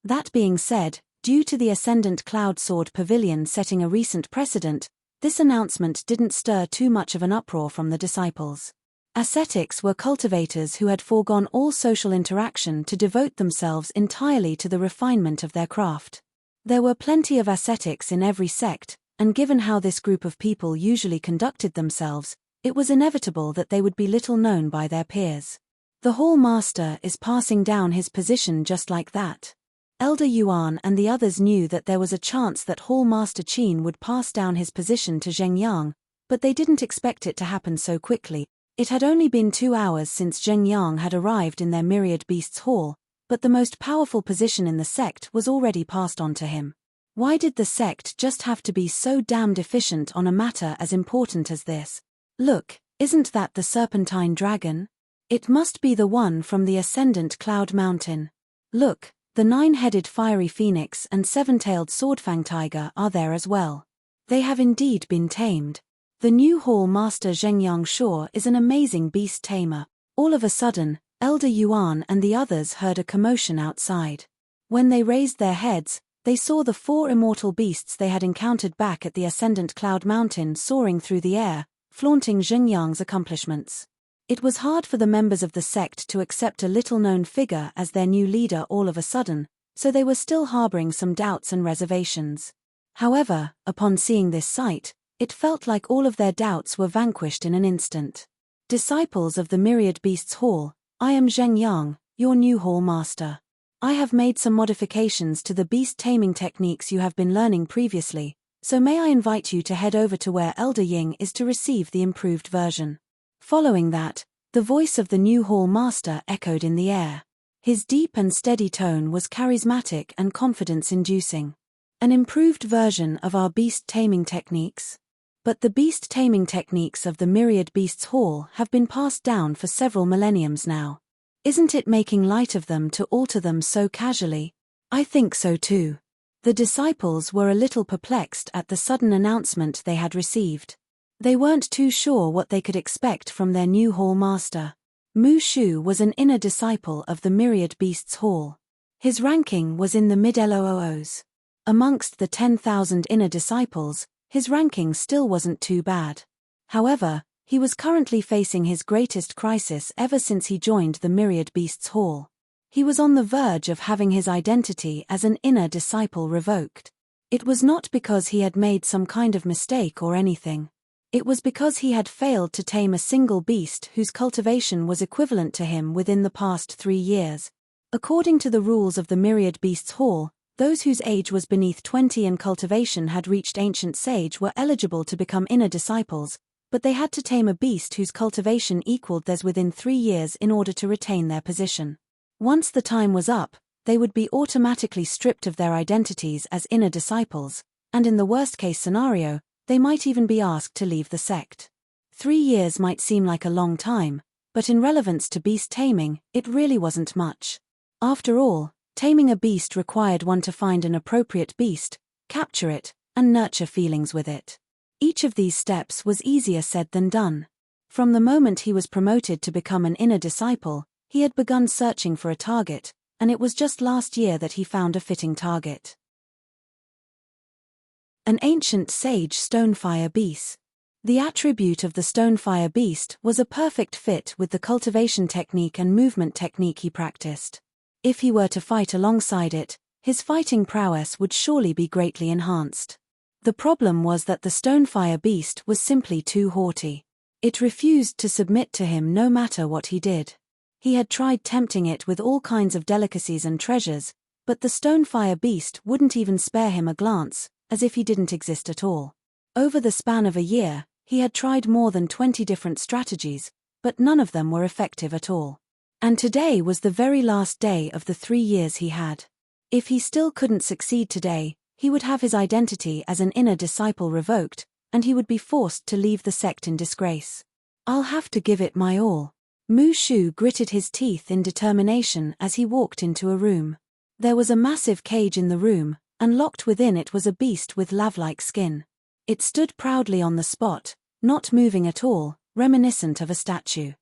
That being said, Due to the Ascendant Cloud Sword Pavilion setting a recent precedent, this announcement didn't stir too much of an uproar from the disciples. Ascetics were cultivators who had foregone all social interaction to devote themselves entirely to the refinement of their craft. There were plenty of ascetics in every sect, and given how this group of people usually conducted themselves, it was inevitable that they would be little known by their peers. The Hall Master is passing down his position just like that. Elder Yuan and the others knew that there was a chance that Hall Master Qin would pass down his position to Zheng Yang, but they didn't expect it to happen so quickly. It had only been 2 hours since Zheng Yang had arrived in their Myriad Beasts Hall, but the most powerful position in the sect was already passed on to him. Why did the sect just have to be so damned efficient on a matter as important as this? Look, isn't that the serpentine dragon? It must be the one from the Ascendant Cloud Mountain. Look, the 9-headed fiery phoenix and 7-tailed swordfang tiger are there as well. They have indeed been tamed. The new Hall Master Zhengyang Shaw is an amazing beast tamer. All of a sudden, Elder Yuan and the others heard a commotion outside. When they raised their heads, they saw the 4 immortal beasts they had encountered back at the Ascendant Cloud Mountain soaring through the air, flaunting Zhengyang's accomplishments. It was hard for the members of the sect to accept a little-known figure as their new leader all of a sudden, so they were still harboring some doubts and reservations. However, upon seeing this sight, it felt like all of their doubts were vanquished in an instant. Disciples of the Myriad Beasts Hall, I am Zheng Yang, your new Hall Master. I have made some modifications to the beast taming techniques you have been learning previously, so may I invite you to head over to where Elder Ying is to receive the improved version. Following that, the voice of the new Hall Master echoed in the air. His deep and steady tone was charismatic and confidence-inducing. An improved version of our beast taming techniques? But the beast taming techniques of the Myriad Beasts Hall have been passed down for several millenniums now. Isn't it making light of them to alter them so casually? I think so too. The disciples were a little perplexed at the sudden announcement they had received. They weren't too sure what they could expect from their new Hall Master. Mu Shu was an inner disciple of the Myriad Beasts Hall. His ranking was in the mid-LOOs. Amongst the 10,000 inner disciples, his ranking still wasn't too bad. However, he was currently facing his greatest crisis ever since he joined the Myriad Beasts Hall. He was on the verge of having his identity as an inner disciple revoked. It was not because he had made some kind of mistake or anything. It was because he had failed to tame a single beast whose cultivation was equivalent to him within the past 3 years. According to the rules of the Myriad Beasts Hall, those whose age was beneath 20 and cultivation had reached Ancient Sage were eligible to become inner disciples, but they had to tame a beast whose cultivation equaled theirs within 3 years in order to retain their position. Once the time was up, they would be automatically stripped of their identities as inner disciples, and in the worst-case scenario, they might even be asked to leave the sect. 3 years might seem like a long time, but in relevance to beast taming, it really wasn't much. After all, taming a beast required one to find an appropriate beast, capture it, and nurture feelings with it. Each of these steps was easier said than done. From the moment he was promoted to become an inner disciple, he had begun searching for a target, and it was just last year that he found a fitting target. An ancient sage stonefire beast. The attribute of the stonefire beast was a perfect fit with the cultivation technique and movement technique he practiced. If he were to fight alongside it, his fighting prowess would surely be greatly enhanced. The problem was that the stonefire beast was simply too haughty. It refused to submit to him no matter what he did. He had tried tempting it with all kinds of delicacies and treasures, but the stonefire beast wouldn't even spare him a glance, as if he didn't exist at all. Over the span of a year, he had tried more than 20 different strategies, but none of them were effective at all. And today was the very last day of the 3 years he had. If he still couldn't succeed today, he would have his identity as an inner disciple revoked, and he would be forced to leave the sect in disgrace. I'll have to give it my all. Mu Shu gritted his teeth in determination as he walked into a room. There was a massive cage in the room, and locked within it was a beast with lava-like skin. It stood proudly on the spot, not moving at all, reminiscent of a statue.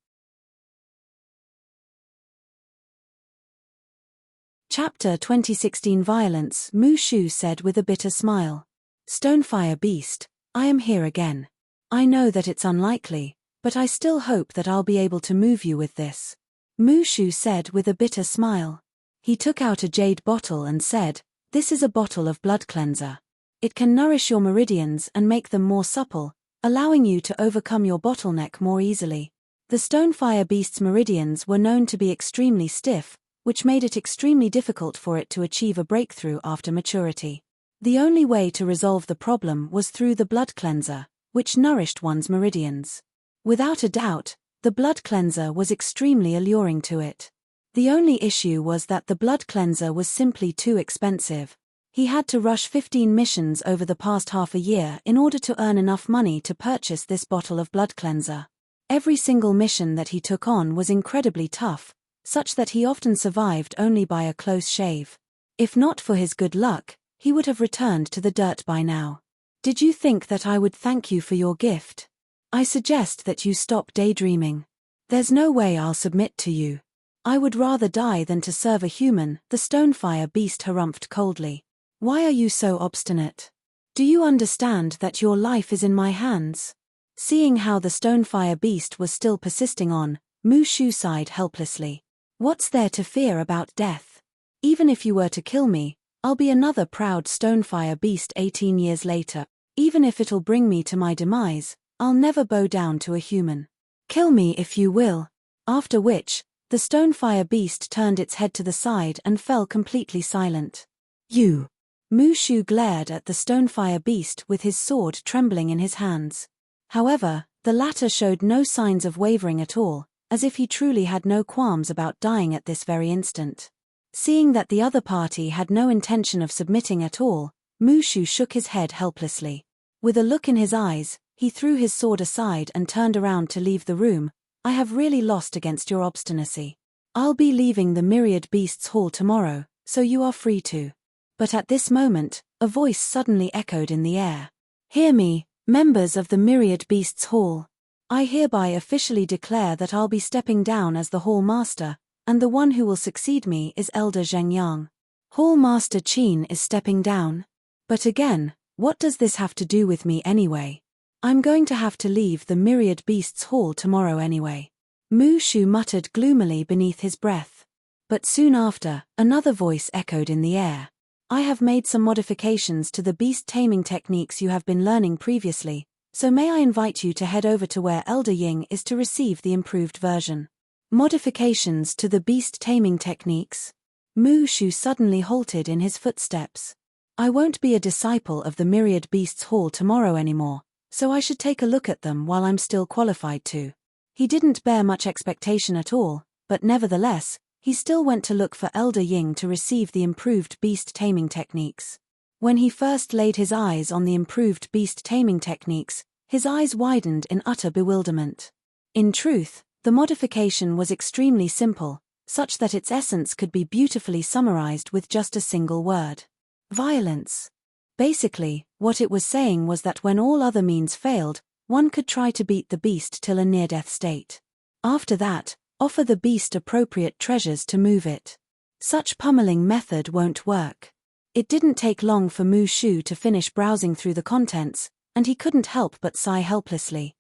Chapter 2016 Violence. Mu Shu said with a bitter smile. Stonefire Beast, I am here again. I know that it's unlikely, but I still hope that I'll be able to move you with this. Mu Shu said with a bitter smile. He took out a jade bottle and said, this is a bottle of blood cleanser. It can nourish your meridians and make them more supple, allowing you to overcome your bottleneck more easily. The Stonefire Beast's meridians were known to be extremely stiff, which made it extremely difficult for it to achieve a breakthrough after maturity. The only way to resolve the problem was through the blood cleanser, which nourished one's meridians. Without a doubt, the blood cleanser was extremely alluring to it. The only issue was that the blood cleanser was simply too expensive. He had to rush 15 missions over the past half a year in order to earn enough money to purchase this bottle of blood cleanser. Every single mission that he took on was incredibly tough, such that he often survived only by a close shave. If not for his good luck, he would have returned to the dirt by now. Did you think that I would thank you for your gift? I suggest that you stop daydreaming. There's no way I'll submit to you. I would rather die than to serve a human, the Stonefire Beast harumphed coldly. Why are you so obstinate? Do you understand that your life is in my hands? Seeing how the Stonefire Beast was still persisting on, Mu Shu sighed helplessly. What's there to fear about death? Even if you were to kill me, I'll be another proud Stonefire Beast 18 years later. Even if it'll bring me to my demise, I'll never bow down to a human. Kill me if you will. After which, the Stonefire Beast turned its head to the side and fell completely silent. You! Mu Shu glared at the Stonefire Beast with his sword trembling in his hands. However, the latter showed no signs of wavering at all, as if he truly had no qualms about dying at this very instant. Seeing that the other party had no intention of submitting at all, Mu Shu shook his head helplessly. With a look in his eyes, he threw his sword aside and turned around to leave the room. I have really lost against your obstinacy. I'll be leaving the Myriad Beasts Hall tomorrow, so you are free to. But at this moment, a voice suddenly echoed in the air. Hear me, members of the Myriad Beasts Hall. I hereby officially declare that I'll be stepping down as the Hall Master, and the one who will succeed me is Elder Zheng Yang. Hall Master Qin is stepping down. But again, what does this have to do with me anyway? I'm going to have to leave the Myriad Beasts Hall tomorrow anyway. Mu Shu muttered gloomily beneath his breath. But soon after, another voice echoed in the air. I have made some modifications to the beast taming techniques you have been learning previously, so may I invite you to head over to where Elder Ying is to receive the improved version. Modifications to the beast taming techniques? Mu Shu suddenly halted in his footsteps. I won't be a disciple of the Myriad Beasts Hall tomorrow anymore, so I should take a look at them while I'm still qualified to. He didn't bear much expectation at all, but nevertheless, he still went to look for Elder Ying to receive the improved beast taming techniques. When he first laid his eyes on the improved beast taming techniques, his eyes widened in utter bewilderment. In truth, the modification was extremely simple, such that its essence could be beautifully summarized with just a single word. Violence. Basically, what it was saying was that when all other means failed, one could try to beat the beast till a near-death state. After that, offer the beast appropriate treasures to move it. Such pummeling method won't work. It didn't take long for Mu Shu to finish browsing through the contents, and he couldn't help but sigh helplessly.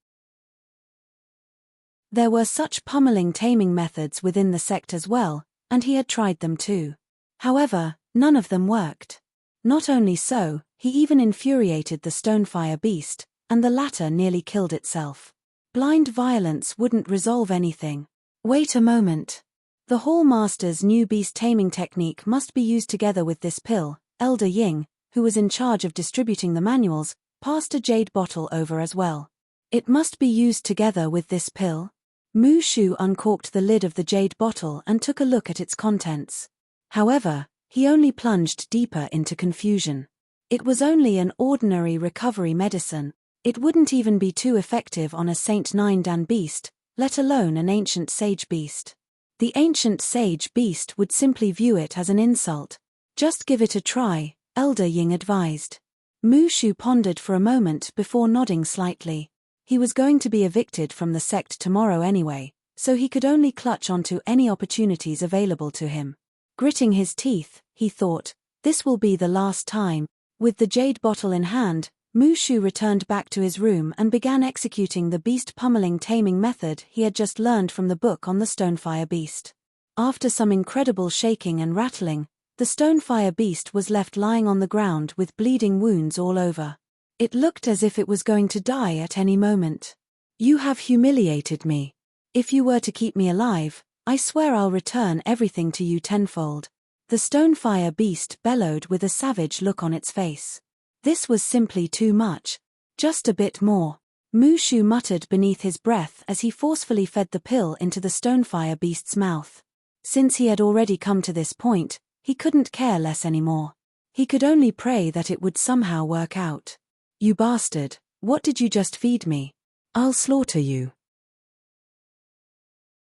There were such pummeling taming methods within the sect as well, and he had tried them too. However, none of them worked. Not only so, he even infuriated the Stonefire Beast, and the latter nearly killed itself. Blind violence wouldn't resolve anything. Wait a moment. The Hall Master's new beast taming technique must be used together with this pill. Elder Ying, who was in charge of distributing the manuals, passed a jade bottle over as well. It must be used together with this pill. Mu Shu uncorked the lid of the jade bottle and took a look at its contents. However, he only plunged deeper into confusion. It was only an ordinary recovery medicine. It wouldn't even be too effective on a Saint Nine Dan beast, let alone an ancient sage beast. The ancient sage beast would simply view it as an insult. Just give it a try, Elder Ying advised. Mu Shu pondered for a moment before nodding slightly. He was going to be evicted from the sect tomorrow anyway, so he could only clutch onto any opportunities available to him. Gritting his teeth, he thought, this will be the last time. With the jade bottle in hand, Mushu returned back to his room and began executing the beast pummeling taming method he had just learned from the book on the Stonefire beast. After some incredible shaking and rattling, the Stonefire beast was left lying on the ground with bleeding wounds all over. It looked as if it was going to die at any moment. You have humiliated me. If you were to keep me alive, I swear I'll return everything to you tenfold. The Stonefire beast bellowed with a savage look on its face. This was simply too much. Just a bit more. Mushu muttered beneath his breath as he forcefully fed the pill into the Stonefire beast's mouth. Since he had already come to this point, he couldn't care less anymore. He could only pray that it would somehow work out. You bastard, what did you just feed me? I'll slaughter you.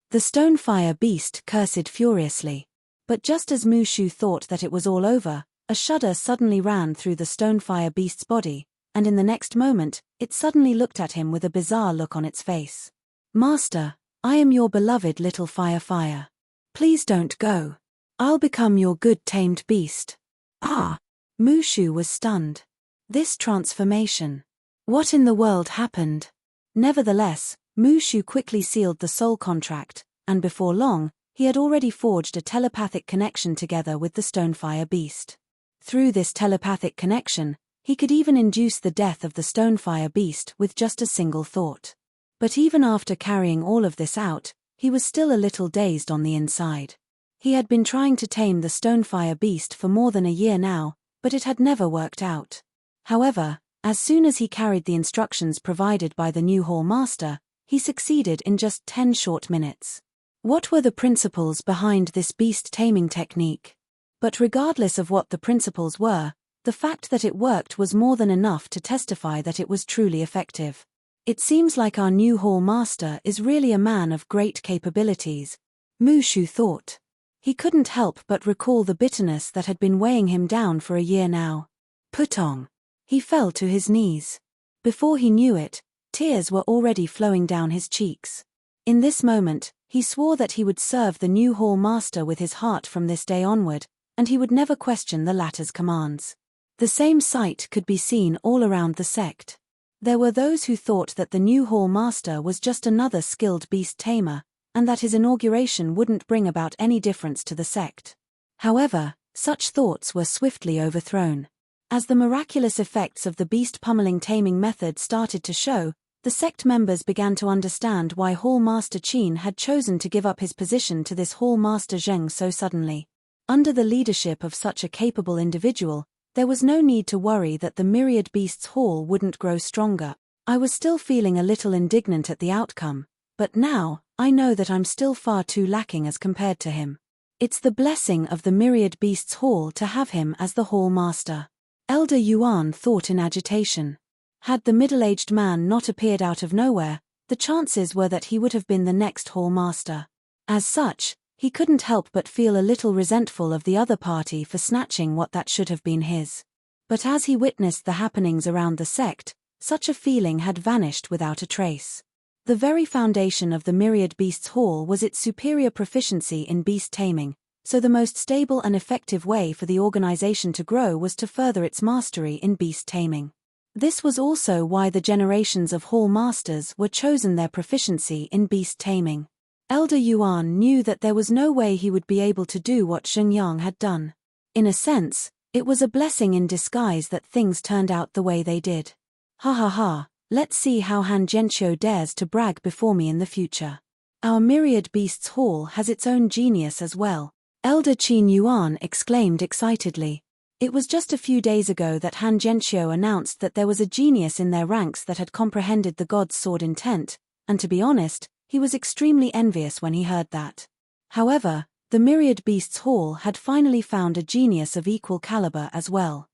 The Stonefire beast cursed furiously. But just as Mushu thought that it was all over, a shudder suddenly ran through the Stonefire beast's body, and in the next moment, it suddenly looked at him with a bizarre look on its face. Master, I am your beloved little fire. Please don't go. I'll become your good tamed beast. Ah! Mushu was stunned. This transformation. What in the world happened? Nevertheless, Mushu quickly sealed the soul contract, and before long, he had already forged a telepathic connection together with the Stonefire beast. Through this telepathic connection, he could even induce the death of the Stonefire beast with just a single thought. But even after carrying all of this out, he was still a little dazed on the inside. He had been trying to tame the Stonefire beast for more than a year now, but it had never worked out. However, as soon as he carried the instructions provided by the new Hall Master, he succeeded in just 10 short minutes. What were the principles behind this beast taming technique? But regardless of what the principles were, the fact that it worked was more than enough to testify that it was truly effective. It seems like our new Hall Master is really a man of great capabilities, Mushu thought. He couldn't help but recall the bitterness that had been weighing him down for a year now. Putong. He fell to his knees. Before he knew it, tears were already flowing down his cheeks. In this moment, he swore that he would serve the new Hall Master with his heart from this day onward, and he would never question the latter's commands. The same sight could be seen all around the sect. There were those who thought that the new Hall Master was just another skilled beast tamer, and that his inauguration wouldn't bring about any difference to the sect. However, such thoughts were swiftly overthrown. As the miraculous effects of the beast pummeling taming method started to show, the sect members began to understand why Hall Master Qin had chosen to give up his position to this Hall Master Zheng so suddenly. Under the leadership of such a capable individual, there was no need to worry that the Myriad Beasts Hall wouldn't grow stronger. I was still feeling a little indignant at the outcome, but now, I know that I'm still far too lacking as compared to him. It's the blessing of the Myriad Beasts Hall to have him as the Hall Master. Elder Yuan thought in agitation. Had the middle-aged man not appeared out of nowhere, the chances were that he would have been the next Hall Master. As such, he couldn't help but feel a little resentful of the other party for snatching what that should have been his. But as he witnessed the happenings around the sect, such a feeling had vanished without a trace. The very foundation of the Myriad Beasts Hall was its superior proficiency in beast taming, so the most stable and effective way for the organization to grow was to further its mastery in beast taming. This was also why the generations of Hall Masters were chosen their proficiency in beast taming. Elder Yuan knew that there was no way he would be able to do what Shenyang had done. In a sense, it was a blessing in disguise that things turned out the way they did. Ha ha ha, let's see how Han Zhenqiu dares to brag before me in the future. Our Myriad Beasts Hall has its own genius as well, Elder Qin Yuan exclaimed excitedly. It was just a few days ago that Han Zhenqiu announced that there was a genius in their ranks that had comprehended the god's sword intent, and to be honest, he was extremely envious when he heard that. However, the Myriad Beasts Hall had finally found a genius of equal caliber as well.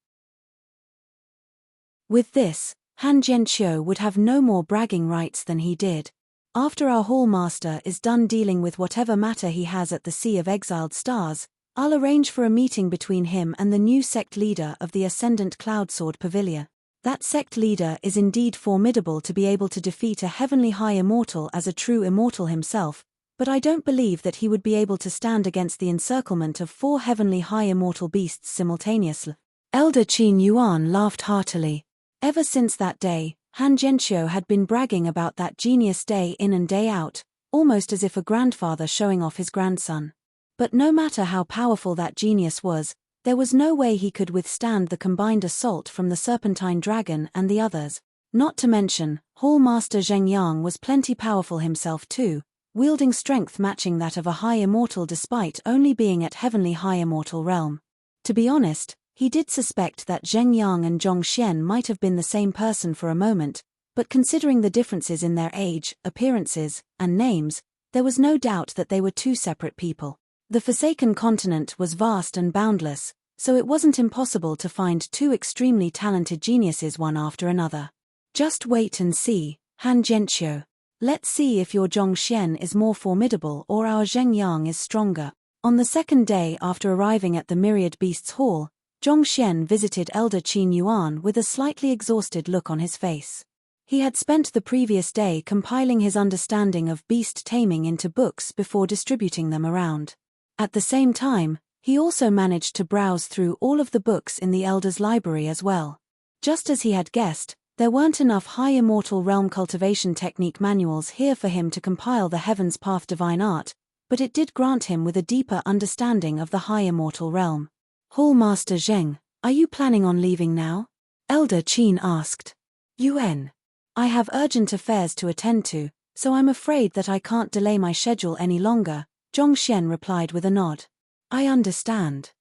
With this, Han Zhenqiu would have no more bragging rights than he did. After our Hall Master is done dealing with whatever matter he has at the Sea of Exiled Stars, I'll arrange for a meeting between him and the new sect leader of the Ascendant Cloudsword Pavilion. That sect leader is indeed formidable to be able to defeat a heavenly high immortal as a true immortal himself, but I don't believe that he would be able to stand against the encirclement of 4 heavenly high immortal beasts simultaneously. Elder Qin Yuan laughed heartily. Ever since that day, Han Zhenqiu had been bragging about that genius day in and day out, almost as if a grandfather showing off his grandson. But no matter how powerful that genius was, there was no way he could withstand the combined assault from the Serpentine Dragon and the others. Not to mention, Hall Master Zheng Yang was plenty powerful himself too, wielding strength matching that of a high immortal despite only being at heavenly high immortal realm. To be honest, he did suspect that Zheng Yang and Zhong Xian might have been the same person for a moment, but considering the differences in their age, appearances, and names, there was no doubt that they were 2 separate people. The Forsaken Continent was vast and boundless, so it wasn't impossible to find 2 extremely talented geniuses one after another. Just wait and see, Han Zhenqiu. Let's see if your Zhong Xian is more formidable or our Zheng Yang is stronger. On the second day after arriving at the Myriad Beasts Hall, Zhong Xian visited Elder Qin Yuan with a slightly exhausted look on his face. He had spent the previous day compiling his understanding of beast taming into books before distributing them around. At the same time, he also managed to browse through all of the books in the Elder's library as well. Just as he had guessed, there weren't enough high immortal realm cultivation technique manuals here for him to compile the Heaven's Path divine art, but it did grant him with a deeper understanding of the high immortal realm. Hall Master Zheng, are you planning on leaving now? Elder Qin asked. Yuan. I have urgent affairs to attend to, so I'm afraid that I can't delay my schedule any longer, Zhong Xian replied with a nod. I understand.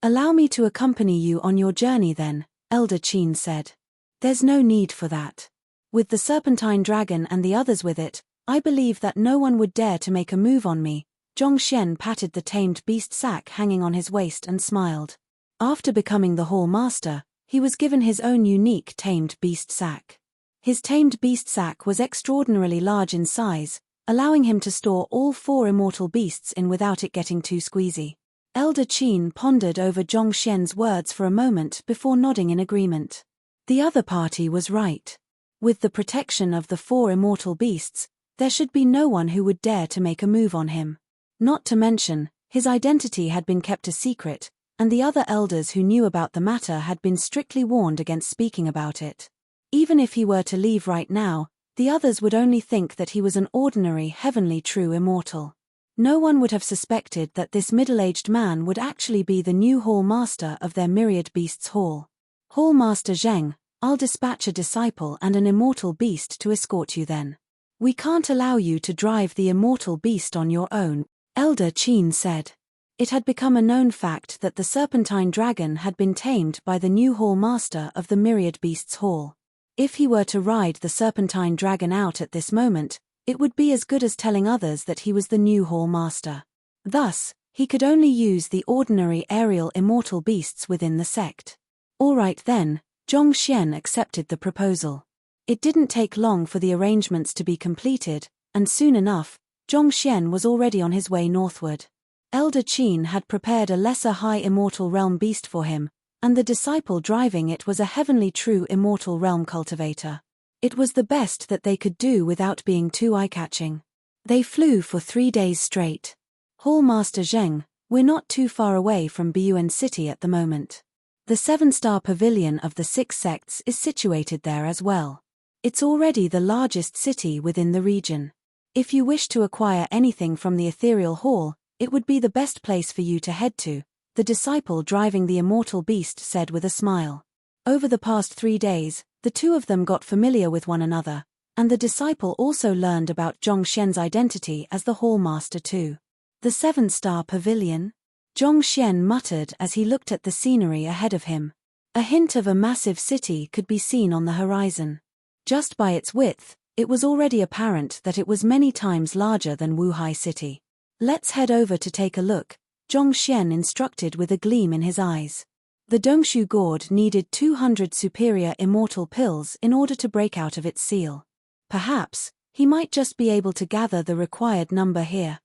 Allow me to accompany you on your journey then, Elder Qin said. There's no need for that. With the Serpentine Dragon and the others with it, I believe that no one would dare to make a move on me. Zhong Xian patted the tamed beast sack hanging on his waist and smiled. After becoming the Hall Master, he was given his own unique tamed beast sack. His tamed beast sack was extraordinarily large in size, allowing him to store all 4 immortal beasts in without it getting too squeezy. Elder Qin pondered over Zhong Xian's words for a moment before nodding in agreement. The other party was right. With the protection of the 4 immortal beasts, there should be no one who would dare to make a move on him. Not to mention, his identity had been kept a secret, and the other elders who knew about the matter had been strictly warned against speaking about it. Even if he were to leave right now, the others would only think that he was an ordinary heavenly true immortal. No one would have suspected that this middle-aged man would actually be the new Hall Master of their Myriad Beasts Hall. Hall Master Zheng, I'll dispatch a disciple and an immortal beast to escort you then. We can't allow you to drive the immortal beast on your own, Elder Qin said. It had become a known fact that the Serpentine Dragon had been tamed by the new Hall Master of the Myriad Beasts Hall. If he were to ride the Serpentine Dragon out at this moment, it would be as good as telling others that he was the new Hall Master. Thus, he could only use the ordinary aerial immortal beasts within the sect. All right then, Zhong Xian accepted the proposal. It didn't take long for the arrangements to be completed, and soon enough, Zhong Xian was already on his way northward. Elder Qin had prepared a lesser high immortal realm beast for him, and the disciple driving it was a heavenly true immortal realm cultivator. It was the best that they could do without being too eye-catching. They flew for 3 days straight. Hall Master Zheng, we're not too far away from Buyuan City at the moment. The 7-star pavilion of the 6 sects is situated there as well. It's already the largest city within the region. If you wish to acquire anything from the ethereal hall, it would be the best place for you to head to, the disciple driving the immortal beast said with a smile. Over the past 3 days, the 2 of them got familiar with one another, and the disciple also learned about Zhong Xian's identity as the Hall Master too. The 7-star pavilion? Zhong Xian muttered as he looked at the scenery ahead of him. A hint of a massive city could be seen on the horizon. Just by its width, it was already apparent that it was many times larger than Wuhai City. Let's head over to take a look, Zhong Xian instructed with a gleam in his eyes. The Dongshu gourd needed 200 superior immortal pills in order to break out of its seal. Perhaps, he might just be able to gather the required number here.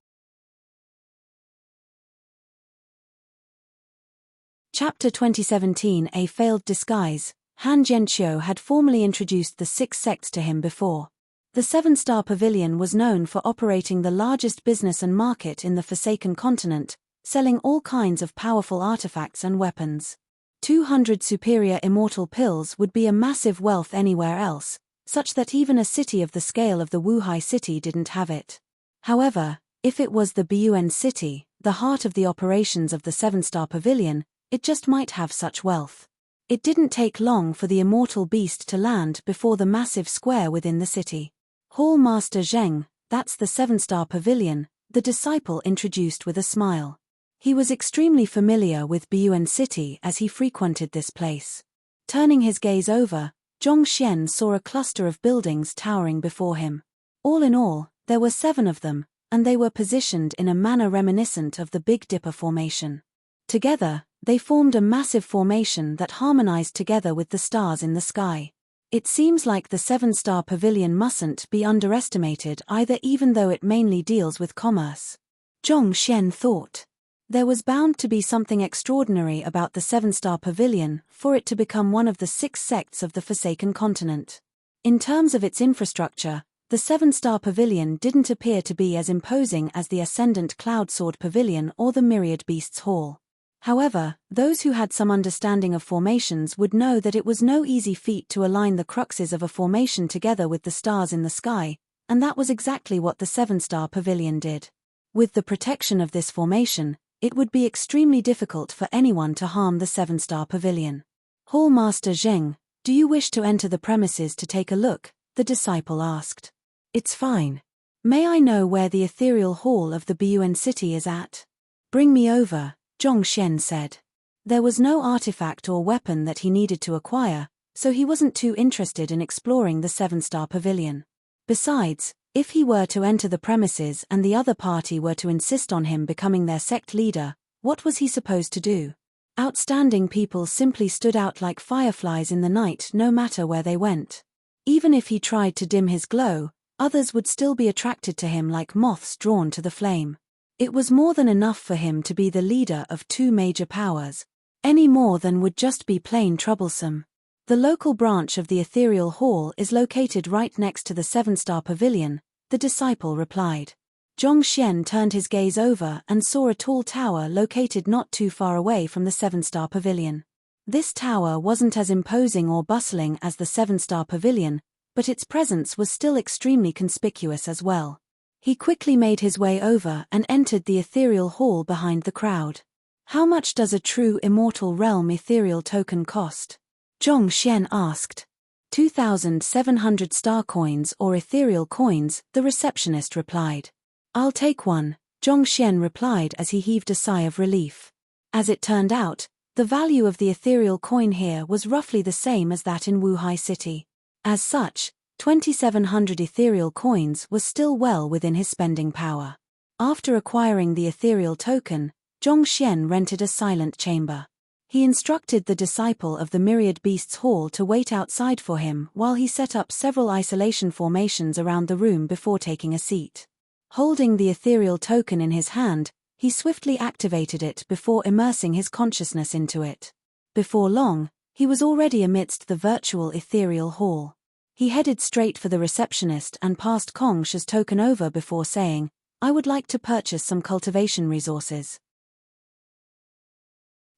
Chapter 2017 A Failed Disguise. Han Zhenqiu had formally introduced the 6 sects to him before. The Seven-Star Pavilion was known for operating the largest business and market in the Forsaken Continent, selling all kinds of powerful artifacts and weapons. 200 superior immortal pills would be a massive wealth anywhere else, such that even a city of the scale of the Wuhai city didn't have it. However, if it was the Bun city, the heart of the operations of the Seven-Star Pavilion, it just might have such wealth. It didn't take long for the immortal beast to land before the massive square within the city. Hall Master Zheng, that's the Seven-Star Pavilion, the disciple introduced with a smile. He was extremely familiar with Bun city as he frequented this place. Turning his gaze over, Zhongxian saw a cluster of buildings towering before him. All in all, there were 7 of them, and they were positioned in a manner reminiscent of the Big Dipper formation. Together, they formed a massive formation that harmonized together with the stars in the sky. It seems like the Seven-Star Pavilion mustn't be underestimated either, even though it mainly deals with commerce. Zhongxian thought. There was bound to be something extraordinary about the Seven-Star Pavilion for it to become one of the 6 sects of the Forsaken Continent. In terms of its infrastructure, the Seven-Star Pavilion didn't appear to be as imposing as the Ascendant Cloud Sword Pavilion or the Myriad Beasts Hall. However, those who had some understanding of formations would know that it was no easy feat to align the cruxes of a formation together with the stars in the sky, and that was exactly what the Seven-Star Pavilion did. With the protection of this formation, it would be extremely difficult for anyone to harm the Seven-Star Pavilion. Hall Master Zheng, do you wish to enter the premises to take a look? The disciple asked. It's fine. May I know where the ethereal hall of the Bun city is at? Bring me over, Zhongxian said. There was no artifact or weapon that he needed to acquire, so he wasn't too interested in exploring the Seven-Star Pavilion. Besides, if he were to enter the premises and the other party were to insist on him becoming their sect leader, what was he supposed to do? Outstanding people simply stood out like fireflies in the night no matter where they went. Even if he tried to dim his glow, others would still be attracted to him like moths drawn to the flame. It was more than enough for him to be the leader of 2 major powers. Any more than would just be plain troublesome. The local branch of the Ethereal Hall is located right next to the Seven-Star Pavilion, the disciple replied. Zhongxian turned his gaze over and saw a tall tower located not too far away from the Seven-Star Pavilion. This tower wasn't as imposing or bustling as the Seven-Star Pavilion, but its presence was still extremely conspicuous as well. He quickly made his way over and entered the Ethereal Hall behind the crowd. How much does a true Immortal Realm ethereal token cost? Zhongxian asked. 2,700 star coins or ethereal coins, the receptionist replied. I'll take one, Zhongxian replied as he heaved a sigh of relief. As it turned out, the value of the ethereal coin here was roughly the same as that in Wuhai City. As such, 2,700 ethereal coins was still well within his spending power. After acquiring the ethereal token, Zhongxian rented a silent chamber. He instructed the disciple of the Myriad Beasts Hall to wait outside for him while he set up several isolation formations around the room before taking a seat. Holding the ethereal token in his hand, he swiftly activated it before immersing his consciousness into it. Before long, he was already amidst the virtual ethereal hall. He headed straight for the receptionist and passed Kongsha's token over before saying, I would like to purchase some cultivation resources.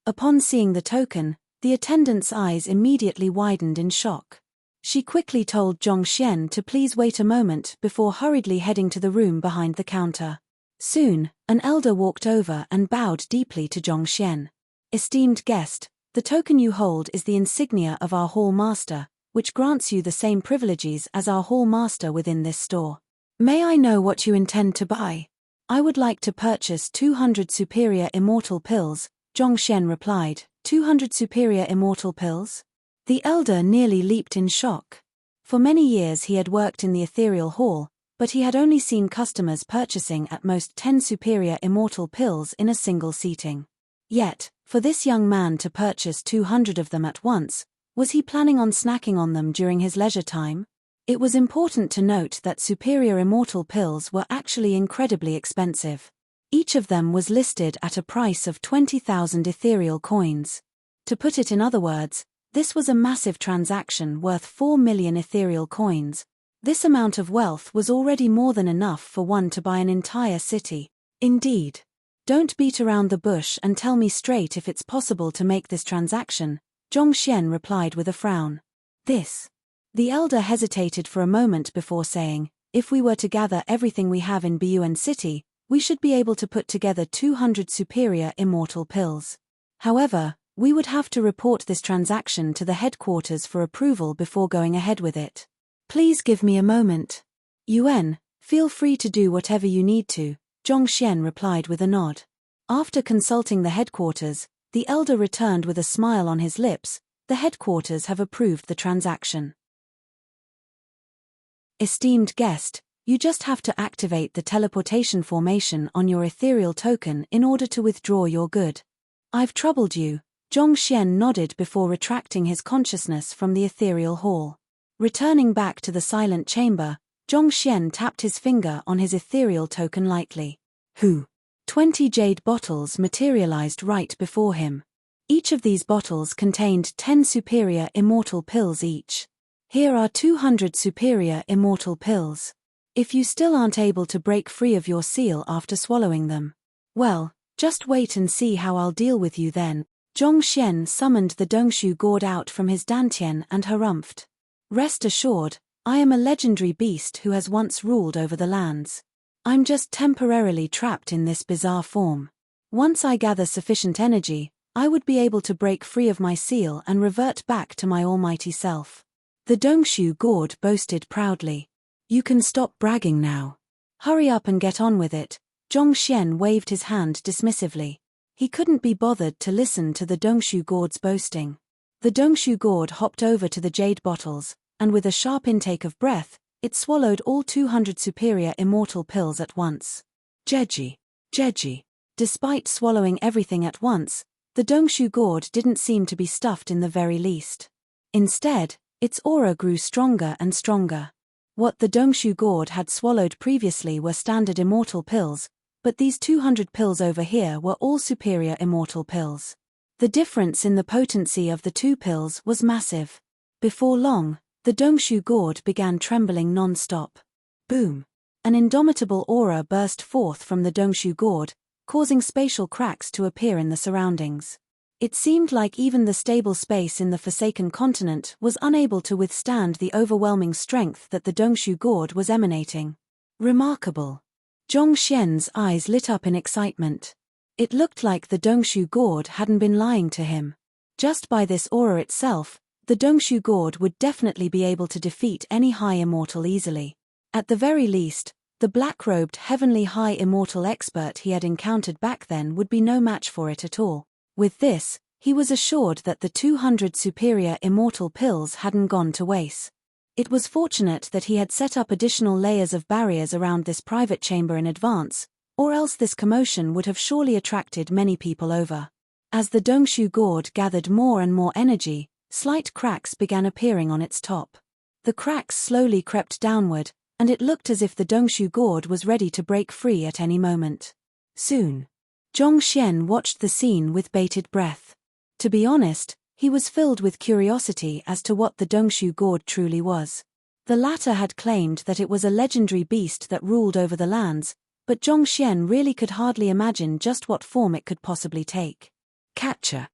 Upon seeing the token, the attendant's eyes immediately widened in shock. She quickly told Zhongxian to please wait a moment before hurriedly heading to the room behind the counter. Soon, an elder walked over and bowed deeply to Zhongxian. Esteemed guest, the token you hold is the insignia of our hall master, which grants you the same privileges as our hall master within this store. May I know what you intend to buy? I would like to purchase 200 superior immortal pills, Zhongxian replied. 200 superior immortal pills? The elder nearly leaped in shock. For many years he had worked in the ethereal hall, but he had only seen customers purchasing at most 10 superior immortal pills in a single seating. Yet, for this young man to purchase 200 of them at once, was he planning on snacking on them during his leisure time? It was important to note that superior immortal pills were actually incredibly expensive. Each of them was listed at a price of 20,000 ethereal coins. To put it in other words, this was a massive transaction worth 4 million ethereal coins. This amount of wealth was already more than enough for one to buy an entire city. Indeed. Don't beat around the bush and tell me straight if it's possible to make this transaction, Zhongxian replied with a frown. This. The elder hesitated for a moment before saying, if we were to gather everything we have in Buyuan City, we should be able to put together 200 superior immortal pills. However, we would have to report this transaction to the headquarters for approval before going ahead with it. Please give me a moment. Yuan, feel free to do whatever you need to, Zhongxian replied with a nod. After consulting the headquarters, the elder returned with a smile on his lips. The headquarters have approved the transaction. Esteemed guest, you just have to activate the teleportation formation on your ethereal token in order to withdraw your good. I've troubled you, Zhongxian nodded before retracting his consciousness from the ethereal hall. Returning back to the silent chamber, Zhongxian tapped his finger on his ethereal token lightly. 20 jade bottles materialized right before him. Each of these bottles contained 10 superior immortal pills each. Here are 200 superior immortal pills. If you still aren't able to break free of your seal after swallowing them, well, just wait and see how I'll deal with you then. Zhongxian summoned the Dongshu gourd out from his dantian and harumphed. Rest assured, I am a legendary beast who has once ruled over the lands. I'm just temporarily trapped in this bizarre form. Once I gather sufficient energy, I would be able to break free of my seal and revert back to my almighty self. The Dongshu gourd boasted proudly. You can stop bragging now. Hurry up and get on with it. Zhongxian waved his hand dismissively. He couldn't be bothered to listen to the Dongshu gourd's boasting. The Dongshu gourd hopped over to the jade bottles, and with a sharp intake of breath, it swallowed all 200 superior immortal pills at once. Jeji. Despite swallowing everything at once, the Dongshu gourd didn't seem to be stuffed in the very least. Instead, its aura grew stronger and stronger. What the Dongshu gourd had swallowed previously were standard immortal pills, but these 200 pills over here were all superior immortal pills. The difference in the potency of the two pills was massive. Before long, the Dongshu gourd began trembling non-stop. Boom! An indomitable aura burst forth from the Dongshu gourd, causing spatial cracks to appear in the surroundings. It seemed like even the stable space in the Forsaken Continent was unable to withstand the overwhelming strength that the Dongshu gourd was emanating. Remarkable. Zhongxian's eyes lit up in excitement. It looked like the Dongshu gourd hadn't been lying to him. Just by this aura itself, the Dongshu gourd would definitely be able to defeat any high immortal easily. At the very least, the black-robed heavenly high immortal expert he had encountered back then would be no match for it at all. With this, he was assured that the 200 superior immortal pills hadn't gone to waste. It was fortunate that he had set up additional layers of barriers around this private chamber in advance, or else this commotion would have surely attracted many people over. As the Dongshu gourd gathered more and more energy, slight cracks began appearing on its top. The cracks slowly crept downward, and it looked as if the Dongshu gourd was ready to break free at any moment. Soon. Zhongxian watched the scene with bated breath. To be honest, he was filled with curiosity as to what the Dongshu gourd truly was. The latter had claimed that it was a legendary beast that ruled over the lands, but Zhongxian really could hardly imagine just what form it could possibly take. Catcher.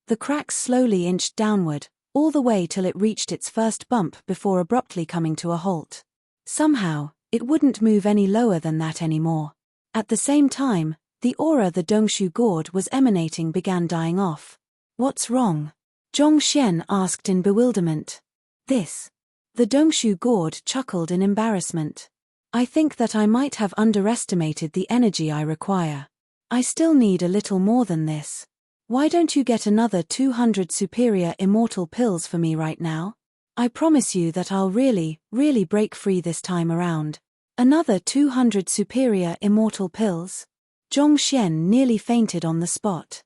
The cracks slowly inched downward, all the way till it reached its first bump before abruptly coming to a halt. Somehow, it wouldn't move any lower than that anymore. At the same time, the aura the Dongshu gourd was emanating began dying off. What's wrong? Zhongxian asked in bewilderment. This. The Dongshu gourd chuckled in embarrassment. I think that I might have underestimated the energy I require. I still need a little more than this. Why don't you get another 200 superior immortal pills for me right now? I promise you that I'll really break free this time around. Another 200 superior immortal pills? Zhongxian nearly fainted on the spot.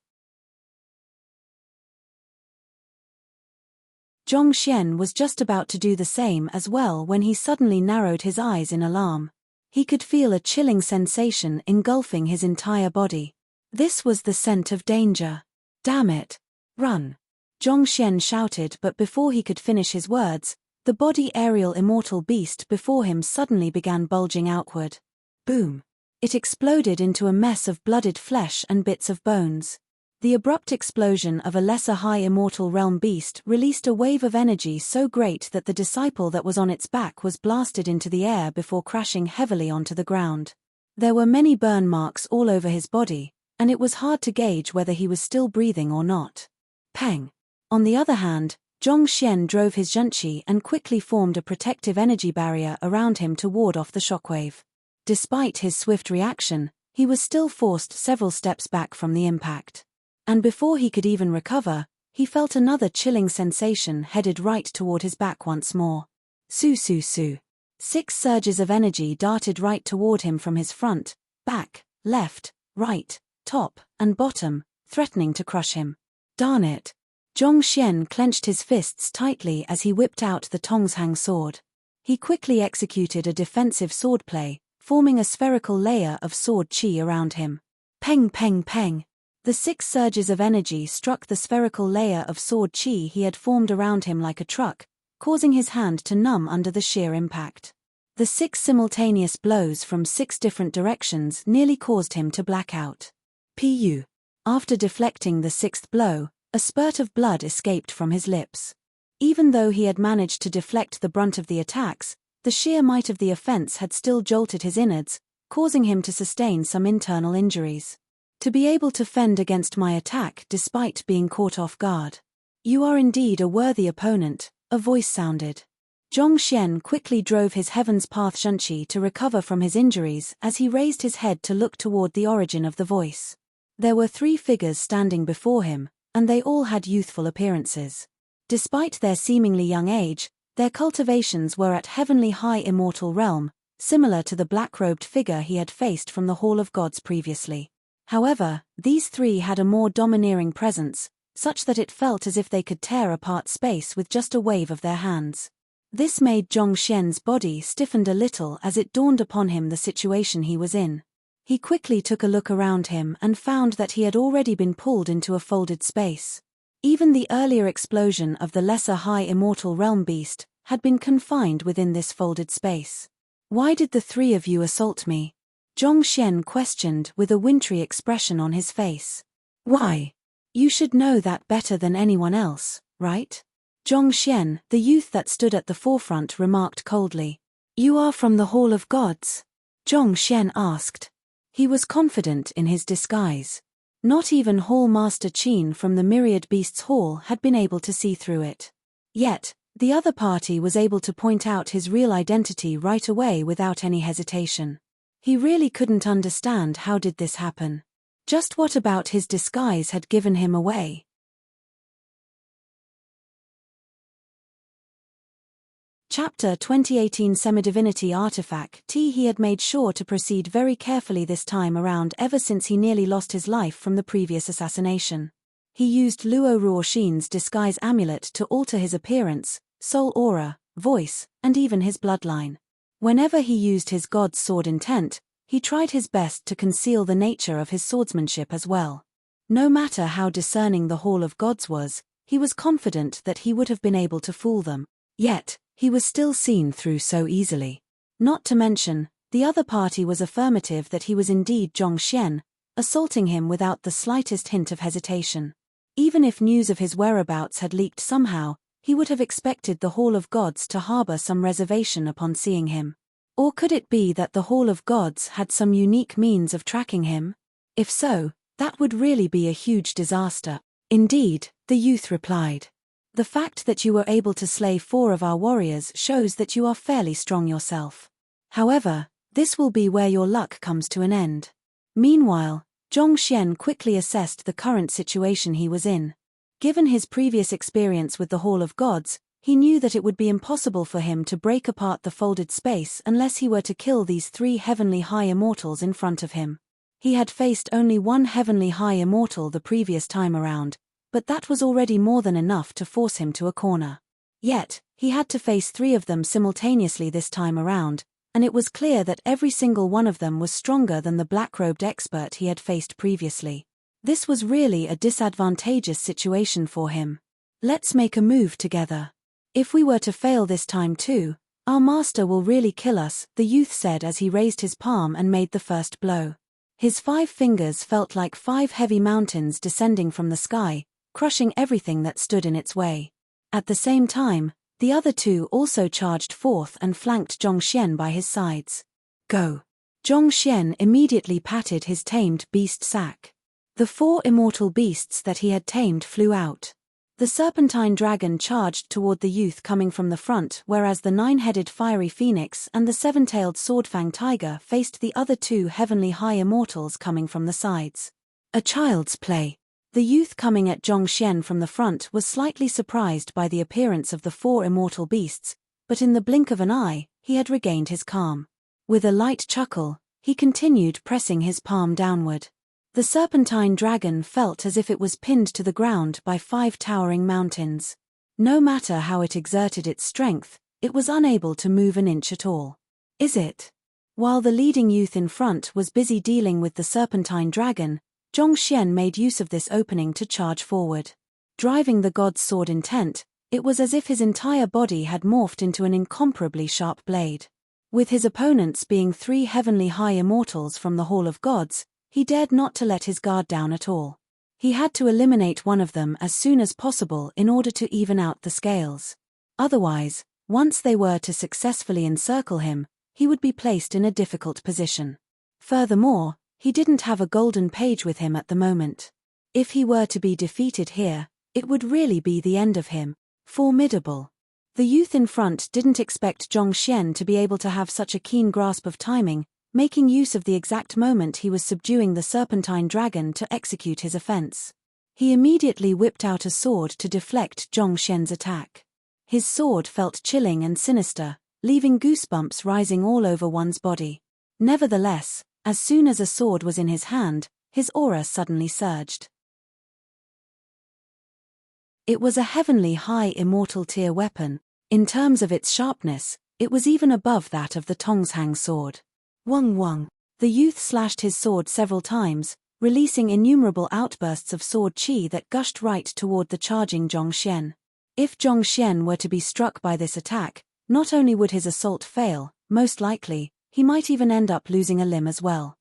Zhongxian was just about to do the same as well when he suddenly narrowed his eyes in alarm. He could feel a chilling sensation engulfing his entire body. This was the scent of danger. Damn it! Run! Zhongxian shouted, but before he could finish his words, The body aerial immortal beast before him suddenly began bulging outward. Boom! It exploded into a mess of blooded flesh and bits of bones. The abrupt explosion of a lesser high immortal realm beast released a wave of energy so great that the disciple that was on its back was blasted into the air before crashing heavily onto the ground. There were many burn marks all over his body, and it was hard to gauge whether he was still breathing or not. Peng! On the other hand, Zhongxian drove his zhenqi and quickly formed a protective energy barrier around him to ward off the shockwave. Despite his swift reaction, he was still forced several steps back from the impact. And before he could even recover, he felt another chilling sensation headed right toward his back once more. Su su su. 6 surges of energy darted right toward him from his front, back, left, right, top, and bottom, threatening to crush him. Darn it! Zhongxian clenched his fists tightly as he whipped out the Tongzhang sword. He quickly executed a defensive swordplay, forming a spherical layer of sword qi around him. Peng peng peng! The 6 surges of energy struck the spherical layer of sword qi he had formed around him like a truck, causing his hand to numb under the sheer impact. The 6 simultaneous blows from 6 different directions nearly caused him to black out. Pu. After deflecting the 6th blow, a spurt of blood escaped from his lips. Even though he had managed to deflect the brunt of the attacks, the sheer might of the offense had still jolted his innards, causing him to sustain some internal injuries. To be able to fend against my attack despite being caught off guard. You are indeed a worthy opponent, a voice sounded. Zhongxian quickly drove his Heaven's Path zhenqi to recover from his injuries as he raised his head to look toward the origin of the voice. There were 3 figures standing before him, and they all had youthful appearances. Despite their seemingly young age, their cultivations were at heavenly high immortal realm, similar to the black-robed figure he had faced from the Hall of Gods previously. However, these 3 had a more domineering presence, such that it felt as if they could tear apart space with just a wave of their hands. This made Zhongxian's body stiffened a little as it dawned upon him the situation he was in. He quickly took a look around him and found that he had already been pulled into a folded space. Even the earlier explosion of the lesser high immortal realm beast had been confined within this folded space. Why did the 3 of you assault me? Zhongxian questioned with a wintry expression on his face. Why? You should know that better than anyone else, right? Zhongxian, the youth that stood at the forefront, remarked coldly. You are from the Hall of Gods? Zhongxian asked. He was confident in his disguise. Not even Hall Master Qin from the Myriad Beasts Hall had been able to see through it. Yet, the other party was able to point out his real identity right away without any hesitation. He really couldn't understand how did this happen. Just what about his disguise had given him away? Chapter 2018 Semi-Divinity Artifact. He had made sure to proceed very carefully this time around ever since he nearly lost his life from the previous assassination. He used Luo Ruoxin's disguise amulet to alter his appearance, soul aura, voice, and even his bloodline. Whenever he used his god's sword intent, he tried his best to conceal the nature of his swordsmanship as well. No matter how discerning the Hall of Gods was, he was confident that he would have been able to fool them. Yet, he was still seen through so easily. Not to mention, the other party was affirmative that he was indeed Zhongxian, assaulting him without the slightest hint of hesitation. Even if news of his whereabouts had leaked somehow, he would have expected the Hall of Gods to harbor some reservation upon seeing him. Or could it be that the Hall of Gods had some unique means of tracking him? If so, that would really be a huge disaster. Indeed, the youth replied. The fact that you were able to slay 4 of our warriors shows that you are fairly strong yourself. However, this will be where your luck comes to an end. Meanwhile, Zhongxian quickly assessed the current situation he was in. Given his previous experience with the Hall of Gods, he knew that it would be impossible for him to break apart the folded space unless he were to kill these 3 heavenly high immortals in front of him. He had faced only 1 heavenly high immortal the previous time around, but that was already more than enough to force him to a corner. Yet, he had to face 3 of them simultaneously this time around, and it was clear that every single one of them was stronger than the black-robed expert he had faced previously. This was really a disadvantageous situation for him. Let's make a move together. "If we were to fail this time too, our master will really kill us," the youth said as he raised his palm and made the first blow. His 5 fingers felt like 5 heavy mountains descending from the sky, crushing everything that stood in its way. At the same time, the other 2 also charged forth and flanked Zhongxian by his sides. "Go!" Zhongxian immediately patted his tamed beast sack. The 4 immortal beasts that he had tamed flew out. The serpentine dragon charged toward the youth coming from the front, whereas the 9-headed fiery phoenix and the 7-tailed swordfang tiger faced the other 2 heavenly high immortals coming from the sides. A child's play. The youth coming at Zhongxian from the front was slightly surprised by the appearance of the 4 immortal beasts, but in the blink of an eye, he had regained his calm. With a light chuckle, he continued pressing his palm downward. The serpentine dragon felt as if it was pinned to the ground by 5 towering mountains. No matter how it exerted its strength, it was unable to move an inch at all. "Is it?" While the leading youth in front was busy dealing with the serpentine dragon, Zhongxian made use of this opening to charge forward. Driving the god's sword intent, it was as if his entire body had morphed into an incomparably sharp blade. With his opponents being 3 heavenly high immortals from the Hall of Gods, he dared not to let his guard down at all. He had to eliminate one of them as soon as possible in order to even out the scales. Otherwise, once they were to successfully encircle him, he would be placed in a difficult position. Furthermore, he didn't have a golden page with him at the moment. If he were to be defeated here, it would really be the end of him. Formidable. The youth in front didn't expect Zhongxian to be able to have such a keen grasp of timing, making use of the exact moment he was subduing the serpentine dragon to execute his offense. He immediately whipped out a sword to deflect Zhongxian's attack. His sword felt chilling and sinister, leaving goosebumps rising all over one's body. Nevertheless, as soon as a sword was in his hand, his aura suddenly surged. It was a heavenly high immortal tier weapon. In terms of its sharpness, it was even above that of the Tongzhang sword. Wang Wang. The youth slashed his sword several times, releasing innumerable outbursts of sword qi that gushed right toward the charging Zhongxian. If Zhongxian were to be struck by this attack, not only would his assault fail, most likely, he might even end up losing a limb as well.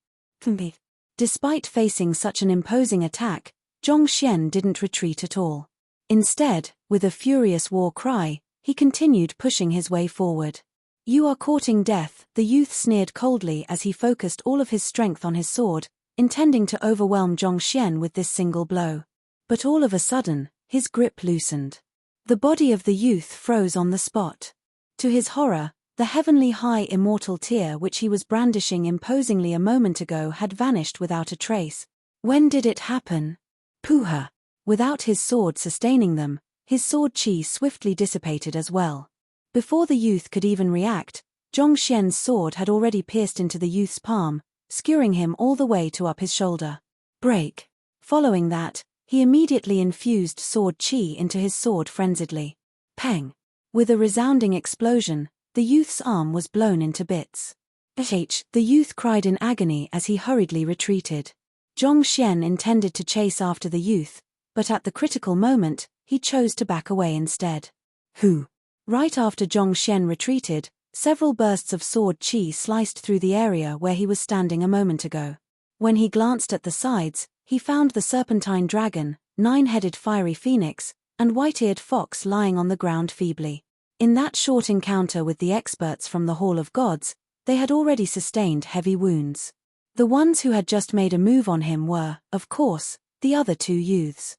Despite facing such an imposing attack, Zhongxian didn't retreat at all. Instead, with a furious war cry, he continued pushing his way forward. "You are courting death," the youth sneered coldly as he focused all of his strength on his sword, intending to overwhelm Zhongxian with this single blow. But all of a sudden, his grip loosened. The body of the youth froze on the spot. To his horror, the heavenly high immortal tier which he was brandishing imposingly a moment ago had vanished without a trace. When did it happen? Puha! Without his sword sustaining them, his sword qi swiftly dissipated as well. Before the youth could even react, Zhongxian's sword had already pierced into the youth's palm, skewering him all the way to up his shoulder. Break. Following that, he immediately infused sword qi into his sword frenziedly. Peng. With a resounding explosion, the youth's arm was blown into bits. The youth cried in agony as he hurriedly retreated. Zhongxian intended to chase after the youth, but at the critical moment, he chose to back away instead. Who? Right after Zhongxian retreated, several bursts of sword qi sliced through the area where he was standing a moment ago. When he glanced at the sides, he found the serpentine dragon, 9-headed fiery phoenix, and white-eared fox lying on the ground feebly. In that short encounter with the experts from the Hall of Gods, they had already sustained heavy wounds. The ones who had just made a move on him were, of course, the other 2 youths.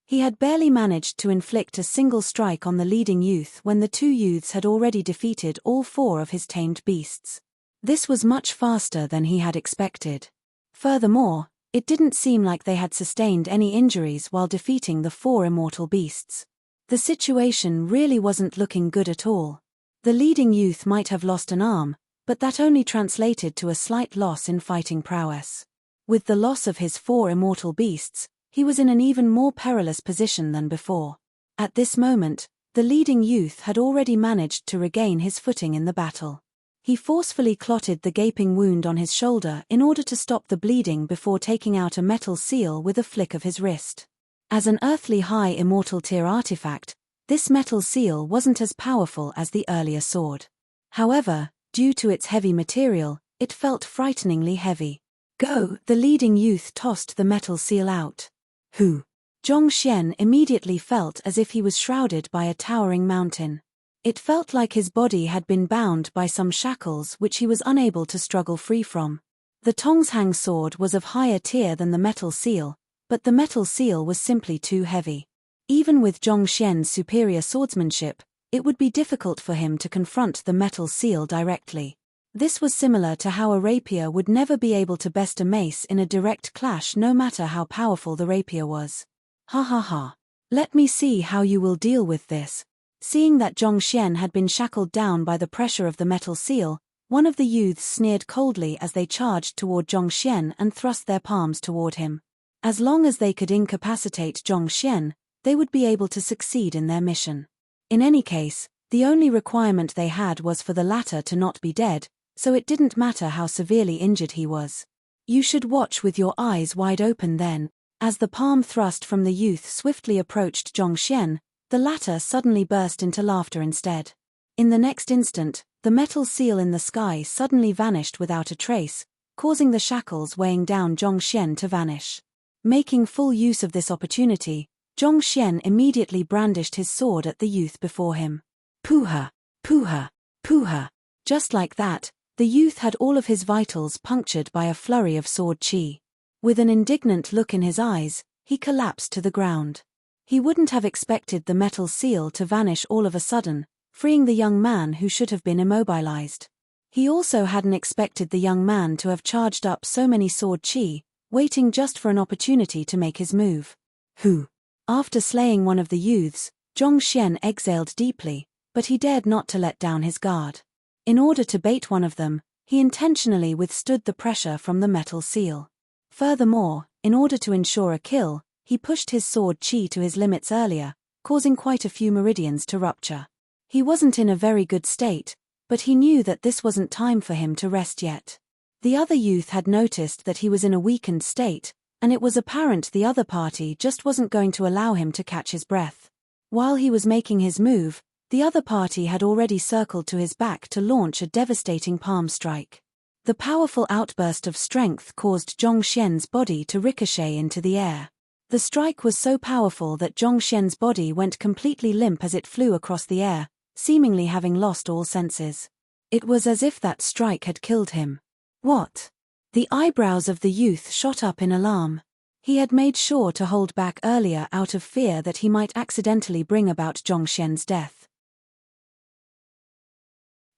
He had barely managed to inflict a single strike on the leading youth when the 2 youths had already defeated all 4 of his tamed beasts. This was much faster than he had expected. Furthermore, it didn't seem like they had sustained any injuries while defeating the 4 immortal beasts. The situation really wasn't looking good at all. The leading youth might have lost an arm, but that only translated to a slight loss in fighting prowess. With the loss of his 4 immortal beasts, he was in an even more perilous position than before. At this moment, the leading youth had already managed to regain his footing in the battle. He forcefully clotted the gaping wound on his shoulder in order to stop the bleeding before taking out a metal seal with a flick of his wrist. As an earthly high immortal tier artifact, this metal seal wasn't as powerful as the earlier sword. However, due to its heavy material, it felt frighteningly heavy. Go! The leading youth tossed the metal seal out. Who? Zhongxian immediately felt as if he was shrouded by a towering mountain. It felt like his body had been bound by some shackles which he was unable to struggle free from. The Tongzhang sword was of higher tier than the metal seal, but the metal seal was simply too heavy. Even with Zhongxian's superior swordsmanship, it would be difficult for him to confront the metal seal directly. This was similar to how a rapier would never be able to best a mace in a direct clash no matter how powerful the rapier was. Ha ha ha. Let me see how you will deal with this. Seeing that Zhongxian had been shackled down by the pressure of the metal seal, one of the youths sneered coldly as they charged toward Zhongxian and thrust their palms toward him. As long as they could incapacitate Zhongxian, they would be able to succeed in their mission. In any case, the only requirement they had was for the latter to not be dead, so it didn't matter how severely injured he was. You should watch with your eyes wide open then. As the palm thrust from the youth swiftly approached Zhongxian, the latter suddenly burst into laughter instead. In the next instant, the metal seal in the sky suddenly vanished without a trace, causing the shackles weighing down Zhongxian to vanish. Making full use of this opportunity, Zhongxian immediately brandished his sword at the youth before him. Puha! Puha! Puha! Just like that, the youth had all of his vitals punctured by a flurry of sword chi. With an indignant look in his eyes, he collapsed to the ground. He wouldn't have expected the metal seal to vanish all of a sudden, freeing the young man who should have been immobilized. He also hadn't expected the young man to have charged up so many sword chi, waiting just for an opportunity to make his move. Who? After slaying one of the youths, Zhongxian exhaled deeply, but he dared not to let down his guard. In order to bait one of them, he intentionally withstood the pressure from the metal seal. Furthermore, in order to ensure a kill, he pushed his sword chi to his limits earlier, causing quite a few meridians to rupture. He wasn't in a very good state, but he knew that this wasn't time for him to rest yet. The other youth had noticed that he was in a weakened state, and it was apparent the other party just wasn't going to allow him to catch his breath. While he was making his move, the other party had already circled to his back to launch a devastating palm strike. The powerful outburst of strength caused Zhongxian's body to ricochet into the air. The strike was so powerful that Zhongxian's body went completely limp as it flew across the air, seemingly having lost all senses. It was as if that strike had killed him. What? The eyebrows of the youth shot up in alarm. He had made sure to hold back earlier out of fear that he might accidentally bring about Zhongxian's death.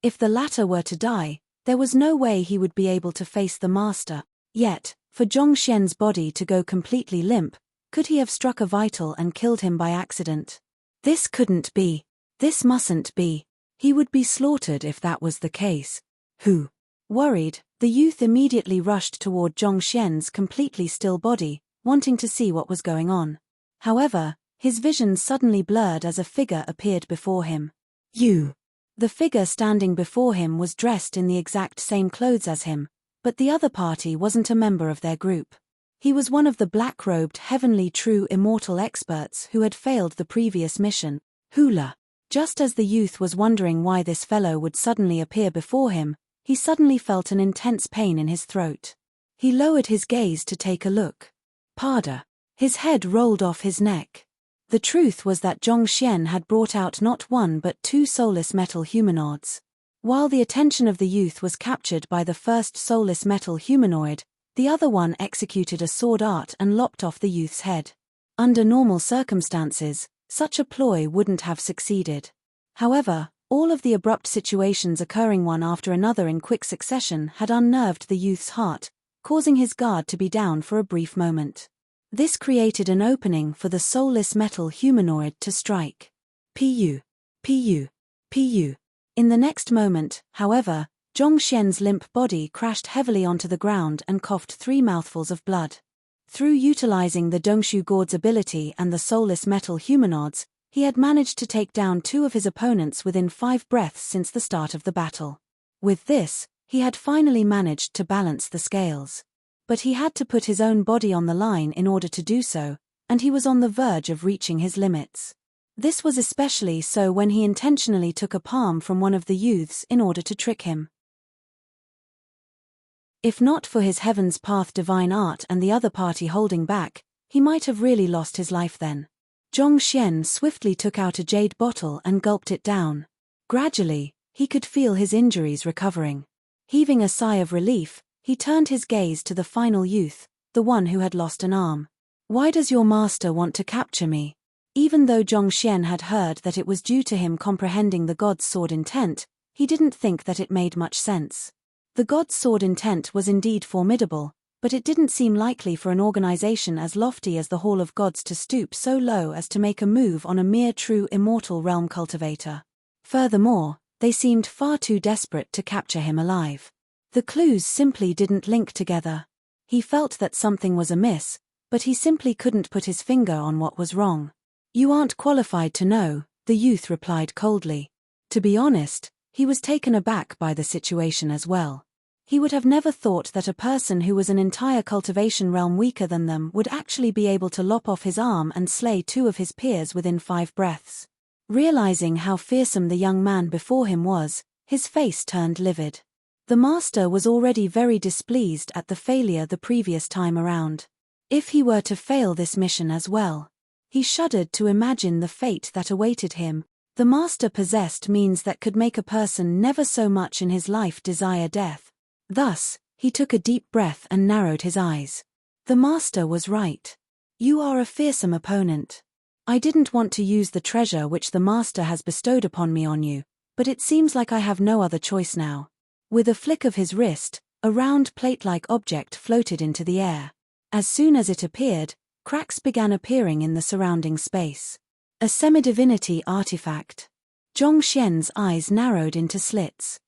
If the latter were to die, there was no way he would be able to face the master. Yet, for Zhongxian's body to go completely limp, could he have struck a vital and killed him by accident? This couldn't be. This mustn't be. He would be slaughtered if that was the case. Who? Worried, the youth immediately rushed toward Zhongxian's completely still body, wanting to see what was going on. However, his vision suddenly blurred as a figure appeared before him. You! The figure standing before him was dressed in the exact same clothes as him, but the other party wasn't a member of their group. He was one of the black-robed heavenly true immortal experts who had failed the previous mission. Hula! Just as the youth was wondering why this fellow would suddenly appear before him, he suddenly felt an intense pain in his throat. He lowered his gaze to take a look. Pada! His head rolled off his neck. The truth was that Zhongxian had brought out not one but two soulless metal humanoids. While the attention of the youth was captured by the first soulless metal humanoid, the other one executed a sword art and lopped off the youth's head. Under normal circumstances, such a ploy wouldn't have succeeded. However, all of the abrupt situations occurring one after another in quick succession had unnerved the youth's heart, causing his guard to be down for a brief moment. This created an opening for the soulless metal humanoid to strike. Pu. Pu. Pu. In the next moment, however, Zhongxian's limp body crashed heavily onto the ground and coughed 3 mouthfuls of blood. Through utilizing the Dongshu Gourd's ability and the soulless metal humanoids, he had managed to take down 2 of his opponents within 5 breaths since the start of the battle. With this, he had finally managed to balance the scales. But he had to put his own body on the line in order to do so, and he was on the verge of reaching his limits. This was especially so when he intentionally took a palm from one of the youths in order to trick him. If not for his Heaven's Path divine art and the other party holding back, he might have really lost his life then. Zhongxian swiftly took out a jade bottle and gulped it down. Gradually, he could feel his injuries recovering. Heaving a sigh of relief, he turned his gaze to the final youth, the one who had lost an arm. Why does your master want to capture me? Even though Zhongxian had heard that it was due to him comprehending the god's sword intent, he didn't think that it made much sense. The god's sword intent was indeed formidable, but it didn't seem likely for an organization as lofty as the Hall of Gods to stoop so low as to make a move on a mere true immortal realm cultivator. Furthermore, they seemed far too desperate to capture him alive. The clues simply didn't link together. He felt that something was amiss, but he simply couldn't put his finger on what was wrong. You aren't qualified to know, the youth replied coldly. To be honest, he was taken aback by the situation as well. He would have never thought that a person who was an entire cultivation realm weaker than them would actually be able to lop off his arm and slay two of his peers within 5 breaths. Realizing how fearsome the young man before him was, his face turned livid. The master was already very displeased at the failure the previous time around. If he were to fail this mission as well, he shuddered to imagine the fate that awaited him. The master possessed means that could make a person never so much in his life desire death. Thus, he took a deep breath and narrowed his eyes. The master was right. You are a fearsome opponent. I didn't want to use the treasure which the master has bestowed upon me on you, but it seems like I have no other choice now. With a flick of his wrist, a round plate-like object floated into the air. As soon as it appeared, cracks began appearing in the surrounding space. A semi-divinity artifact. Zhongxian's eyes narrowed into slits.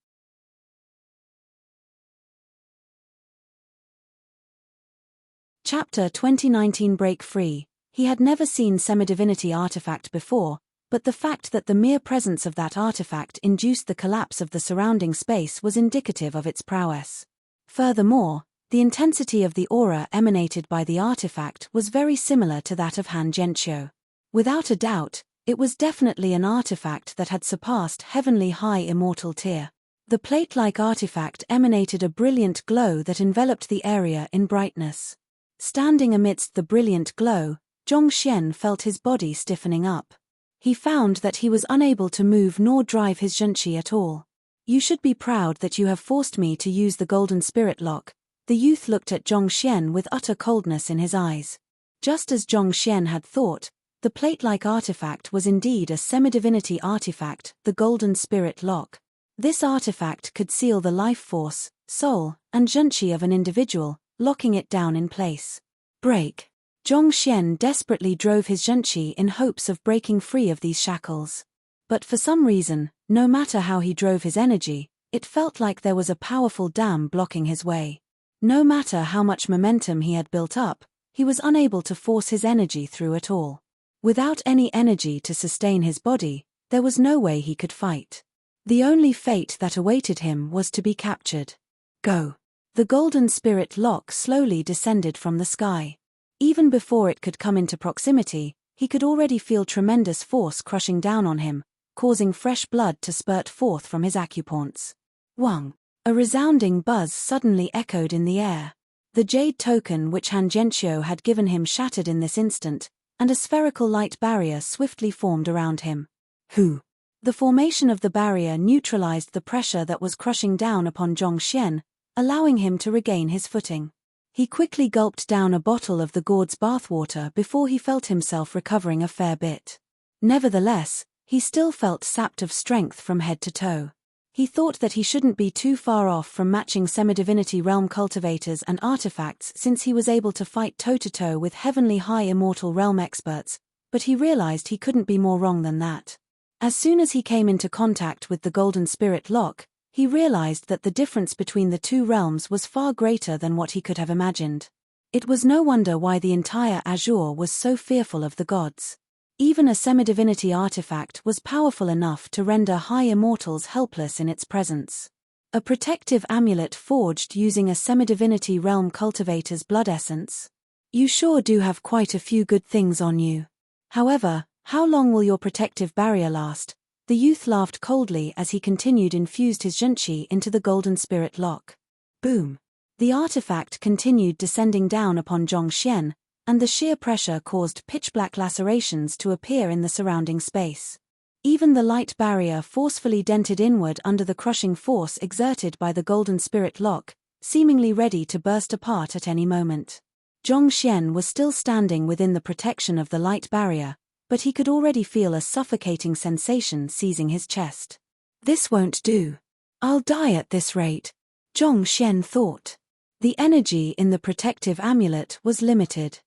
Chapter 2019 Break Free. He had never seen semi-divinity artifact before, but the fact that the mere presence of that artifact induced the collapse of the surrounding space was indicative of its prowess. Furthermore, the intensity of the aura emanated by the artifact was very similar to that of Han Zhenqiu. Without a doubt, it was definitely an artifact that had surpassed heavenly high immortal tier. The plate-like artifact emanated a brilliant glow that enveloped the area in brightness. Standing amidst the brilliant glow, Zhongxian felt his body stiffening up. He found that he was unable to move nor drive his zhenqi at all. You should be proud that you have forced me to use the golden spirit lock. The youth looked at Zhongxian with utter coldness in his eyes. Just as Zhongxian had thought, the plate-like artifact was indeed a semi-divinity artifact, the golden spirit lock. This artifact could seal the life force, soul, and zhenqi of an individual, locking it down in place. Break. Zhongxian desperately drove his zhenqi in hopes of breaking free of these shackles. But for some reason, no matter how he drove his energy, it felt like there was a powerful dam blocking his way. No matter how much momentum he had built up, he was unable to force his energy through at all. Without any energy to sustain his body, there was no way he could fight. The only fate that awaited him was to be captured. Go. The golden spirit lock slowly descended from the sky. Even before it could come into proximity, he could already feel tremendous force crushing down on him, causing fresh blood to spurt forth from his acupoints. Wang. A resounding buzz suddenly echoed in the air. The jade token which Han Zhenqiu had given him shattered in this instant, and a spherical light barrier swiftly formed around him. Who? The formation of the barrier neutralized the pressure that was crushing down upon Zhongxian, allowing him to regain his footing. He quickly gulped down a bottle of the gourd's bathwater before he felt himself recovering a fair bit. Nevertheless, he still felt sapped of strength from head to toe. He thought that he shouldn't be too far off from matching semi-divinity realm cultivators and artifacts since he was able to fight toe-to-toe with heavenly high immortal realm experts, but he realized he couldn't be more wrong than that. As soon as he came into contact with the golden spirit lock, he realized that the difference between the two realms was far greater than what he could have imagined. It was no wonder why the entire Azure was so fearful of the gods. Even a semi-divinity artifact was powerful enough to render high immortals helpless in its presence. A protective amulet forged using a semi-divinity realm cultivator's blood essence. You sure do have quite a few good things on you. However, how long will your protective barrier last? The youth laughed coldly as he continued infused his junchi into the golden spirit lock. Boom! The artifact continued descending down upon Zhongxian, and the sheer pressure caused pitch-black lacerations to appear in the surrounding space. Even the light barrier forcefully dented inward under the crushing force exerted by the golden spirit lock, seemingly ready to burst apart at any moment. Zhongxian was still standing within the protection of the light barrier, but he could already feel a suffocating sensation seizing his chest. This won't do. I'll die at this rate, Zhongxian thought. The energy in the protective amulet was limited.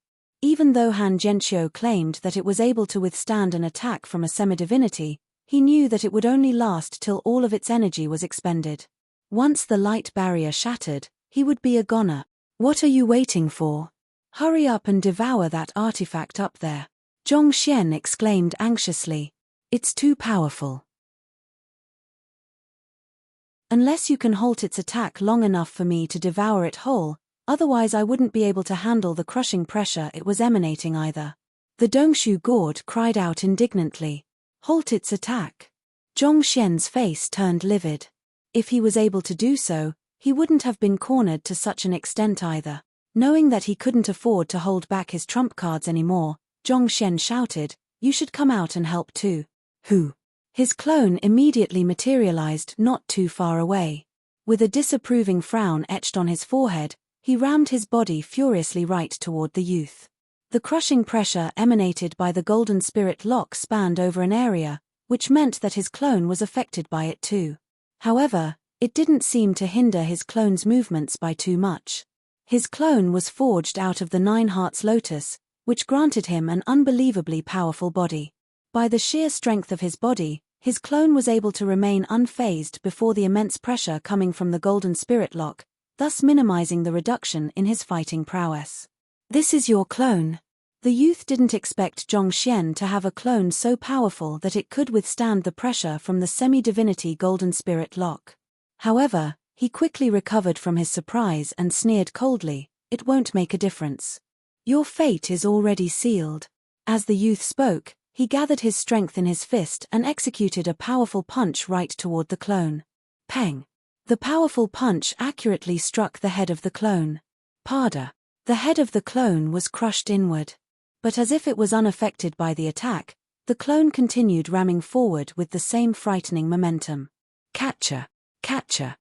Even though Han Zhenqiu claimed that it was able to withstand an attack from a semi-divinity, he knew that it would only last till all of its energy was expended. Once the light barrier shattered, he would be a goner. What are you waiting for? Hurry up and devour that artifact up there, Zhongxian exclaimed anxiously. It's too powerful. Unless you can halt its attack long enough for me to devour it whole, otherwise I wouldn't be able to handle the crushing pressure it was emanating either. The Dongshu god cried out indignantly. Halt its attack. Zhongxian's face turned livid. If he was able to do so, he wouldn't have been cornered to such an extent either. Knowing that he couldn't afford to hold back his trump cards anymore, Zhongxian shouted, "You should come out and help too." Who? His clone immediately materialized not too far away. With a disapproving frown etched on his forehead, he rammed his body furiously right toward the youth. The crushing pressure emanated by the golden spirit lock spanned over an area, which meant that his clone was affected by it too. However, it didn't seem to hinder his clone's movements by too much. His clone was forged out of the Nine Hearts Lotus, which granted him an unbelievably powerful body. By the sheer strength of his body, his clone was able to remain unfazed before the immense pressure coming from the golden spirit lock, thus minimizing the reduction in his fighting prowess. This is your clone. The youth didn't expect Zhongxian to have a clone so powerful that it could withstand the pressure from the semi-divinity golden spirit lock. However, he quickly recovered from his surprise and sneered coldly, "It won't make a difference. Your fate is already sealed." As the youth spoke, he gathered his strength in his fist and executed a powerful punch right toward the clone. Pang! The powerful punch accurately struck the head of the clone. Pada! The head of the clone was crushed inward. But as if it was unaffected by the attack, the clone continued ramming forward with the same frightening momentum. Catcher! Catcher!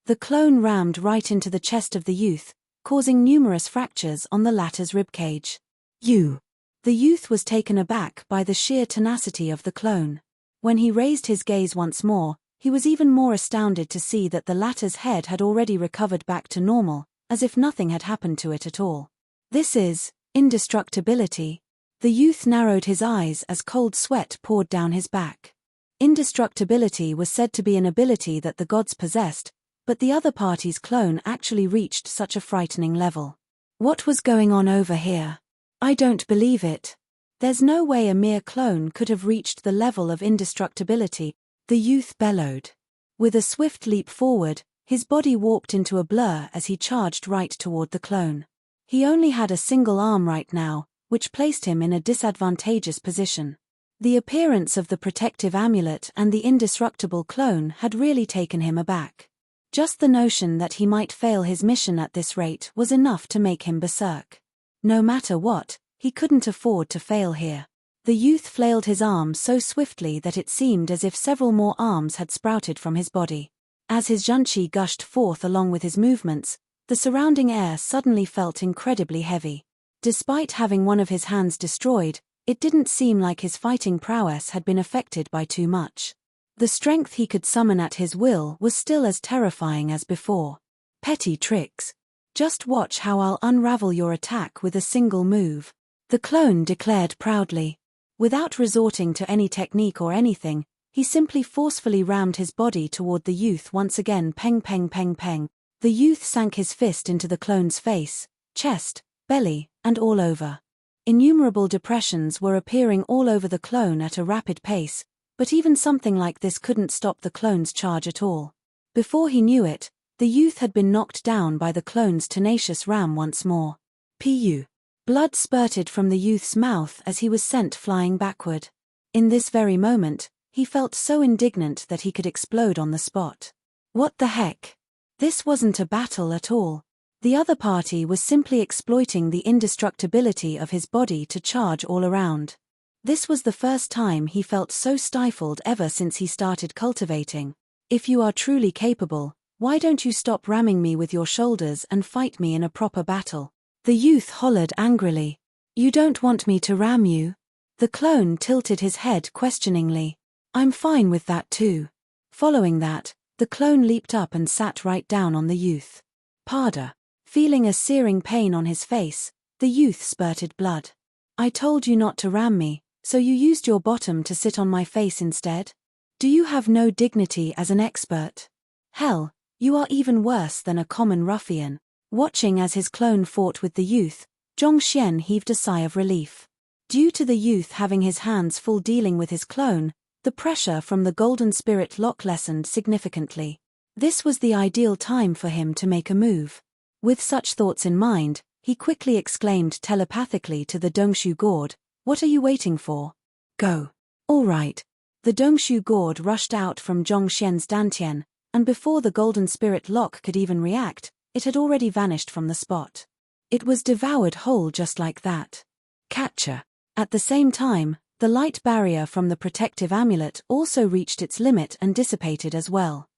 The clone rammed right into the chest of the youth, causing numerous fractures on the latter's ribcage. You! The youth was taken aback by the sheer tenacity of the clone. When he raised his gaze once more, he was even more astounded to see that the latter's head had already recovered back to normal, as if nothing had happened to it at all. This is indestructibility. The youth narrowed his eyes as cold sweat poured down his back. Indestructibility was said to be an ability that the gods possessed, but the other party's clone actually reached such a frightening level. What was going on over here? I don't believe it. There's no way a mere clone could have reached the level of indestructibility, the youth bellowed. With a swift leap forward, his body warped into a blur as he charged right toward the clone. He only had a single arm right now, which placed him in a disadvantageous position. The appearance of the protective amulet and the indestructible clone had really taken him aback. Just the notion that he might fail his mission at this rate was enough to make him berserk. No matter what, he couldn't afford to fail here. The youth flailed his arm so swiftly that it seemed as if several more arms had sprouted from his body. As his junchi gushed forth along with his movements, the surrounding air suddenly felt incredibly heavy. Despite having one of his hands destroyed, it didn't seem like his fighting prowess had been affected by too much. The strength he could summon at his will was still as terrifying as before. Petty tricks. Just watch how I'll unravel your attack with a single move, the clone declared proudly. Without resorting to any technique or anything, he simply forcefully rammed his body toward the youth once again. Peng peng peng peng. The youth sank his fist into the clone's face, chest, belly, and all over. Innumerable depressions were appearing all over the clone at a rapid pace, but even something like this couldn't stop the clone's charge at all. Before he knew it, The youth had been knocked down by the clone's tenacious ram once more. Pu. Blood spurted from the youth's mouth as he was sent flying backward. In this very moment, he felt so indignant that he could explode on the spot. What the heck? This wasn't a battle at all. The other party was simply exploiting the indestructibility of his body to charge all around. This was the first time he felt so stifled ever since he started cultivating. If you are truly capable, why don't you stop ramming me with your shoulders and fight me in a proper battle? The youth hollered angrily. You don't want me to ram you? The clone tilted his head questioningly. I'm fine with that too. Following that, the clone leaped up and sat right down on the youth. Pada. Feeling a searing pain on his face, the youth spurted blood. I told you not to ram me, so you used your bottom to sit on my face instead? Do you have no dignity as an expert? Hell, you are even worse than a common ruffian. Watching as his clone fought with the youth, Zhongxian heaved a sigh of relief. Due to the youth having his hands full dealing with his clone, the pressure from the golden spirit lock lessened significantly. This was the ideal time for him to make a move. With such thoughts in mind, he quickly exclaimed telepathically to the Dongshu gourd, "What are you waiting for? Go." All right. The Dongshu gourd rushed out from Zhongxian's dantian, and before the golden spirit lock could even react, it had already vanished from the spot. It was devoured whole just like that. Catcher. At the same time, the light barrier from the protective amulet also reached its limit and dissipated as well.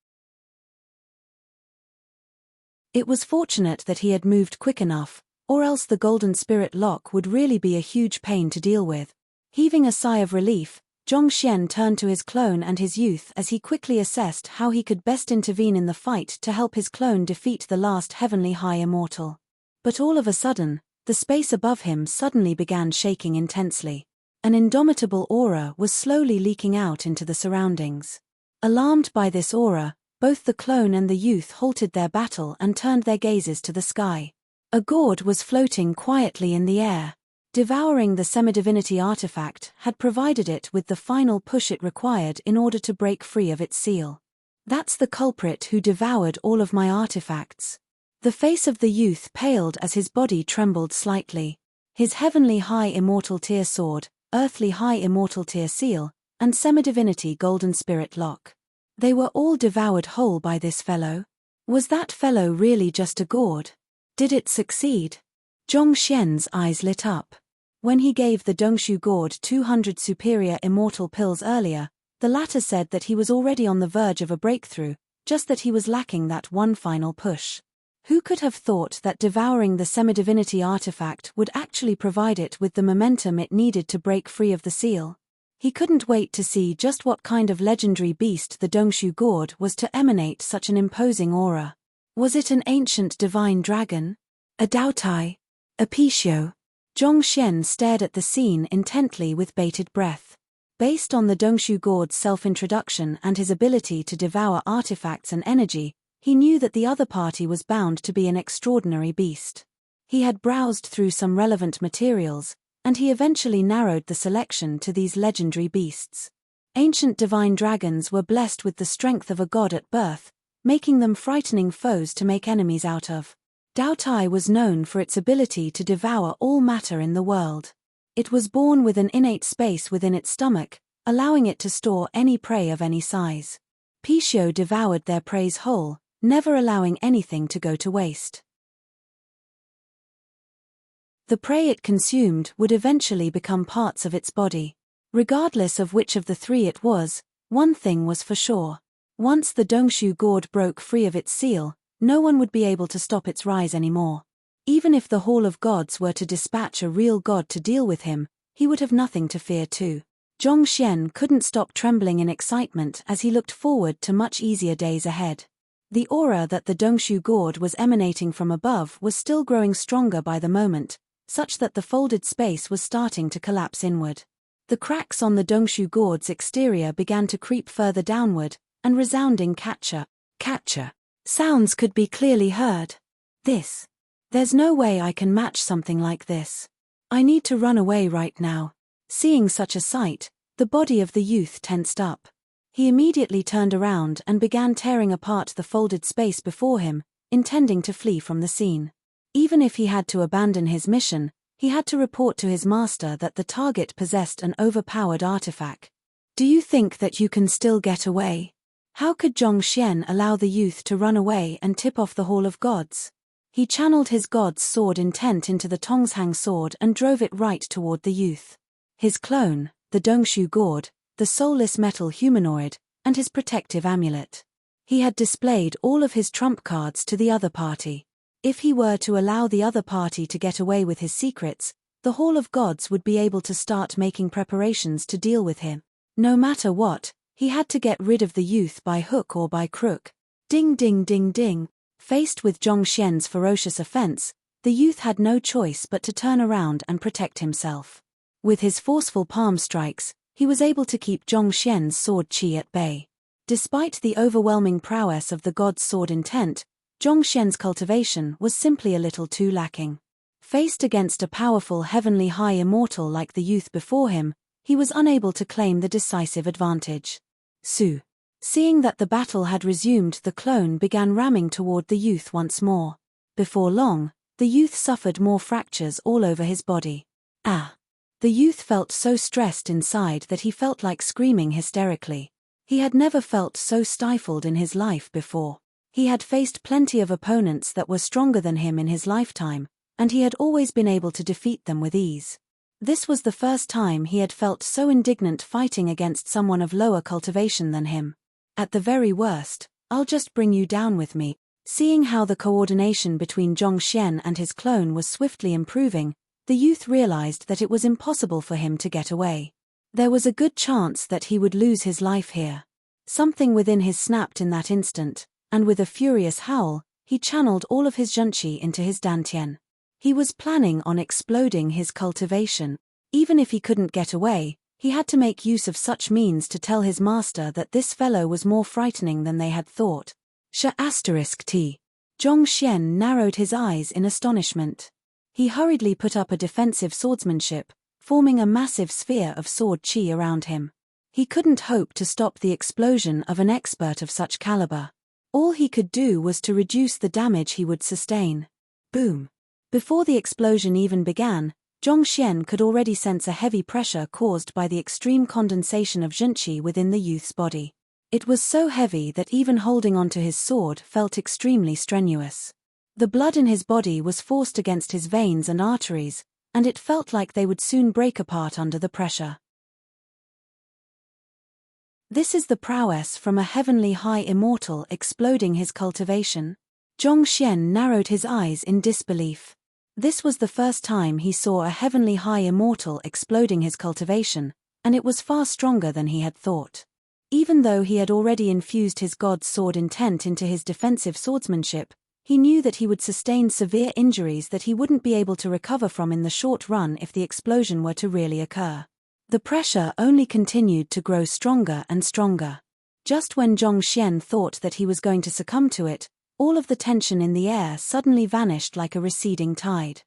It was fortunate that he had moved quick enough, or else the golden spirit lock would really be a huge pain to deal with. Heaving a sigh of relief, Zhongxian turned to his clone and his youth as he quickly assessed how he could best intervene in the fight to help his clone defeat the last heavenly high immortal. But all of a sudden, the space above him suddenly began shaking intensely. An indomitable aura was slowly leaking out into the surroundings. Alarmed by this aura, both the clone and the youth halted their battle and turned their gazes to the sky. A gourd was floating quietly in the air. Devouring the semidivinity artifact had provided it with the final push it required in order to break free of its seal. That's the culprit who devoured all of my artifacts. The face of the youth paled as his body trembled slightly. His heavenly high immortal tier sword, earthly high immortal tier seal, and semidivinity golden spirit lock. They were all devoured whole by this fellow. Was that fellow really just a gourd? Did it succeed? Zhongxian's eyes lit up. When he gave the Dongshu gourd 200 superior immortal pills earlier, the latter said that he was already on the verge of a breakthrough, just that he was lacking that one final push. Who could have thought that devouring the semidivinity artifact would actually provide it with the momentum it needed to break free of the seal? He couldn't wait to see just what kind of legendary beast the Dongshu gourd was to emanate such an imposing aura. Was it an ancient divine dragon? A Daotai? A Pishio? Zhongxian stared at the scene intently with bated breath. Based on the Dongshu gourd's self-introduction and his ability to devour artifacts and energy, he knew that the other party was bound to be an extraordinary beast. He had browsed through some relevant materials, and he eventually narrowed the selection to these legendary beasts. Ancient divine dragons were blessed with the strength of a god at birth, making them frightening foes to make enemies out of. Daotai was known for its ability to devour all matter in the world. It was born with an innate space within its stomach, allowing it to store any prey of any size. Pishio devoured their preys whole, never allowing anything to go to waste. The prey it consumed would eventually become parts of its body. Regardless of which of the three it was, one thing was for sure. Once the Dongshu gourd broke free of its seal, no one would be able to stop its rise anymore. Even if the Hall of Gods were to dispatch a real god to deal with him, he would have nothing to fear too. Zhongxian couldn't stop trembling in excitement as he looked forward to much easier days ahead. The aura that the Dongshu gourd was emanating from above was still growing stronger by the moment, such that the folded space was starting to collapse inward. The cracks on the Dongshu gourd's exterior began to creep further downward, and resounding catcher sounds could be clearly heard. There's no way I can match something like this. I need to run away right now. Seeing such a sight, the body of the youth tensed up. He immediately turned around and began tearing apart the folded space before him, intending to flee from the scene. Even if he had to abandon his mission, he had to report to his master that the target possessed an overpowered artifact. Do you think that you can still get away? How could Zhongxian allow the youth to run away and tip off the Hall of Gods? He channeled his god's sword intent into the Tongshang sword and drove it right toward the youth. His clone, the Dongshu gourd, the soulless metal humanoid, and his protective amulet. He had displayed all of his trump cards to the other party. If he were to allow the other party to get away with his secrets, the Hall of Gods would be able to start making preparations to deal with him. No matter what, he had to get rid of the youth by hook or by crook. Ding ding ding ding. Faced with Zhongxian's ferocious offense, the youth had no choice but to turn around and protect himself. With his forceful palm strikes, he was able to keep Zhongxian's sword qi at bay. Despite the overwhelming prowess of the god's sword intent, Zhongxian's cultivation was simply a little too lacking. Faced against a powerful heavenly high immortal like the youth before him, he was unable to claim the decisive advantage. Seeing that the battle had resumed, the clone began ramming toward the youth once more. Before long, the youth suffered more fractures all over his body. The youth felt so stressed inside that he felt like screaming hysterically. He had never felt so stifled in his life before. He had faced plenty of opponents that were stronger than him in his lifetime, and he had always been able to defeat them with ease. This was the first time he had felt so indignant fighting against someone of lower cultivation than him. At the very worst, I'll just bring you down with me. Seeing how the coordination between Zhongxian and his clone was swiftly improving, the youth realized that it was impossible for him to get away. There was a good chance that he would lose his life here. Something within his snapped in that instant, and with a furious howl, he channeled all of his zhenqi into his dantian. He was planning on exploding his cultivation. Even if he couldn't get away, he had to make use of such means to tell his master that this fellow was more frightening than they had thought. T. Zhongxian narrowed his eyes in astonishment. He hurriedly put up a defensive swordsmanship, forming a massive sphere of sword qi around him. He couldn't hope to stop the explosion of an expert of such caliber. All he could do was to reduce the damage he would sustain. Boom. Before the explosion even began, Zhongxian could already sense a heavy pressure caused by the extreme condensation of zhenqi within the youth's body. It was so heavy that even holding onto his sword felt extremely strenuous. The blood in his body was forced against his veins and arteries, and it felt like they would soon break apart under the pressure. This is the prowess from a heavenly high immortal exploding his cultivation? Zhongxian narrowed his eyes in disbelief. This was the first time he saw a heavenly high immortal exploding his cultivation, and it was far stronger than he had thought. Even though he had already infused his god's sword intent into his defensive swordsmanship, he knew that he would sustain severe injuries that he wouldn't be able to recover from in the short run if the explosion were to really occur. The pressure only continued to grow stronger and stronger. Just when Zhongxian thought that he was going to succumb to it, all of the tension in the air suddenly vanished like a receding tide.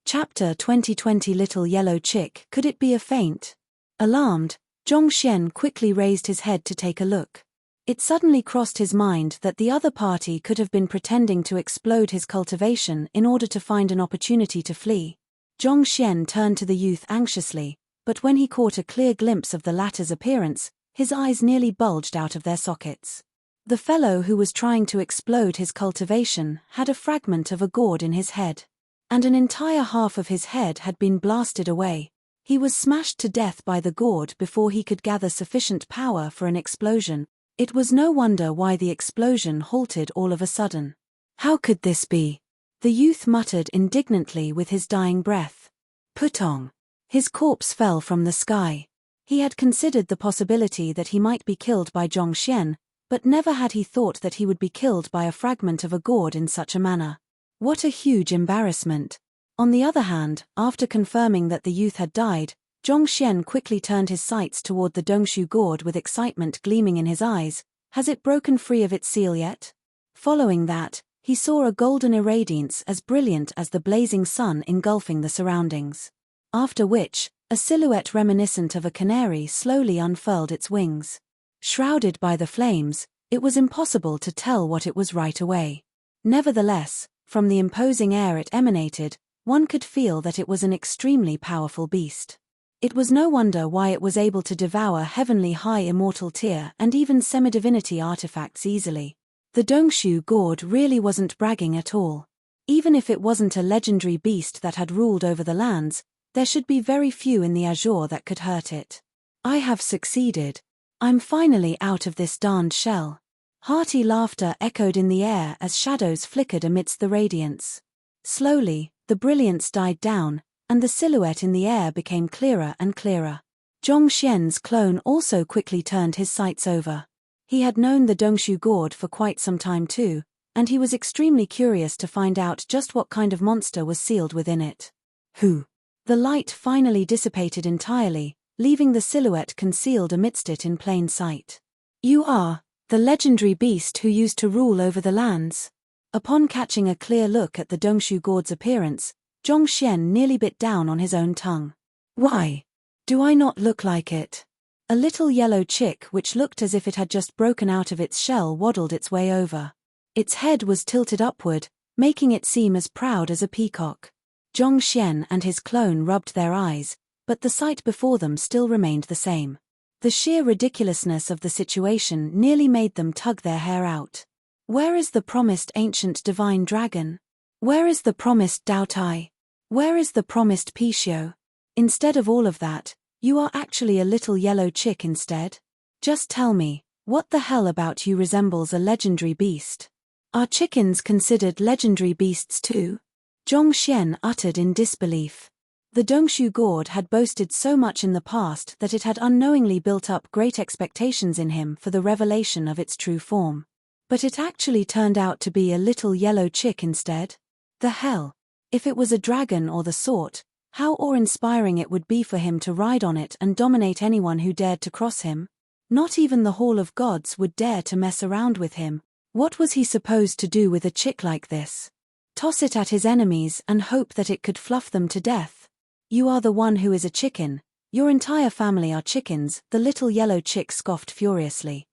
Chapter 2020 Little Yellow Chick. Could it be a feint? Alarmed, Zhongxian quickly raised his head to take a look. It suddenly crossed his mind that the other party could have been pretending to explode his cultivation in order to find an opportunity to flee. Zhongxian turned to the youth anxiously, but when he caught a clear glimpse of the latter's appearance, his eyes nearly bulged out of their sockets. The fellow who was trying to explode his cultivation had a fragment of a gourd in his head. And an entire half of his head had been blasted away. He was smashed to death by the gourd before he could gather sufficient power for an explosion. It was no wonder why the explosion halted all of a sudden. How could this be? The youth muttered indignantly with his dying breath. Putong. His corpse fell from the sky. He had considered the possibility that he might be killed by Zhongxian, but never had he thought that he would be killed by a fragment of a gourd in such a manner. What a huge embarrassment. On the other hand, after confirming that the youth had died, Zhongxian quickly turned his sights toward the Dongshu gourd with excitement gleaming in his eyes. Has it broken free of its seal yet? Following that, he saw a golden irradiance as brilliant as the blazing sun engulfing the surroundings. After which, a silhouette reminiscent of a canary slowly unfurled its wings. Shrouded by the flames, it was impossible to tell what it was right away. Nevertheless, from the imposing air it emanated, one could feel that it was an extremely powerful beast. It was no wonder why it was able to devour heavenly high immortal tier and even semi-divinity artifacts easily. The Dongshu god really wasn't bragging at all. Even if it wasn't a legendary beast that had ruled over the lands, there should be very few in the azure that could hurt it. I have succeeded. I'm finally out of this darned shell. Hearty laughter echoed in the air as shadows flickered amidst the radiance. Slowly, the brilliance died down, and the silhouette in the air became clearer and clearer. Zhongxian's clone also quickly turned his sights over. He had known the Dongshu god for quite some time too, and he was extremely curious to find out just what kind of monster was sealed within it. Who? The light finally dissipated entirely, leaving the silhouette concealed amidst it in plain sight. You are the legendary beast who used to rule over the lands. Upon catching a clear look at the Dongshu god's appearance, Zhongxian nearly bit down on his own tongue. Why? Do I not look like it? A little yellow chick which looked as if it had just broken out of its shell waddled its way over. Its head was tilted upward, making it seem as proud as a peacock. Zhongxian and his clone rubbed their eyes, but the sight before them still remained the same. The sheer ridiculousness of the situation nearly made them tug their hair out. Where is the promised ancient divine dragon? Where is the promised Daotai? Where is the promised Pishio? Instead of all of that, you are actually a little yellow chick instead? Just tell me, what the hell about you resembles a legendary beast? Are chickens considered legendary beasts too? Zhongxian uttered in disbelief. The Dongshu god had boasted so much in the past that it had unknowingly built up great expectations in him for the revelation of its true form. But it actually turned out to be a little yellow chick instead? The hell! If it was a dragon or the sort, how awe-inspiring it would be for him to ride on it and dominate anyone who dared to cross him. Not even the Hall of Gods would dare to mess around with him. What was he supposed to do with a chick like this? Toss it at his enemies and hope that it could fluff them to death? You are the one who is a chicken. Your entire family are chickens, the little yellow chick scoffed furiously.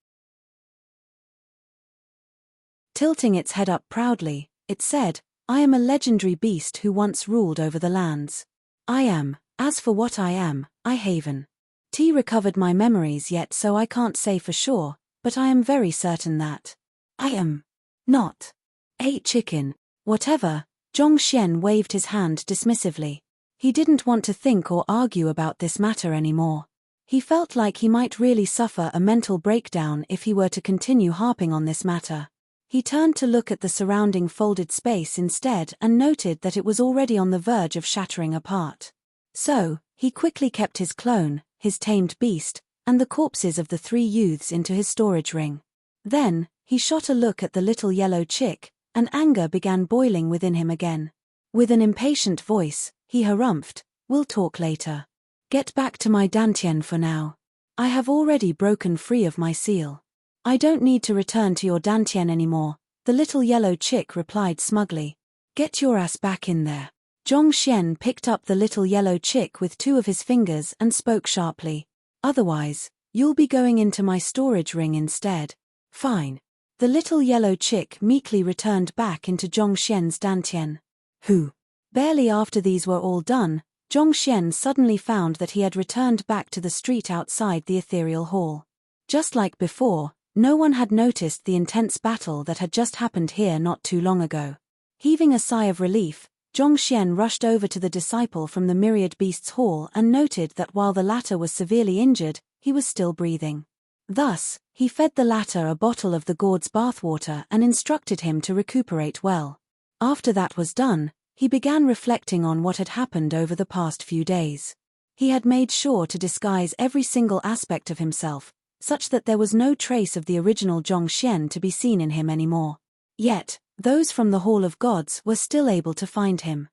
Tilting its head up proudly, it said, I am a legendary beast who once ruled over the lands. I am, as for what I am, I haven. T recovered my memories yet so I can't say for sure, but I am very certain that I am not a chicken. Whatever, Zhongxian waved his hand dismissively. He didn't want to think or argue about this matter anymore. He felt like he might really suffer a mental breakdown if he were to continue harping on this matter. He turned to look at the surrounding folded space instead and noted that it was already on the verge of shattering apart. So, he quickly kept his clone, his tamed beast, and the corpses of the 3 youths into his storage ring. Then, he shot a look at the little yellow chick, and anger began boiling within him again. With an impatient voice, he harumphed, we'll talk later. Get back to my dantian for now. I have already broken free of my seal. I don't need to return to your dantian anymore, the little yellow chick replied smugly. Get your ass back in there. Zhongxian picked up the little yellow chick with 2 of his fingers and spoke sharply. Otherwise, you'll be going into my storage ring instead. Fine. The little yellow chick meekly returned back into Zhongxian's dantian. Who? Barely after these were all done, Zhongxian suddenly found that he had returned back to the street outside the ethereal hall. Just like before, no one had noticed the intense battle that had just happened here not too long ago. Heaving a sigh of relief, Zhongxian rushed over to the disciple from the Myriad Beasts Hall and noted that while the latter was severely injured, he was still breathing. Thus, he fed the latter a bottle of the god's bathwater and instructed him to recuperate well. After that was done, he began reflecting on what had happened over the past few days. He had made sure to disguise every single aspect of himself, such that there was no trace of the original Zhongxian to be seen in him anymore. Yet, those from the Hall of Gods were still able to find him.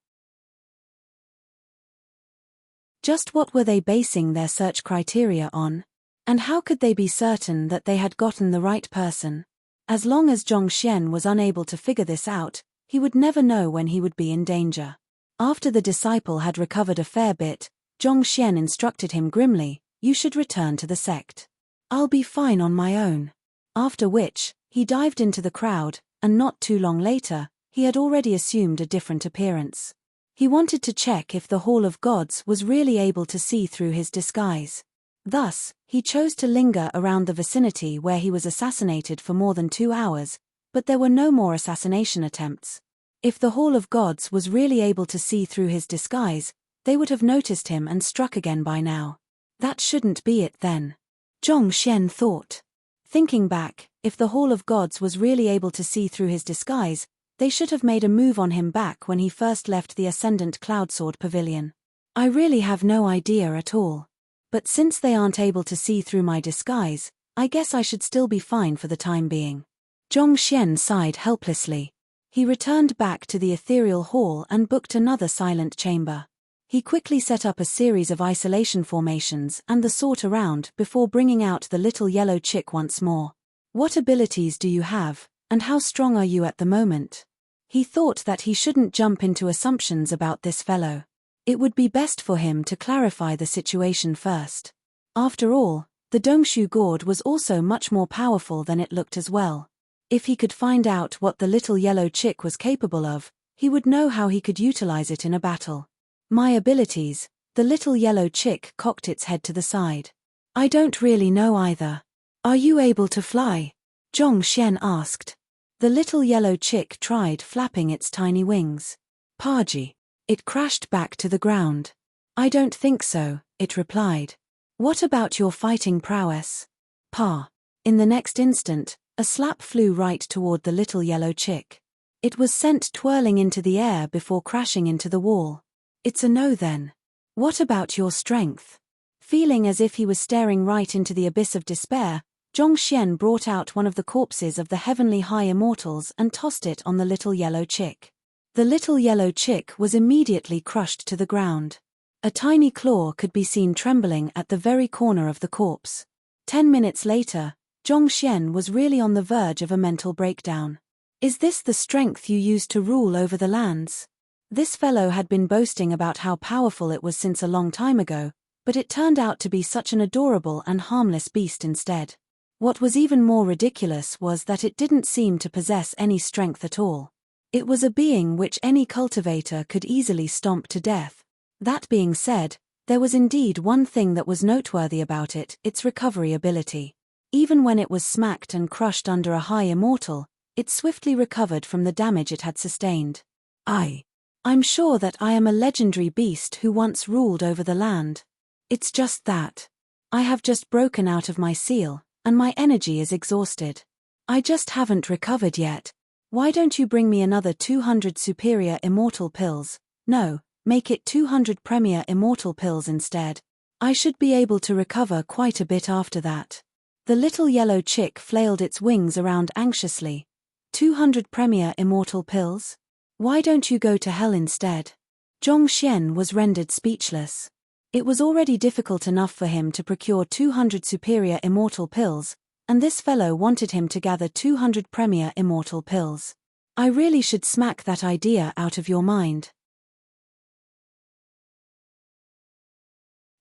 Just what were they basing their search criteria on? And how could they be certain that they had gotten the right person? As long as Zhongxian was unable to figure this out, he would never know when he would be in danger. After the disciple had recovered a fair bit, Zhongxian instructed him grimly, "You should return to the sect. I'll be fine on my own." After which, he dived into the crowd, and not too long later, he had already assumed a different appearance. He wanted to check if the Hall of Gods was really able to see through his disguise. Thus, he chose to linger around the vicinity where he was assassinated for more than 2 hours, but there were no more assassination attempts. If the Hall of Gods was really able to see through his disguise, they would have noticed him and struck again by now. That shouldn't be it then. Zhongxian thought. Thinking back, if the Hall of Gods was really able to see through his disguise, they should have made a move on him back when he first left the Ascendant Cloudsword Pavilion. I really have no idea at all. But since they aren't able to see through my disguise, I guess I should still be fine for the time being. Zhongxian sighed helplessly. He returned back to the ethereal hall and booked another silent chamber. He quickly set up a series of isolation formations and the sort around before bringing out the little yellow chick once more. "What abilities do you have, and how strong are you at the moment?" He thought that he shouldn't jump into assumptions about this fellow. It would be best for him to clarify the situation first. After all, the Dongshu Gourd was also much more powerful than it looked as well. If he could find out what the little yellow chick was capable of, he would know how he could utilize it in a battle. "My abilities," the little yellow chick cocked its head to the side. "I don't really know either." "Are you able to fly?" Zhongxian asked. The little yellow chick tried flapping its tiny wings. "Paji." It crashed back to the ground. "I don't think so," it replied. "What about your fighting prowess?" "Pa." In the next instant, a slap flew right toward the little yellow chick. It was sent twirling into the air before crashing into the wall. "It's a no then." "What about your strength?" Feeling as if he was staring right into the abyss of despair, Zhongxian brought out one of the corpses of the heavenly high immortals and tossed it on the little yellow chick. The little yellow chick was immediately crushed to the ground. A tiny claw could be seen trembling at the very corner of the corpse. 10 minutes later, Zhongxian was really on the verge of a mental breakdown. "Is this the strength you used to rule over the lands?" This fellow had been boasting about how powerful it was since a long time ago, but it turned out to be such an adorable and harmless beast instead. What was even more ridiculous was that it didn't seem to possess any strength at all. It was a being which any cultivator could easily stomp to death. That being said, there was indeed one thing that was noteworthy about it, its recovery ability. Even when it was smacked and crushed under a high immortal, it swiftly recovered from the damage it had sustained. I'm sure that I am a legendary beast who once ruled over the land. It's just that. I have just broken out of my seal, and my energy is exhausted. I just haven't recovered yet. Why don't you bring me another 200 superior immortal pills? No, make it 200 premier immortal pills instead. I should be able to recover quite a bit after that. The little yellow chick flailed its wings around anxiously. 200 premier immortal pills? Why don't you go to hell instead? Zhongxian was rendered speechless. It was already difficult enough for him to procure 200 superior immortal pills, and this fellow wanted him to gather 200 premier immortal pills. I really should smack that idea out of your mind.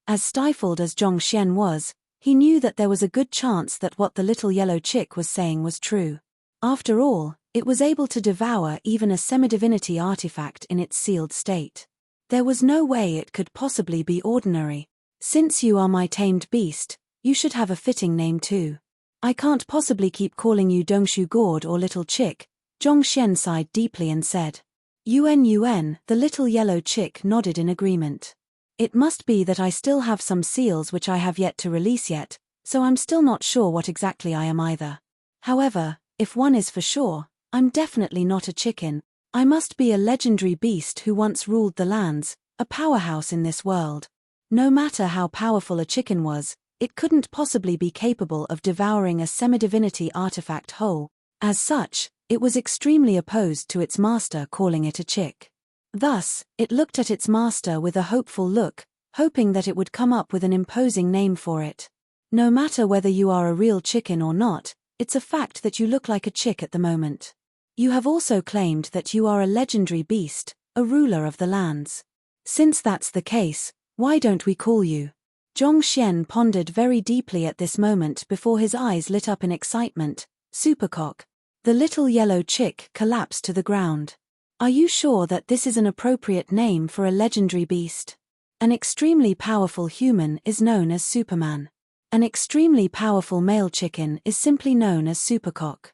As stifled as Zhongxian was, he knew that there was a good chance that what the little yellow chick was saying was true. After all, it was able to devour even a semi-divinity artifact in its sealed state. There was no way it could possibly be ordinary. "Since you are my tamed beast, you should have a fitting name too. I can't possibly keep calling you Dongshu Gourd or Little Chick." Zhongxian sighed deeply and said. "UN," the little yellow chick nodded in agreement. "It must be that I still have some seals which I have yet to release yet, so I'm still not sure what exactly I am either. However, if one is for sure, I'm definitely not a chicken. I must be a legendary beast who once ruled the lands, a powerhouse in this world. No matter how powerful a chicken was, it couldn't possibly be capable of devouring a semi-divinity artifact whole. As such, it was extremely opposed to its master calling it a chick. Thus, it looked at its master with a hopeful look, hoping that it would come up with an imposing name for it. No matter whether you are a real chicken or not, It's a fact that you look like a chick at the moment. You have also claimed that you are a legendary beast, a ruler of the lands. Since that's the case, why don't we call you? Zhongxian pondered very deeply at this moment before his eyes lit up in excitement. Supercock. The little yellow chick collapsed to the ground. Are you sure that this is an appropriate name for a legendary beast? An extremely powerful human is known as Superman. An extremely powerful male chicken is simply known as Supercock.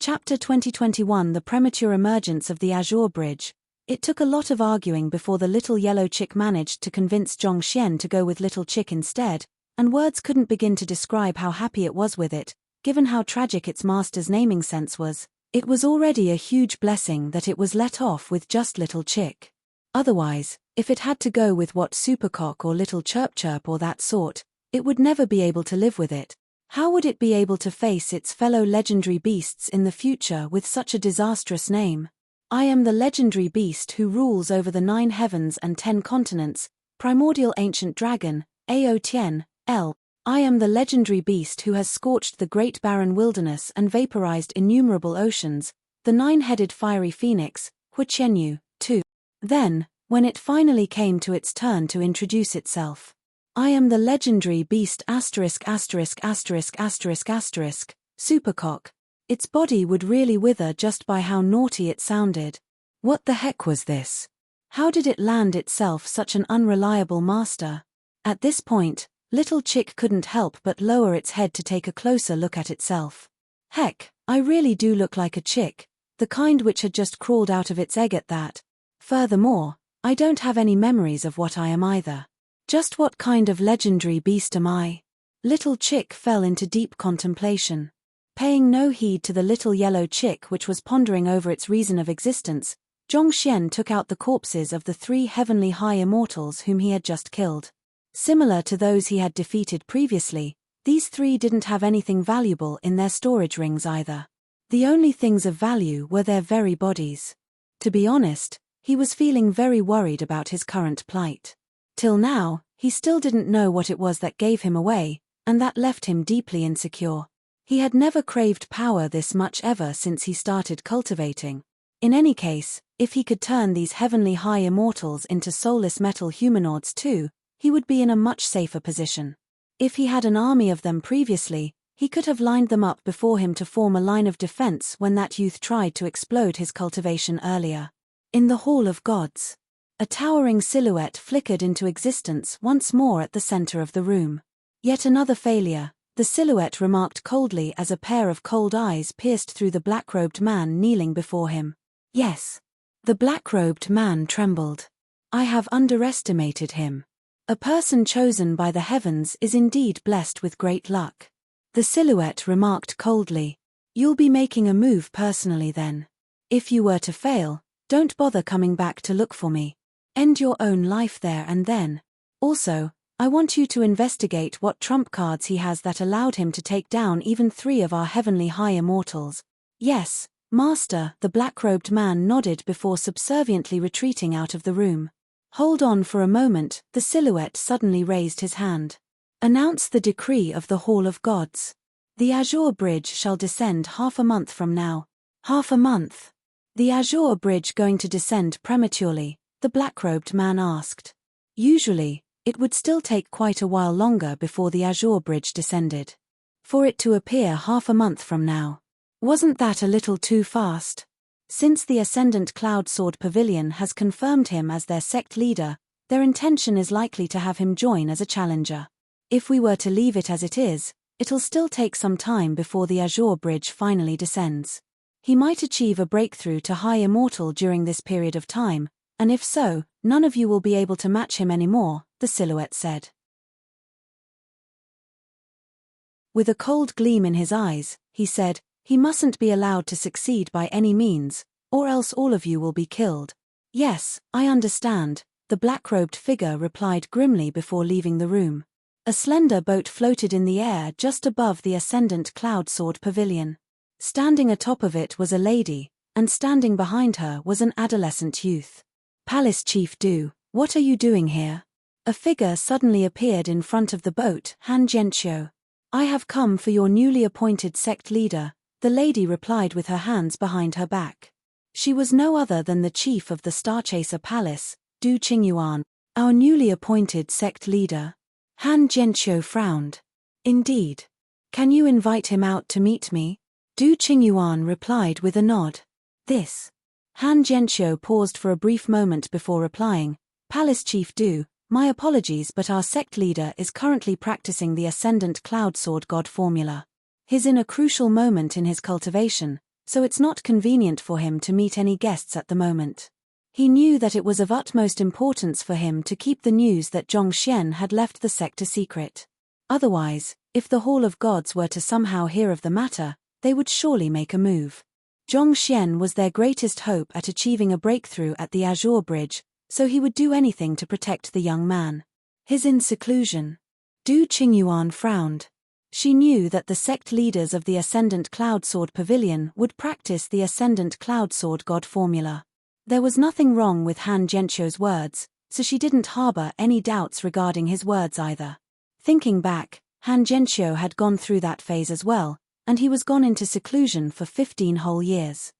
Chapter 2021 The Premature Emergence of the Azure Bridge. It took a lot of arguing before the little yellow chick managed to convince Zhongxian to go with little chick instead, and words couldn't begin to describe how happy it was with it, given how tragic its master's naming sense was. It was already a huge blessing that it was let off with just little chick. Otherwise, if it had to go with what Supercock or little chirp chirp or that sort, it would never be able to live with it. How would it be able to face its fellow legendary beasts in the future with such a disastrous name? I am the legendary beast who rules over the 9 heavens and 10 continents, primordial ancient dragon, Ao Tian, L. I am the legendary beast who has scorched the great barren wilderness and vaporized innumerable oceans, the 9-headed fiery phoenix, Hu Qianyu, 2. Then, when it finally came to its turn to introduce itself, I am the legendary beast Supercock. Its body would really wither just by how naughty it sounded. What the heck was this? How did it land itself such an unreliable master? At this point, little chick couldn't help but lower its head to take a closer look at itself. Heck, I really do look like a chick, the kind which had just crawled out of its egg at that. Furthermore, I don't have any memories of what I am either. Just what kind of legendary beast am I? Little chick fell into deep contemplation. Paying no heed to the little yellow chick which was pondering over its reason of existence, Zhongxian took out the corpses of the 3 heavenly high immortals whom he had just killed. Similar to those he had defeated previously, these 3 didn't have anything valuable in their storage rings either. The only things of value were their very bodies. To be honest, he was feeling very worried about his current plight. Till now, he still didn't know what it was that gave him away, and that left him deeply insecure. He had never craved power this much ever since he started cultivating. In any case, if he could turn these heavenly high immortals into soulless metal humanoids too, he would be in a much safer position. If he had an army of them previously, he could have lined them up before him to form a line of defense when that youth tried to explode his cultivation earlier. In the Hall of Gods, a towering silhouette flickered into existence once more at the center of the room. Yet another failure, the silhouette remarked coldly as a pair of cold eyes pierced through the black-robed man kneeling before him. Yes. The black-robed man trembled. I have underestimated him. A person chosen by the heavens is indeed blessed with great luck. The silhouette remarked coldly. You'll be making a move personally then. If you were to fail, don't bother coming back to look for me. End your own life there and then. Also, I want you to investigate what trump cards he has that allowed him to take down even 3 of our heavenly high immortals. Yes, Master, the black-robed man nodded before subserviently retreating out of the room. Hold on for a moment, the silhouette suddenly raised his hand. Announce the decree of the Hall of Gods. The Azure Bridge shall descend half a month from now. Half a month? The Azure Bridge going to descend prematurely? The black-robed man asked. Usually, it would still take quite a while longer before the Azure Bridge descended. For it to appear half a month from now. Wasn't that a little too fast? Since the Ascendant Cloud Sword Pavilion has confirmed him as their sect leader, their intention is likely to have him join as a challenger. If we were to leave it as it is, it'll still take some time before the Azure Bridge finally descends. He might achieve a breakthrough to High Immortal during this period of time, and if so, none of you will be able to match him anymore, the silhouette said. With a cold gleam in his eyes, he said, he mustn't be allowed to succeed by any means, or else all of you will be killed. Yes, I understand, the black-robed figure replied grimly before leaving the room. A slender boat floated in the air just above the Ascendant Cloud Sword Pavilion. Standing atop of it was a lady, and standing behind her was an adolescent youth. Palace Chief Du, what are you doing here? A figure suddenly appeared in front of the boat. Han Jianqiu. I have come for your newly appointed sect leader, the lady replied with her hands behind her back. She was no other than the chief of the Starchaser Palace, Du Qingyuan. Our newly appointed sect leader? Han Jianqiu frowned. Indeed. Can you invite him out to meet me? Du Qingyuan replied with a nod. This. Han Jianqiu paused for a brief moment before replying, Palace Chief Du, my apologies but our sect leader is currently practicing the Ascendant Cloud Sword God formula. He's in a crucial moment in his cultivation, so it's not convenient for him to meet any guests at the moment. He knew that it was of utmost importance for him to keep the news that Zhongxian had left the sect a secret. Otherwise, if the Hall of Gods were to somehow hear of the matter, they would surely make a move. Zhongxian was their greatest hope at achieving a breakthrough at the Azure Bridge, so he would do anything to protect the young man. His in seclusion. Du Qingyuan frowned. She knew that the sect leaders of the Ascendant Cloud Sword Pavilion would practice the Ascendant Cloud Sword God formula. There was nothing wrong with Han Jianqiu's words, so she didn't harbor any doubts regarding his words either. Thinking back, Han Jianqiu had gone through that phase as well, and he was gone into seclusion for 15 whole years.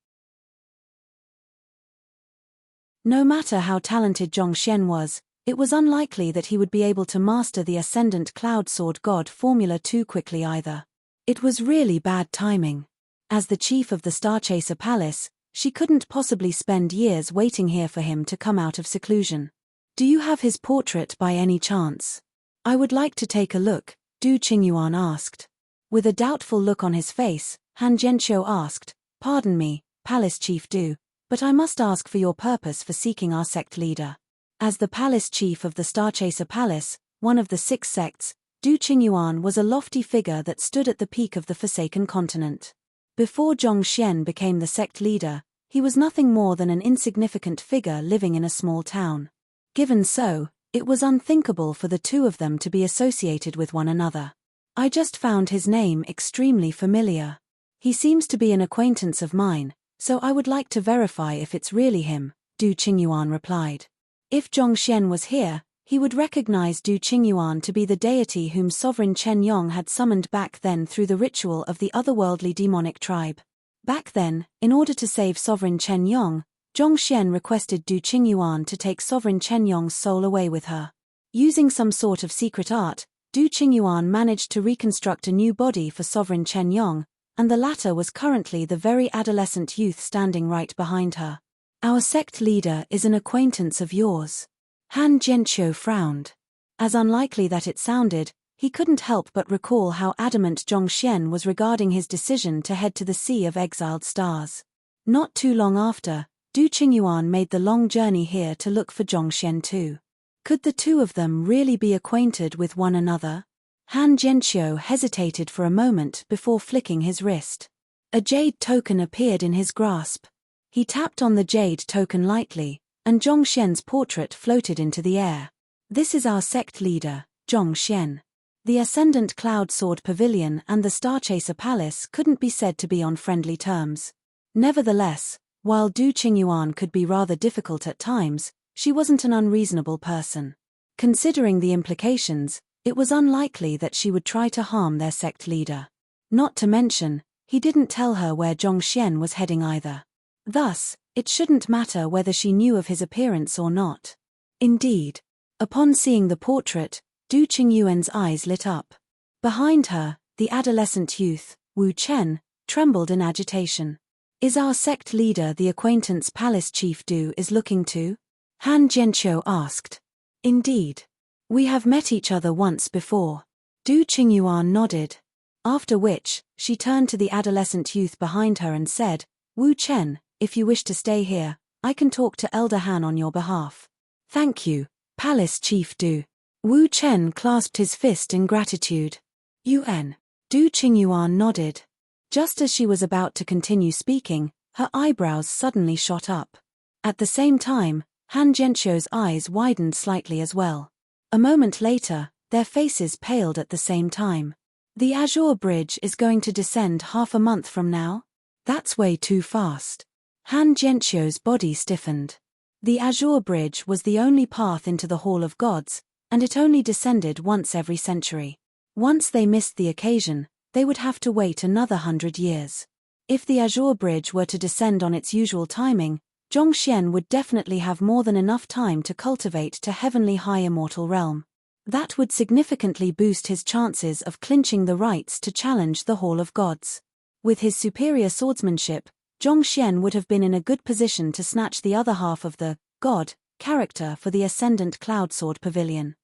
No matter how talented Zhongxian was, it was unlikely that he would be able to master the Ascendant Cloud Sword God formula too quickly either. It was really bad timing. As the chief of the Starchaser Palace, she couldn't possibly spend years waiting here for him to come out of seclusion. Do you have his portrait by any chance? I would like to take a look, Du Qingyuan asked. With a doubtful look on his face, Han Jianqiu asked, Pardon me, Palace Chief Du, but I must ask for your purpose for seeking our sect leader. As the palace chief of the Starchaser Palace, one of the 6 sects, Du Qingyuan was a lofty figure that stood at the peak of the Forsaken Continent. Before Zhongxian became the sect leader, he was nothing more than an insignificant figure living in a small town. Given so, it was unthinkable for the two of them to be associated with one another. I just found his name extremely familiar. He seems to be an acquaintance of mine, so I would like to verify if it's really him, Du Qingyuan replied. If Zhongxian was here, he would recognize Du Qingyuan to be the deity whom Sovereign Chen Yong had summoned back then through the ritual of the otherworldly demonic tribe. Back then, in order to save Sovereign Chen Yong, Zhongxian requested Du Qingyuan to take Sovereign Chen Yong's soul away with her. Using some sort of secret art, Du Qingyuan managed to reconstruct a new body for Sovereign Chen Yong, and the latter was currently the very adolescent youth standing right behind her. Our sect leader is an acquaintance of yours. Han Jianqiu frowned. As unlikely that it sounded, he couldn't help but recall how adamant Zhongxian was regarding his decision to head to the Sea of Exiled Stars. Not too long after, Du Qingyuan made the long journey here to look for Zhongxian too. Could the two of them really be acquainted with one another? Han Jianqiu hesitated for a moment before flicking his wrist. A jade token appeared in his grasp. He tapped on the jade token lightly, and Zhongxian's portrait floated into the air. This is our sect leader, Zhongxian. The Ascendant Cloud Sword Pavilion and the Starchaser Palace couldn't be said to be on friendly terms. Nevertheless, while Du Qingyuan could be rather difficult at times, she wasn't an unreasonable person. Considering the implications, it was unlikely that she would try to harm their sect leader. Not to mention, he didn't tell her where Zhongxian was heading either. Thus, it shouldn't matter whether she knew of his appearance or not. Indeed, upon seeing the portrait, Du Qingyuan's eyes lit up. Behind her, the adolescent youth, Wu Chen, trembled in agitation. Is our sect leader the acquaintance Palace Chief Du is looking to? Han Jianqiu asked. Indeed. We have met each other once before. Du Qingyuan nodded. After which, she turned to the adolescent youth behind her and said, Wu Chen, if you wish to stay here, I can talk to Elder Han on your behalf. Thank you, Palace Chief Du. Wu Chen clasped his fist in gratitude. UN. Du Qingyuan nodded. Just as she was about to continue speaking, her eyebrows suddenly shot up. At the same time, Han Jianqiu's eyes widened slightly as well. A moment later, their faces paled at the same time. The Azure Bridge is going to descend half a month from now? That's way too fast. Han Jianqiu's body stiffened. The Azure Bridge was the only path into the Hall of Gods, and it only descended once every century. Once they missed the occasion, they would have to wait another 100 years. If the Azure Bridge were to descend on its usual timing, Zhongxian would definitely have more than enough time to cultivate to heavenly high immortal realm. That would significantly boost his chances of clinching the rights to challenge the Hall of Gods. With his superior swordsmanship, Zhongxian would have been in a good position to snatch the other half of the God character for the Ascendant Cloud Sword Pavilion.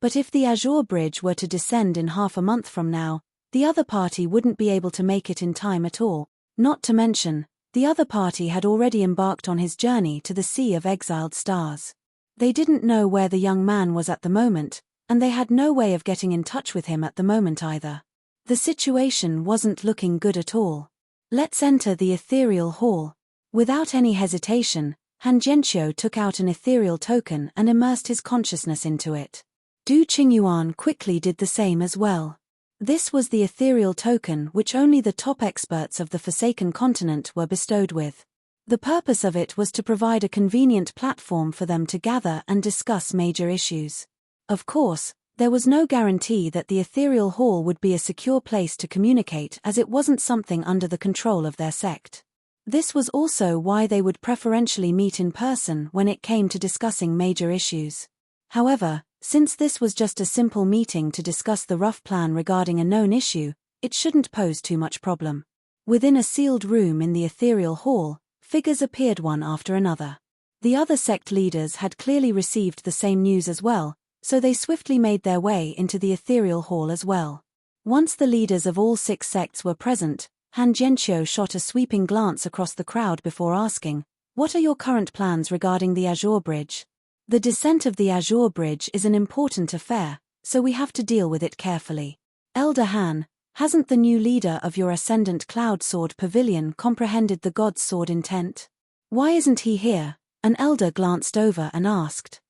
But if the Azure Bridge were to descend in half a month from now, the other party wouldn't be able to make it in time at all. Not to mention, the other party had already embarked on his journey to the Sea of Exiled Stars. They didn't know where the young man was at the moment, and they had no way of getting in touch with him at the moment either. The situation wasn't looking good at all. Let's enter the ethereal hall. Without any hesitation, Han Zhenqiu took out an ethereal token and immersed his consciousness into it. Du Qingyuan quickly did the same as well. This was the ethereal token which only the top experts of the Forsaken Continent were bestowed with. The purpose of it was to provide a convenient platform for them to gather and discuss major issues. Of course, there was no guarantee that the ethereal hall would be a secure place to communicate, as it wasn't something under the control of their sect. This was also why they would preferentially meet in person when it came to discussing major issues. However, since this was just a simple meeting to discuss the rough plan regarding a known issue, it shouldn't pose too much problem. Within a sealed room in the ethereal hall, figures appeared one after another. The other sect leaders had clearly received the same news as well, so they swiftly made their way into the ethereal hall as well. Once the leaders of all 6 sects were present, Han Zhenqiu shot a sweeping glance across the crowd before asking, "What are your current plans regarding the Azure Bridge?" The descent of the Azure Bridge is an important affair, so we have to deal with it carefully. Elder Han, hasn't the new leader of your Ascendant Cloud Sword Pavilion comprehended the God's sword intent? Why isn't he here? An elder glanced over and asked.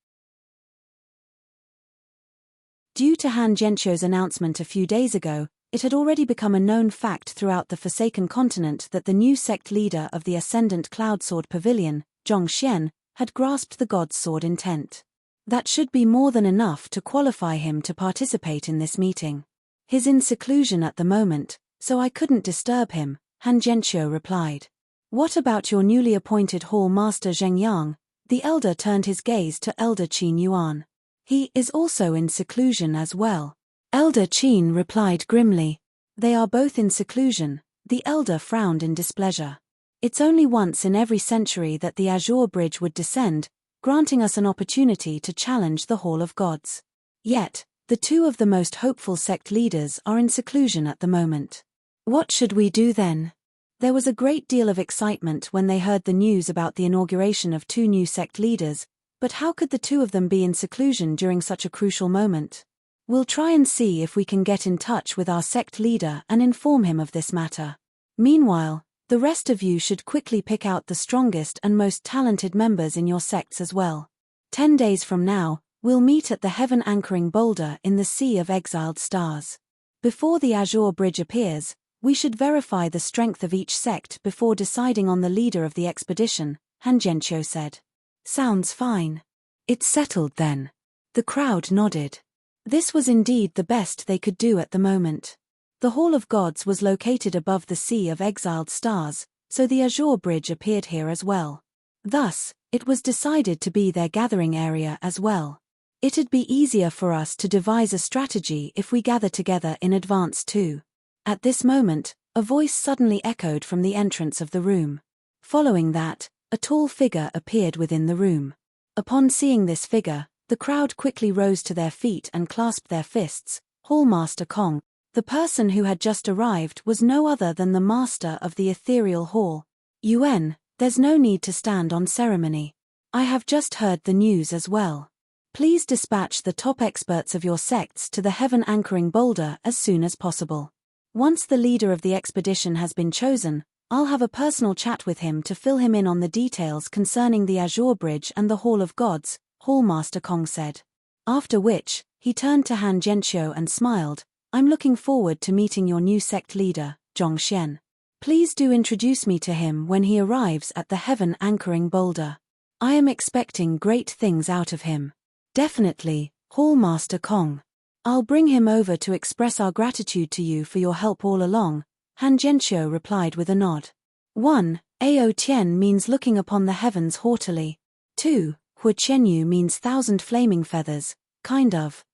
Due to Han Zhenqiu's announcement a few days ago, it had already become a known fact throughout the Forsaken Continent that the new sect leader of the Ascendant Cloud Sword Pavilion, Zhongxian, had grasped the God's sword intent. That should be more than enough to qualify him to participate in this meeting. He's in seclusion at the moment, so I couldn't disturb him, Han Zhenqiu replied. What about your newly appointed Hall Master Zheng Yang? The elder turned his gaze to Elder Qin Yuan. He is also in seclusion as well. Elder Qin replied grimly. They are both in seclusion. The elder frowned in displeasure. It's only once in every century that the Azure Bridge would descend, granting us an opportunity to challenge the Hall of Gods. Yet, the 2 of the most hopeful sect leaders are in seclusion at the moment. What should we do then? There was a great deal of excitement when they heard the news about the inauguration of 2 new sect leaders, but how could the 2 of them be in seclusion during such a crucial moment? We'll try and see if we can get in touch with our sect leader and inform him of this matter. Meanwhile, the rest of you should quickly pick out the strongest and most talented members in your sects as well. 10 days from now, we'll meet at the heaven-anchoring boulder in the Sea of Exiled Stars. Before the Azure Bridge appears, we should verify the strength of each sect before deciding on the leader of the expedition, Han Zhenqiu said. Sounds fine. It's settled then. The crowd nodded. This was indeed the best they could do at the moment. The Hall of Gods was located above the Sea of Exiled Stars, so the Azure Bridge appeared here as well. Thus, it was decided to be their gathering area as well. It'd be easier for us to devise a strategy if we gather together in advance too. At this moment, a voice suddenly echoed from the entrance of the room. Following that, a tall figure appeared within the room. Upon seeing this figure, the crowd quickly rose to their feet and clasped their fists. Hallmaster Kong. The person who had just arrived was no other than the master of the ethereal hall. Yuan, there's no need to stand on ceremony. I have just heard the news as well. Please dispatch the top experts of your sects to the heaven-anchoring boulder as soon as possible. Once the leader of the expedition has been chosen, I'll have a personal chat with him to fill him in on the details concerning the Azure Bridge and the Hall of Gods, Hallmaster Kong said. After which, he turned to Han Zhenqiu and smiled. I'm looking forward to meeting your new sect leader, Zhongxian. Please do introduce me to him when he arrives at the heaven-anchoring boulder. I am expecting great things out of him. Definitely, Hall Master Kong. I'll bring him over to express our gratitude to you for your help all along, Han Zhenqiu replied with a nod. 1. Ao Tian means looking upon the heavens haughtily. 2. Hu Qianyu means 1,000 flaming feathers, kind of.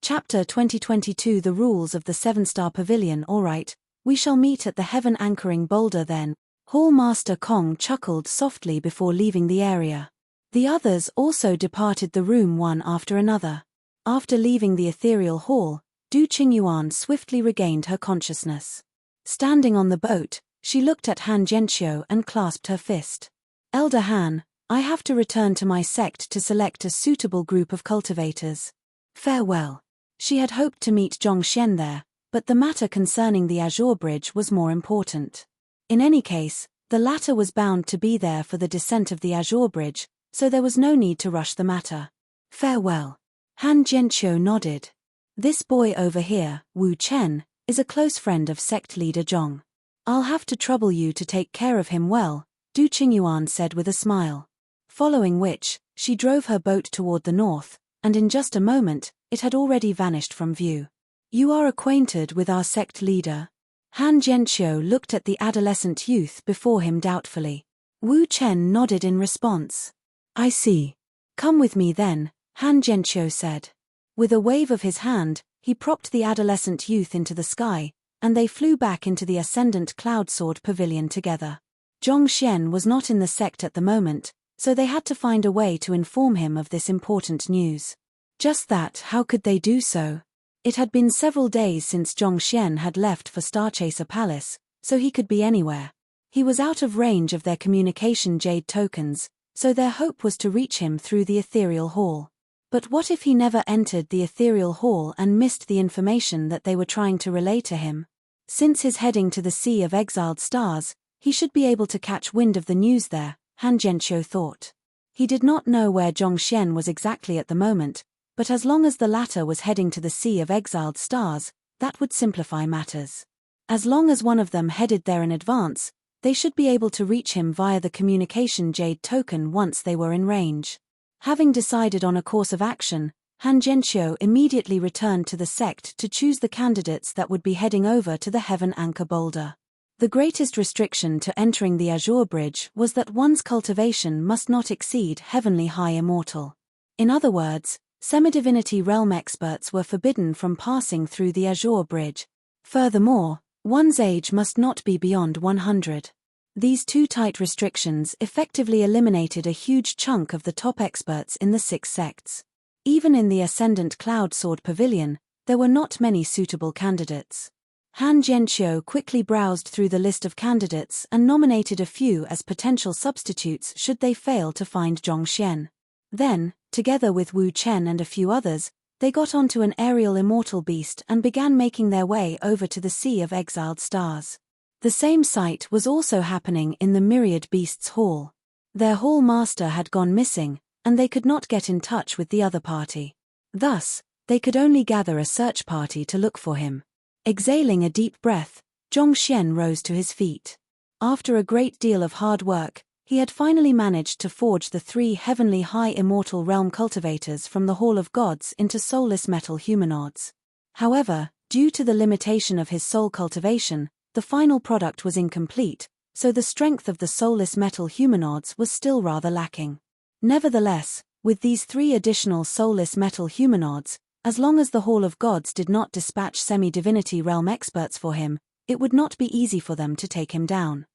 Chapter 2022 The Rules of the 7-Star Pavilion. Alright, we shall meet at the heaven anchoring boulder then. Hall Master Kong chuckled softly before leaving the area. The others also departed the room one after another. After leaving the ethereal hall, Du Qingyuan swiftly regained her consciousness. Standing on the boat, she looked at Han Zhenqiu and clasped her fist. Elder Han, I have to return to my sect to select a suitable group of cultivators. Farewell. She had hoped to meet Zhongxian there, but the matter concerning the Azure Bridge was more important. In any case, the latter was bound to be there for the descent of the Azure Bridge, so there was no need to rush the matter. Farewell. Han Zhenqiu nodded. This boy over here, Wu Chen, is a close friend of sect leader Zhong. I'll have to trouble you to take care of him well, Du Qingyuan said with a smile. Following which, she drove her boat toward the north, and in just a moment, it had already vanished from view. You are acquainted with our sect leader? Han Zhenqiu looked at the adolescent youth before him doubtfully. Wu Chen nodded in response. I see. Come with me then, Han Zhenqiu said. With a wave of his hand, he propped the adolescent youth into the sky, and they flew back into the Ascendant Cloud Sword Pavilion together. Zhongxian was not in the sect at the moment, so they had to find a way to inform him of this important news. Just that, how could they do so? It had been several days since Zhongxian had left for Starchaser Palace, so he could be anywhere. He was out of range of their communication jade tokens, so their hope was to reach him through the ethereal hall. But what if he never entered the ethereal hall and missed the information that they were trying to relay to him? Since his heading to the Sea of Exiled Stars, he should be able to catch wind of the news there, Han Zhenqiu thought. He did not know where Zhongxian was exactly at the moment, but as long as the latter was heading to the Sea of Exiled Stars, that would simplify matters. As long as one of them headed there in advance, they should be able to reach him via the communication jade token once they were in range. Having decided on a course of action, Han Zhenqiu immediately returned to the sect to choose the candidates that would be heading over to the Heaven Anchor Boulder. The greatest restriction to entering the Azure Bridge was that one's cultivation must not exceed Heavenly High Immortal. In other words, semi-divinity realm experts were forbidden from passing through the Azure Bridge. Furthermore, one's age must not be beyond 100. These two tight restrictions effectively eliminated a huge chunk of the top experts in the 6 sects. Even in the Ascendant Cloud Sword Pavilion, there were not many suitable candidates. Han Zhenqiu quickly browsed through the list of candidates and nominated a few as potential substitutes should they fail to find Zhongxian. Then, together with Wu Chen and a few others, they got onto an aerial immortal beast and began making their way over to the Sea of Exiled Stars. The same sight was also happening in the Myriad Beasts Hall. Their hall master had gone missing, and they could not get in touch with the other party. Thus, they could only gather a search party to look for him. Exhaling a deep breath, Zhongxian rose to his feet. After a great deal of hard work, he had finally managed to forge the 3 heavenly high immortal realm cultivators from the Hall of Gods into soulless metal humanoids. However, due to the limitation of his soul cultivation, the final product was incomplete, so the strength of the soulless metal humanoids was still rather lacking. Nevertheless, with these 3 additional soulless metal humanoids, as long as the Hall of Gods did not dispatch semi-divinity realm experts for him, it would not be easy for them to take him down.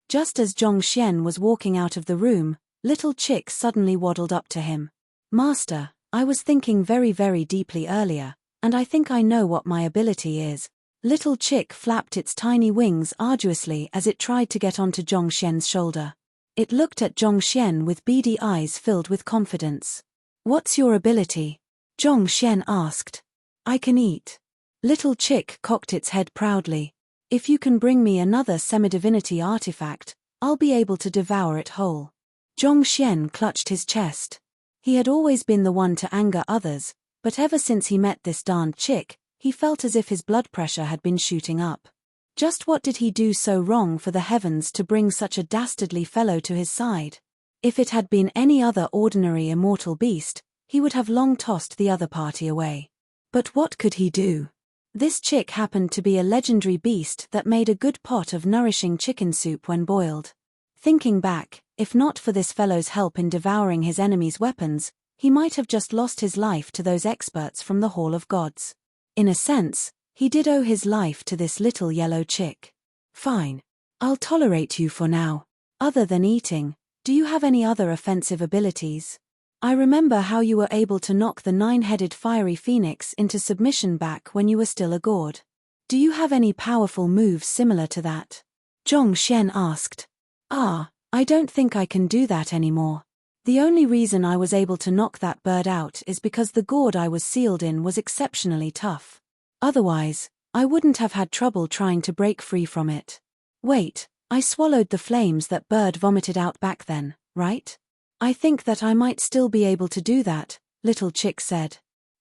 Just as Zhongxian was walking out of the room, Little Chick suddenly waddled up to him. Master, I was thinking very deeply earlier, and I think I know what my ability is. Little Chick flapped its tiny wings arduously as it tried to get onto Zhongxian's shoulder. It looked at Zhongxian with beady eyes filled with confidence. What's your ability? Zhongxian asked. I can eat. Little Chick cocked its head proudly. If you can bring me another semi-divinity artifact, I'll be able to devour it whole. Zhongxian clutched his chest. He had always been the one to anger others, but ever since he met this darned chick, he felt as if his blood pressure had been shooting up. Just what did he do so wrong for the heavens to bring such a dastardly fellow to his side? If it had been any other ordinary immortal beast, he would have long tossed the other party away. But what could he do? This chick happened to be a legendary beast that made a good pot of nourishing chicken soup when boiled. Thinking back, if not for this fellow's help in devouring his enemy's weapons, he might have just lost his life to those experts from the Hall of Gods. In a sense, he did owe his life to this little yellow chick. Fine. I'll tolerate you for now. Other than eating, do you have any other offensive abilities? I remember how you were able to knock the 9-headed fiery phoenix into submission back when you were still a god. Do you have any powerful moves similar to that? Zhong Xian asked. I don't think I can do that anymore. The only reason I was able to knock that bird out is because the gourd I was sealed in was exceptionally tough. Otherwise, I wouldn't have had trouble trying to break free from it. Wait, I swallowed the flames that bird vomited out back then, right? I think that I might still be able to do that, little chick said.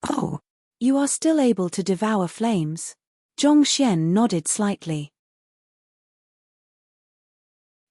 Oh, you are still able to devour flames? Zhong Xian nodded slightly.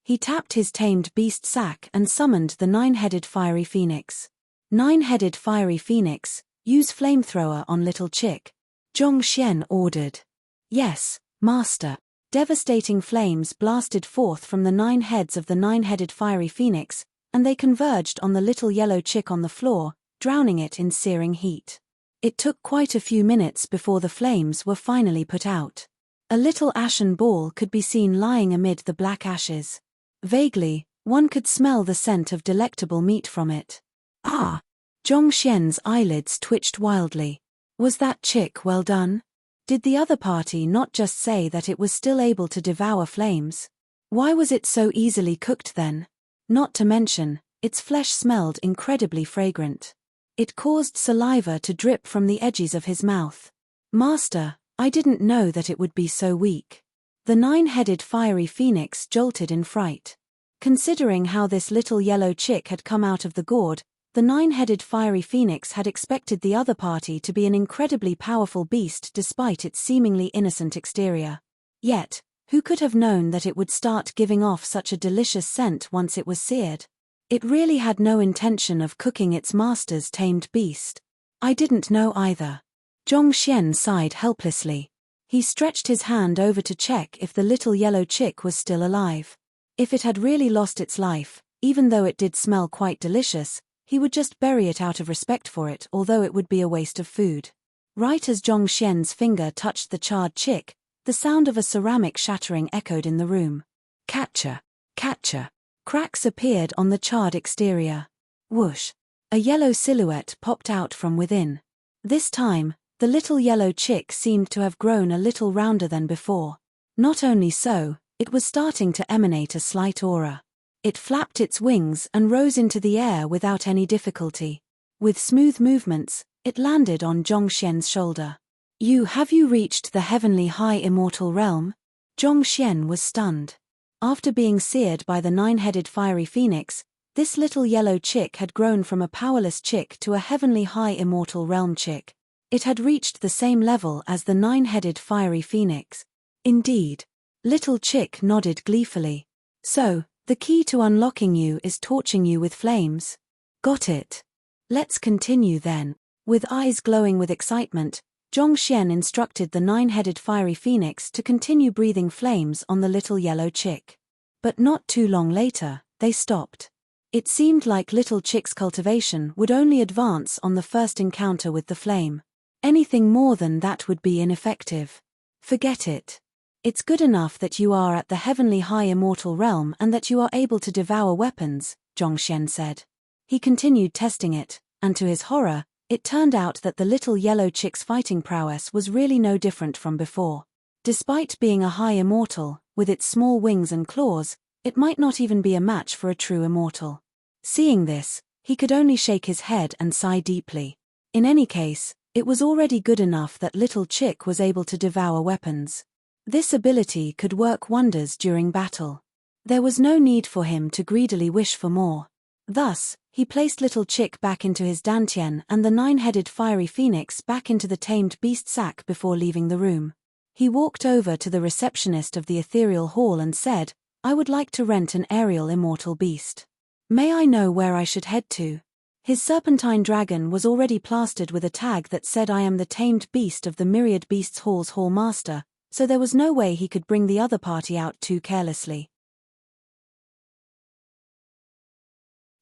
He tapped his tamed beast sack and summoned the 9-headed fiery phoenix. 9-headed fiery phoenix, use flamethrower on little chick. Zhong Xian ordered. Yes, master. Devastating flames blasted forth from the 9 heads of the 9-headed fiery phoenix, and they converged on the little yellow chick on the floor, drowning it in searing heat. It took quite a few minutes before the flames were finally put out. A little ashen ball could be seen lying amid the black ashes. Vaguely, one could smell the scent of delectable meat from it. Ah! Zhong Xian's eyelids twitched wildly. Was that chick well done? Did the other party not just say that it was still able to devour flames? Why was it so easily cooked then? Not to mention, its flesh smelled incredibly fragrant. It caused saliva to drip from the edges of his mouth. Master, I didn't know that it would be so weak. The 9-headed fiery phoenix jolted in fright. Considering how this little yellow chick had come out of the gourd, the 9-headed fiery phoenix had expected the other party to be an incredibly powerful beast despite its seemingly innocent exterior. Yet, who could have known that it would start giving off such a delicious scent once it was seared? It really had no intention of cooking its master's tamed beast. I didn't know either. Zhong Xian sighed helplessly. He stretched his hand over to check if the little yellow chick was still alive. If it had really lost its life, even though it did smell quite delicious, he would just bury it out of respect for it, although it would be a waste of food. Right as Zhong Xian's finger touched the charred chick, the sound of a ceramic shattering echoed in the room. Catcher! Catcher! Cracks appeared on the charred exterior. Whoosh! A yellow silhouette popped out from within. This time, the little yellow chick seemed to have grown a little rounder than before. Not only so, it was starting to emanate a slight aura. It flapped its wings and rose into the air without any difficulty. With smooth movements, it landed on Zhong Xian's shoulder. Have you reached the heavenly high immortal realm? Zhong Xian was stunned. After being seared by the 9-headed fiery phoenix, this little yellow chick had grown from a powerless chick to a heavenly high immortal realm chick. It had reached the same level as the 9-headed fiery phoenix. Indeed. Little chick nodded gleefully. So, the key to unlocking you is torching you with flames. Got it. Let's continue then. With eyes glowing with excitement, Zhong Xian instructed the 9-headed fiery phoenix to continue breathing flames on the little yellow chick. But not too long later, they stopped. It seemed like little chick's cultivation would only advance on the first encounter with the flame. Anything more than that would be ineffective. Forget it. It's good enough that you are at the heavenly high immortal realm and that you are able to devour weapons, Zhong Xian said. He continued testing it, and to his horror, it turned out that the little yellow chick's fighting prowess was really no different from before. Despite being a high immortal, with its small wings and claws, it might not even be a match for a true immortal. Seeing this, he could only shake his head and sigh deeply. In any case, it was already good enough that little chick was able to devour weapons. This ability could work wonders during battle. There was no need for him to greedily wish for more. Thus, he placed Little Chick back into his dantian and the 9-headed fiery phoenix back into the tamed beast sack before leaving the room. He walked over to the receptionist of the ethereal hall and said, "I would like to rent an aerial immortal beast. May I know where I should head to?" His serpentine dragon was already plastered with a tag that said, "I am the tamed beast of the Myriad Beasts Hall's hall master," so there was no way he could bring the other party out too carelessly.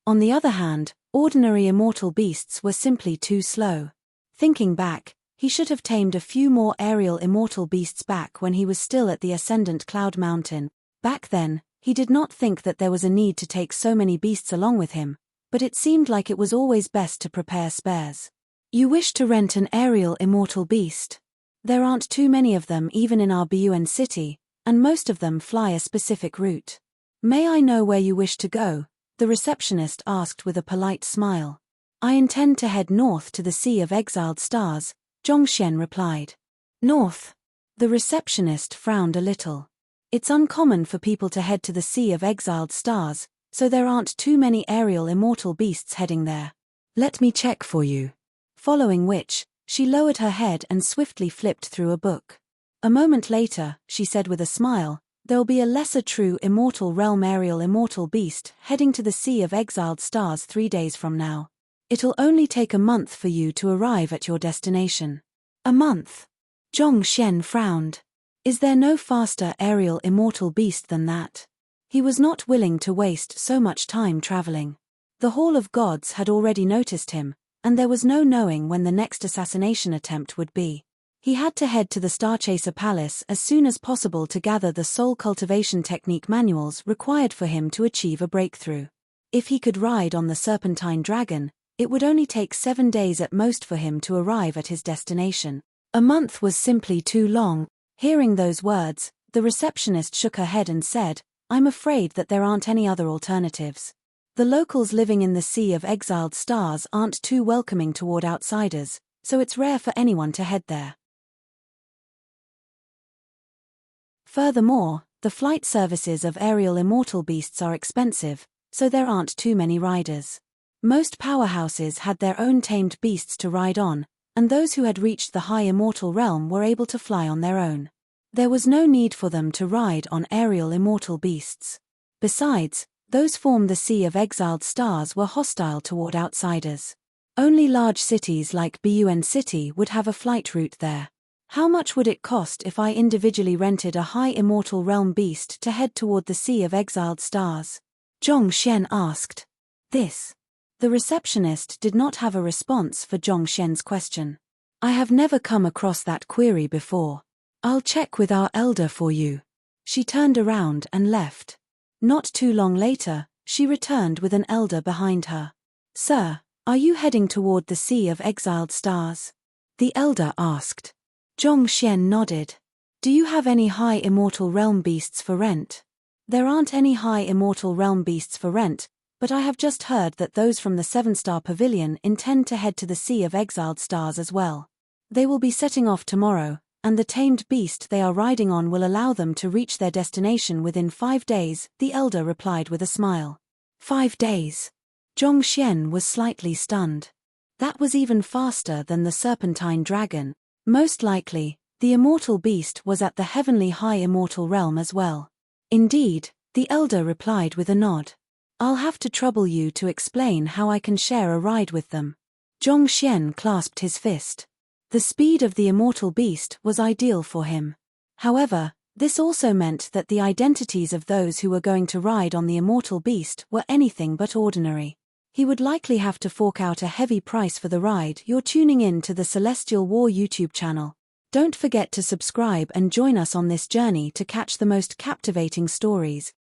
On the other hand, ordinary immortal beasts were simply too slow. Thinking back, he should have tamed a few more aerial immortal beasts back when he was still at the Ascendant Cloud Mountain. Back then, he did not think that there was a need to take so many beasts along with him, but it seemed like it was always best to prepare spares. You wish to rent an aerial immortal beast? There aren't too many of them even in our BUN city, and most of them fly a specific route. May I know where you wish to go? The receptionist asked with a polite smile. I intend to head north to the Sea of Exiled Stars, Zhongxian replied. North? The receptionist frowned a little. It's uncommon for people to head to the Sea of Exiled Stars, so there aren't too many aerial immortal beasts heading there. Let me check for you. Following which, she lowered her head and swiftly flipped through a book. A moment later, she said with a smile, there'll be a lesser true immortal realm aerial immortal beast heading to the Sea of Exiled Stars 3 days from now. It'll only take a month for you to arrive at your destination. A month? Zhongxian frowned. Is there no faster aerial immortal beast than that? He was not willing to waste so much time traveling. The Hall of Gods had already noticed him, and there was no knowing when the next assassination attempt would be. He had to head to the Starchaser Palace as soon as possible to gather the soul cultivation technique manuals required for him to achieve a breakthrough. If he could ride on the Serpentine Dragon, it would only take 7 days at most for him to arrive at his destination. A month was simply too long. Hearing those words, the receptionist shook her head and said, I'm afraid that there aren't any other alternatives. The locals living in the Sea of Exiled Stars aren't too welcoming toward outsiders, so it's rare for anyone to head there. Furthermore, the flight services of aerial immortal beasts are expensive, so there aren't too many riders. Most powerhouses had their own tamed beasts to ride on, and those who had reached the high immortal realm were able to fly on their own. There was no need for them to ride on aerial immortal beasts. Besides, those from the Sea of Exiled Stars were hostile toward outsiders. Only large cities like BUN City would have a flight route there. How much would it cost if I individually rented a high immortal realm beast to head toward the Sea of Exiled Stars? Zhongxian asked. This. The receptionist did not have a response for Zhongxian's question. I have never come across that query before. I'll check with our elder for you. She turned around and left. Not too long later, she returned with an elder behind her. Sir, are you heading toward the Sea of Exiled Stars? The elder asked. Zhongxian nodded. Do you have any high immortal realm beasts for rent? There aren't any high immortal realm beasts for rent, but I have just heard that those from the 7-star pavilion intend to head to the Sea of Exiled Stars as well. They will be setting off tomorrow, and the tamed beast they are riding on will allow them to reach their destination within 5 days, the elder replied with a smile. 5 days? Zhongxian was slightly stunned. That was even faster than the Serpentine Dragon. Most likely, the immortal beast was at the heavenly high immortal realm as well. Indeed, the elder replied with a nod. I'll have to trouble you to explain how I can share a ride with them. Zhongxian clasped his fist. The speed of the immortal beast was ideal for him. However, this also meant that the identities of those who were going to ride on the immortal beast were anything but ordinary. He would likely have to fork out a heavy price for the ride. You're tuning in to the Celestial War YouTube channel. Don't forget to subscribe and join us on this journey to catch the most captivating stories.